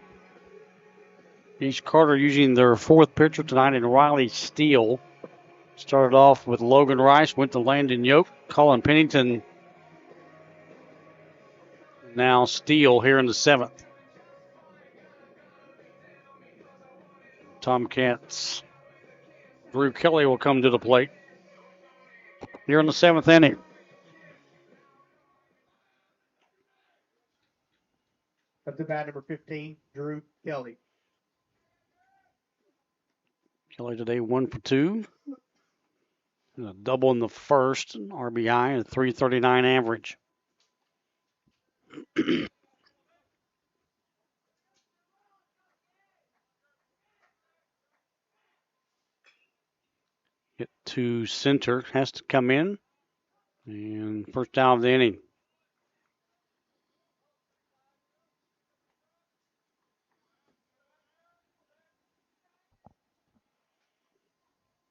East Carter using their 4th pitcher tonight in Riley Steele. Started off with Logan Rice, went to Landon Yoke, Colin Pennington. Now Steele here in the 7th. Tomcats. Drew Kelly will come to the plate here in the 7th inning. Up to bat number 15, Drew Kelly. Kelly today 1 for 2. And a double in the first, an RBI, and a .339 average. Hit to center, has to come in. And first out of the inning.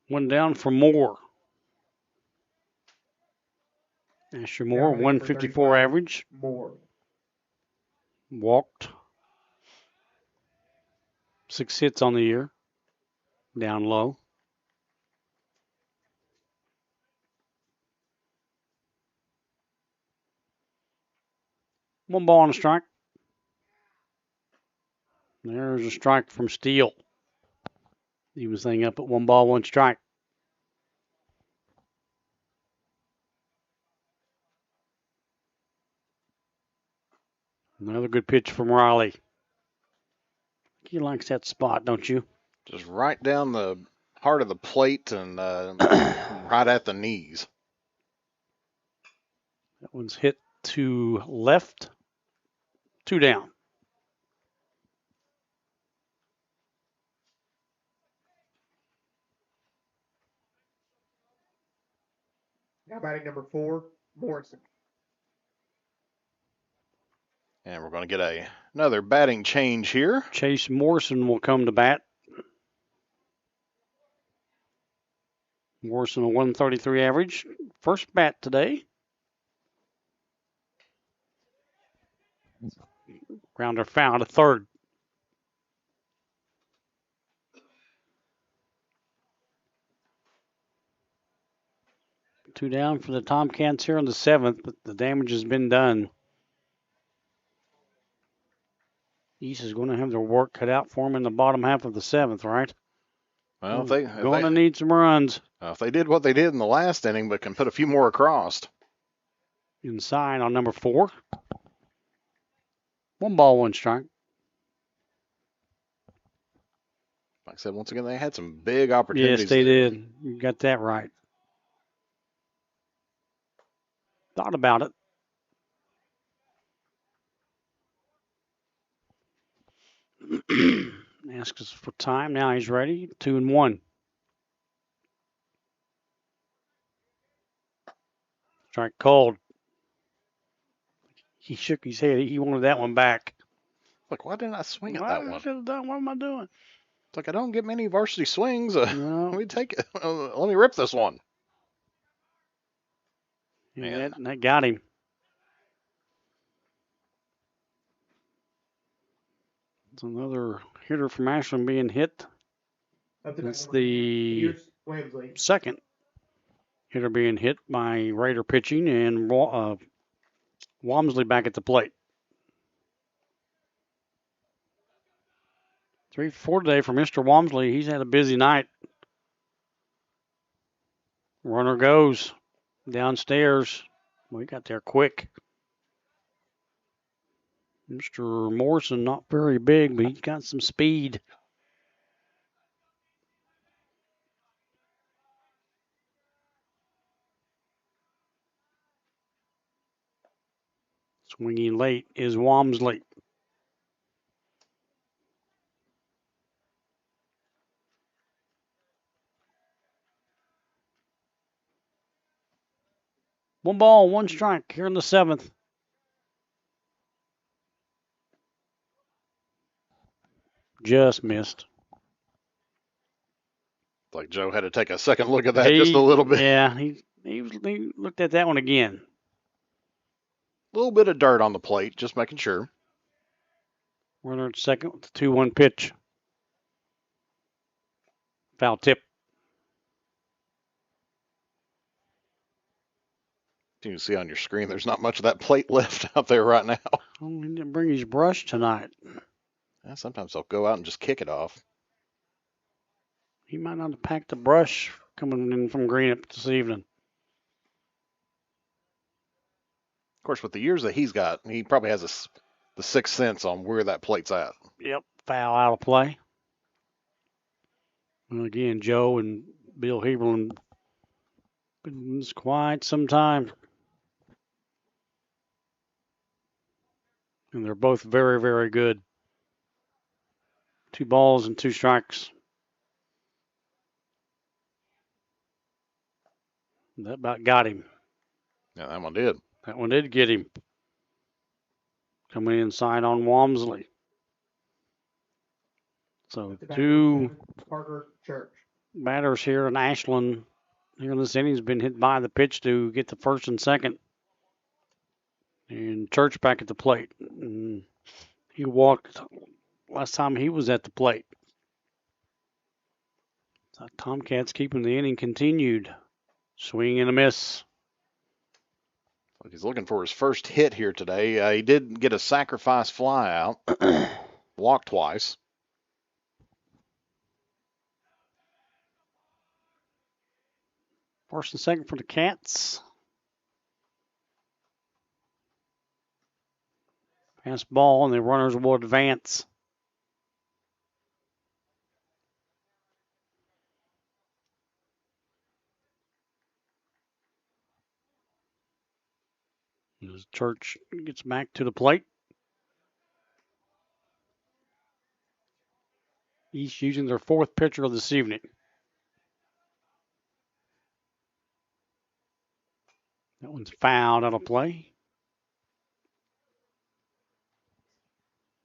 One down for Moore. Asher Moore, 154 average. Moore. Walked. 6 hits on the year. Down low. One ball and a strike. There's a strike from Steele. He was thing up at 1 ball, 1 strike. Another good pitch from Riley. He likes that spot, don't you? Just right down the heart of the plate and right at the knees. That one's hit to left. 2 down. Now batting number 4, Morrison. And we're going to get another batting change here. Chase Morrison will come to bat. Morrison a 133 average. First bat today. Grounder foul to third. Two down for the Tomcats here in the 7th, but the damage has been done. East is going to have their work cut out for them in the bottom half of the 7th, right? Well, they're going to need some runs. If they did what they did in the last inning, but can put a few more across. Inside on number 4. 1 ball, 1 strike. Like I said, once again, they had some big opportunities. Yes, they did. You got that right. Thought about it. Asks us for time. Now he's ready. 2-1. Strike called. He shook his head. He wanted that one back. Look, why didn't I swing at Well, that I one? should have done. What am I doing? It's like I don't get many varsity swings. No. Let me take it. Let me rip this one. Yeah, that got him. It's another hitter from Ashland being hit. That's the second hitter being hit by Raider pitching, and Wamsley back at the plate. 3 for 4 today for Mr. Wamsley. He's had a busy night. Runner goes downstairs. Well, he got there quick. Mr. Morrison, not very big, but he's got some speed. Swinging late is Wamsley. One ball, 1 strike here in the 7th. Just missed. Like Joe had to take a second look at that just a little bit. Yeah, he looked at that one again. A little bit of dirt on the plate, just making sure. Runner at second with the 2-1 pitch. Foul tip. You can see on your screen there's not much of that plate left out there right now. Oh, he didn't bring his brush tonight. Yeah, sometimes they'll go out and just kick it off. He might not have packed the brush coming in from Greenup this evening. Of course, with the years that he's got, he probably has the sixth sense on where that plate's at. Yep, foul out of play. Well, again, Joe and Bill Heberlin been this quite some time. And they're both very, very good. 2 balls and 2 strikes. That about got him. Yeah, that one did. That one did get him. Coming inside on Walmsley. So 2 batters here in Ashland. Here in this inning's been hit by the pitch to get the first and second. And Church back at the plate. And he walked last time he was at the plate. So Tomcats keeping the inning continued. Swing and a miss. He's looking for his first hit here today. He did get a sacrifice fly out. Walked twice. First and second for the Cats. Pass ball, and the runners will advance. As Church gets back to the plate. East using their 4th pitcher of this evening. That one's fouled out of play.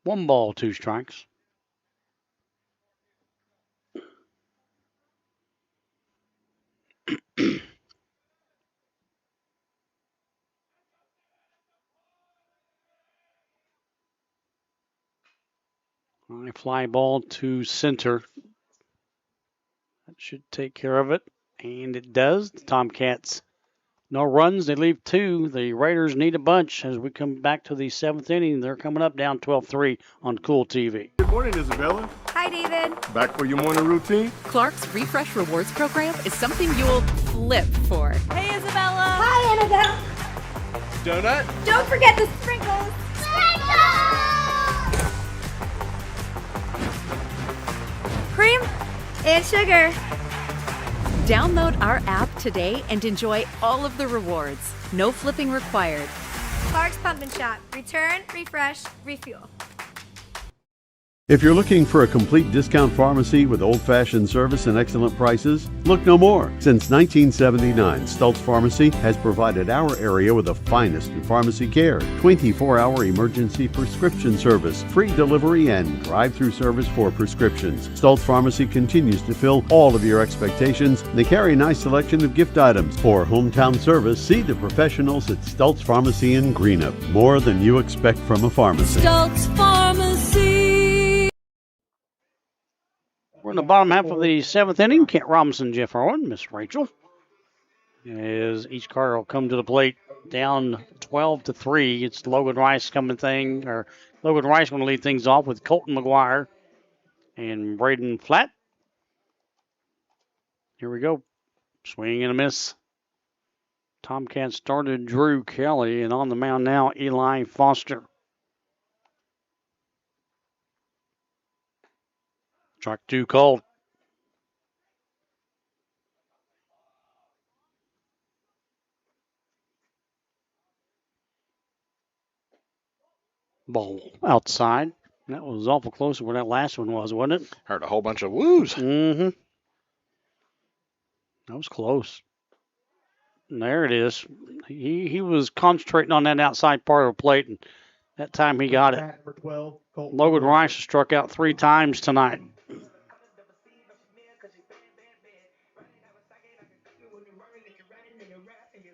1 ball, 2 strikes. High fly ball to center. That should take care of it. And it does. The Tomcats, no runs. They leave 2. The Raiders need a bunch as we come back to the 7th inning. They're coming up down 12-3 on Kool TV. Good morning, Isabella. Hi, David. Back for your morning routine? Clark's Refresh Rewards program is something you'll flip for. Hey, Isabella. Hi, Annabelle. Donut? Don't forget the sprinkles. Cream and sugar. Download our app today and enjoy all of the rewards. No flipping required. Clark's Pump and Shop. Return, refresh, refuel. If you're looking for a complete discount pharmacy with old-fashioned service and excellent prices, look no more. Since 1979, Stultz Pharmacy has provided our area with the finest in pharmacy care, 24-hour emergency prescription service, free delivery, and drive-through service for prescriptions. Stultz Pharmacy continues to fill all of your expectations. They carry a nice selection of gift items. For hometown service, see the professionals at Stultz Pharmacy in Greenup. More than you expect from a pharmacy. Stultz Pharmacy. We're in the bottom half of the 7th inning. Kent Robinson, Jeff Owen, Miss Rachel. As each Carter will come to the plate down 12-3. It's Logan Rice Logan Rice going to lead things off with Colton McGuire and Braden Flatt. Here we go. Swing and a miss. Tomcats started Drew Kelly, and on the mound now, Eli Foster. Strike 2 called. Ball outside. That was awful close to where that last one was, wasn't it? Heard a whole bunch of woos. Mm-hmm. That was close. And there it is. He was concentrating on that outside part of the plate, and that time he got it. Logan Rice has struck out 3 times tonight.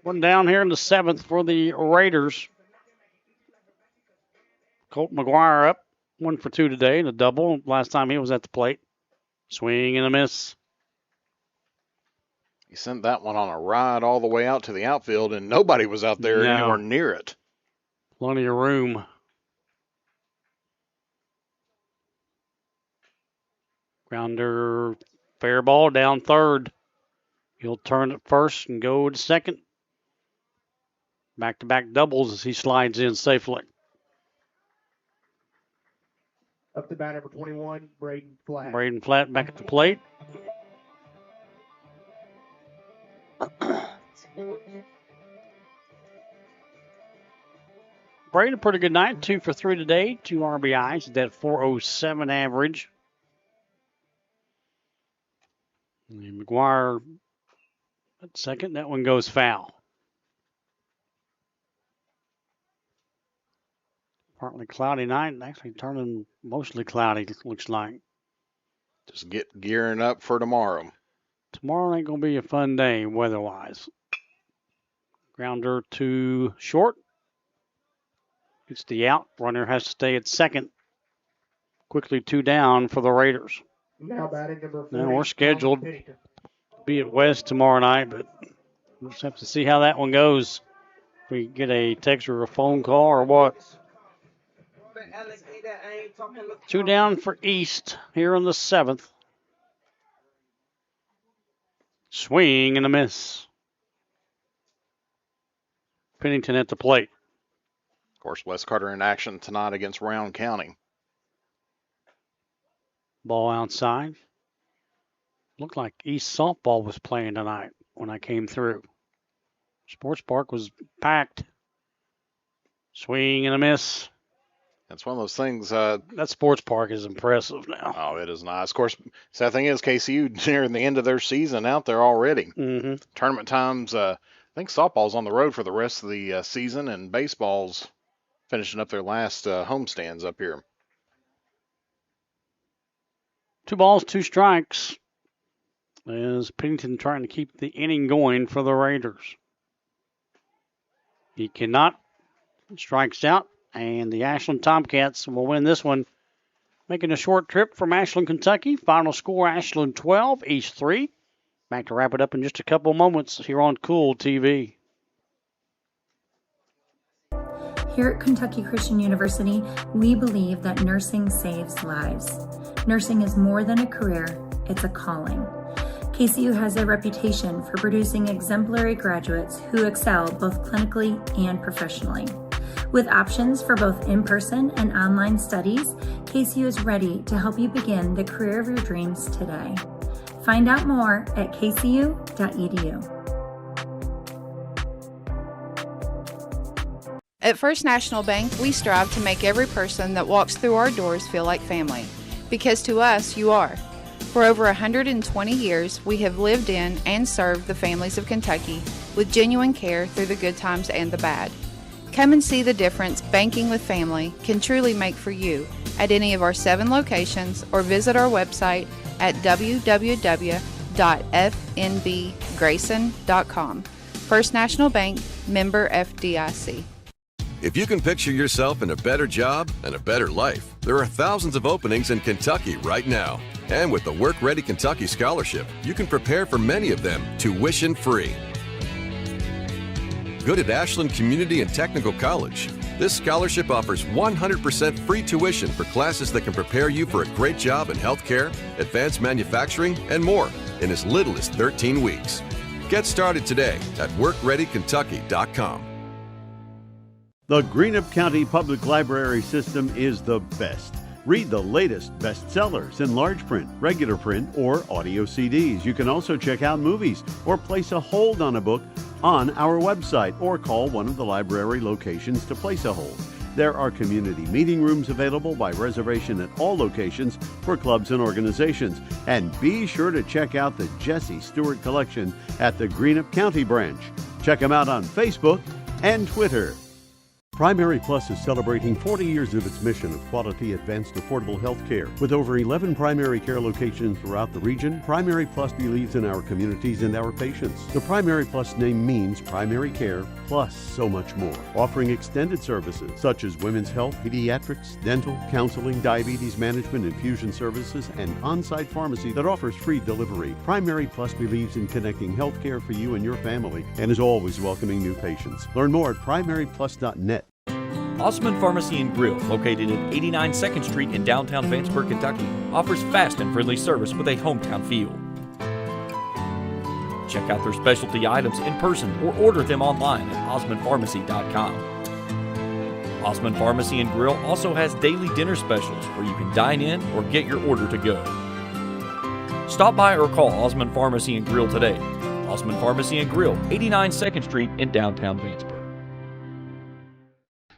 One down here in the 7th for the Raiders. Colt McGuire up 1 for 2 today, and a double. Last time he was at the plate. Swing and a miss. He sent that one on a ride all the way out to the outfield, and nobody was out there anywhere near it. Plenty of room. Grounder, fair ball down third. He'll turn it first and go to second. Back-to-back doubles as he slides in safely. Up to bat number 21, Braden Flatt. Braden Flatt back at the plate. Braden, a pretty good night. 2 for 3 today. 2 RBIs. That 407 average. And McGuire at second. That one goes foul. Partly cloudy night. Actually turning mostly cloudy, it looks like. Just get gearing up for tomorrow. Tomorrow ain't going to be a fun day weather-wise. Grounder to short. Gets the out. Runner has to stay at second. Quickly 2 down for the Raiders. Now batting number 40. Now we're scheduled to be at West tomorrow night, but we'll just have to see how that one goes. If we get a text or a phone call or what. 2 down for East here in the 7th. Swing and a miss. Pennington at the plate. Of course, Wes Carter in action tonight against Round County. Ball outside. Looked like East softball was playing tonight when I came through. Sports Park was packed. Swing and a miss. That's one of those things. That Sports Park is impressive now. Oh, it is nice. Of course, sad thing is KCU near the end of their season out there already. Mm-hmm. Tournament times, I think softball's on the road for the rest of the season, and baseball's finishing up their last homestands up here. 2 balls, 2 strikes. As Pennington trying to keep the inning going for the Raiders. He cannot. Strikes out. And the Ashland Tomcats will win this one. Making a short trip from Ashland, Kentucky. Final score, Ashland 12, East 3. Back to wrap it up in just a couple moments here on Kool TV. Here at Kentucky Christian University, we believe that nursing saves lives. Nursing is more than a career, it's a calling. KCU has a reputation for producing exemplary graduates who excel both clinically and professionally. With options for both in-person and online studies, KCU is ready to help you begin the career of your dreams today. Find out more at kcu.edu. At First National Bank, we strive to make every person that walks through our doors feel like family. Because to us, you are. For over 120 years, we have lived in and served the families of Kentucky with genuine care through the good times and the bad. Come and see the difference banking with family can truly make for you at any of our 7 locations or visit our website at www.fnbgrayson.com. First National Bank, member FDIC. If you can picture yourself in a better job and a better life, there are thousands of openings in Kentucky right now. And with the Work Ready Kentucky Scholarship, you can prepare for many of them tuition-free. Good at Ashland Community and Technical College. This scholarship offers 100% free tuition for classes that can prepare you for a great job in healthcare, advanced manufacturing, and more in as little as 13 weeks. Get started today at workreadykentucky.com. The Greenup County Public Library System is the best. Read the latest bestsellers in large print, regular print, or audio CDs. You can also check out movies or place a hold on a book on our website or call one of the library locations to place a hold. There are community meeting rooms available by reservation at all locations for clubs and organizations. And be sure to check out the Jesse Stewart collection at the Greenup County branch. Check them out on Facebook and Twitter. Primary Plus is celebrating 40 years of its mission of quality, advanced, affordable health care. With over 11 primary care locations throughout the region, Primary Plus believes in our communities and our patients. The Primary Plus name means primary care plus so much more, offering extended services such as women's health, pediatrics, dental, counseling, diabetes management, infusion services, and on-site pharmacy that offers free delivery. Primary Plus believes in connecting health care for you and your family and is always welcoming new patients. Learn more at primaryplus.net. Osman Pharmacy and Grill, located at 89 2nd Street in downtown Vanceburg, Kentucky, offers fast and friendly service with a hometown feel. Check out their specialty items in person or order them online at osmanpharmacy.com. Osman Pharmacy and Grill also has daily dinner specials where you can dine in or get your order to go. Stop by or call Osman Pharmacy and Grill today. Osman Pharmacy and Grill, 89 2nd Street in downtown Vanceburg.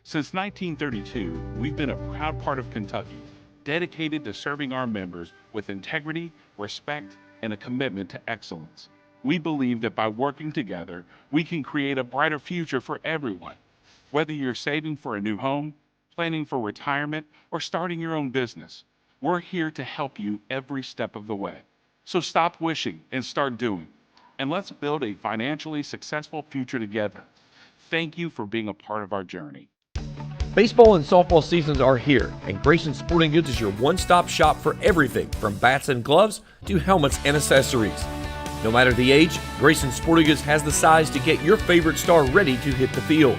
Since 1932, we've been a proud part of Kentucky, dedicated to serving our members with integrity, respect, and a commitment to excellence. We believe that by working together, we can create a brighter future for everyone. Whether you're saving for a new home, planning for retirement, or starting your own business, we're here to help you every step of the way. So stop wishing and start doing. And let's build a financially successful future together. Thank you for being a part of our journey. Baseball and softball seasons are here, and Grayson Sporting Goods is your one-stop shop for everything from bats and gloves to helmets and accessories. No matter the age, Grayson Sporting Goods has the size to get your favorite star ready to hit the field.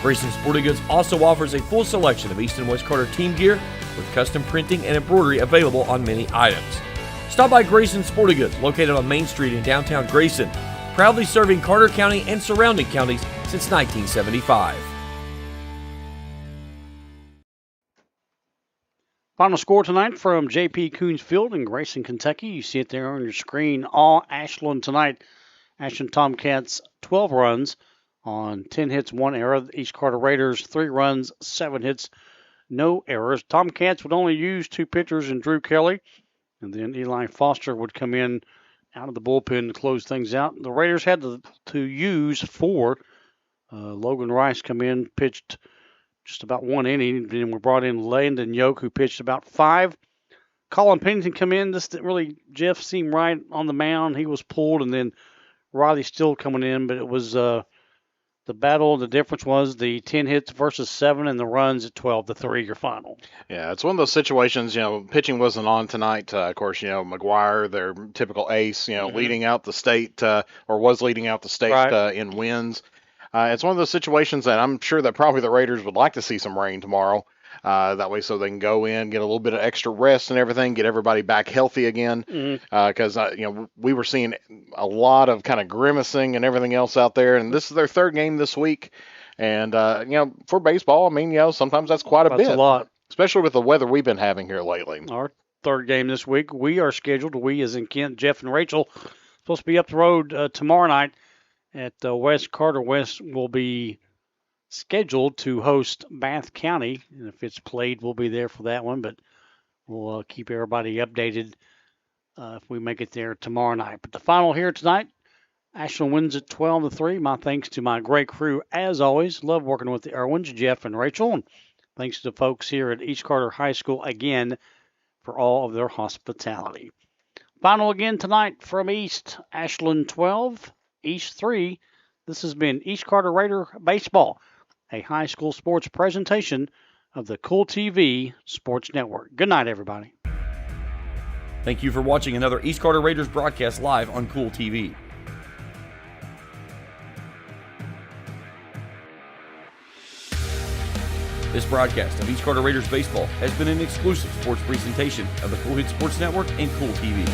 Grayson Sporting Goods also offers a full selection of East and West Carter team gear with custom printing and embroidery available on many items. Stop by Grayson Sporting Goods, located on Main Street in downtown Grayson, proudly serving Carter County and surrounding counties since 1975. Final score tonight from JP Kouns Field in Grayson, Kentucky. You see it there on your screen. All Ashland tonight. Ashland Tomcats 12 runs on 10 hits, 1 error. East Carter Raiders 3 runs, 7 hits, no errors. Tomcats would only use 2 pitchers and Drew Kelly. And then Eli Foster would come in out of the bullpen to close things out. The Raiders had to use 4. Logan Rice come in, pitched just about 1 inning. Then we brought in Landon Yoke, who pitched about 5. Colin Pennington come in. This didn't really, Jeff seemed right on the mound. He was pulled, and then Riley Still coming in. But it was the battle. The difference was the 10 hits versus 7, and the runs at 12-3, your final. Yeah, it's one of those situations, pitching wasn't on tonight. Of course, McGuire, their typical ace, leading out the state, or was leading out the state Right. in wins. It's one of those situations that I'm sure that probably the Raiders would like to see some rain tomorrow. That way so they can go in, get a little bit of extra rest and everything, get everybody back healthy again. Because, we were seeing a lot of kind of grimacing and everything else out there. And this is their 3rd game this week. And, for baseball, sometimes that's quite a bit. That's a lot. Especially with the weather we've been having here lately. Our 3rd game this week. We are scheduled, we as in Kent, Jeff, and Rachel, supposed to be up the road tomorrow night at West Carter. West will be scheduled to host Bath County. And if it's played, we'll be there for that one. But we'll keep everybody updated if we make it there tomorrow night. But the final here tonight, Ashland wins at 12-3. My thanks to my great crew, as always. Love working with the Irwins, Jeff and Rachel. And thanks to the folks here at East Carter High School again for all of their hospitality. Final again tonight from East, Ashland 12, East 3. This has been East Carter Raider Baseball, a high school sports presentation of the Kool TV Sports Network. Good night, everybody. Thank you for watching another East Carter Raiders broadcast live on Kool TV. This broadcast of East Carter Raiders Baseball has been an exclusive sports presentation of the Kool Sports Network and Kool TV.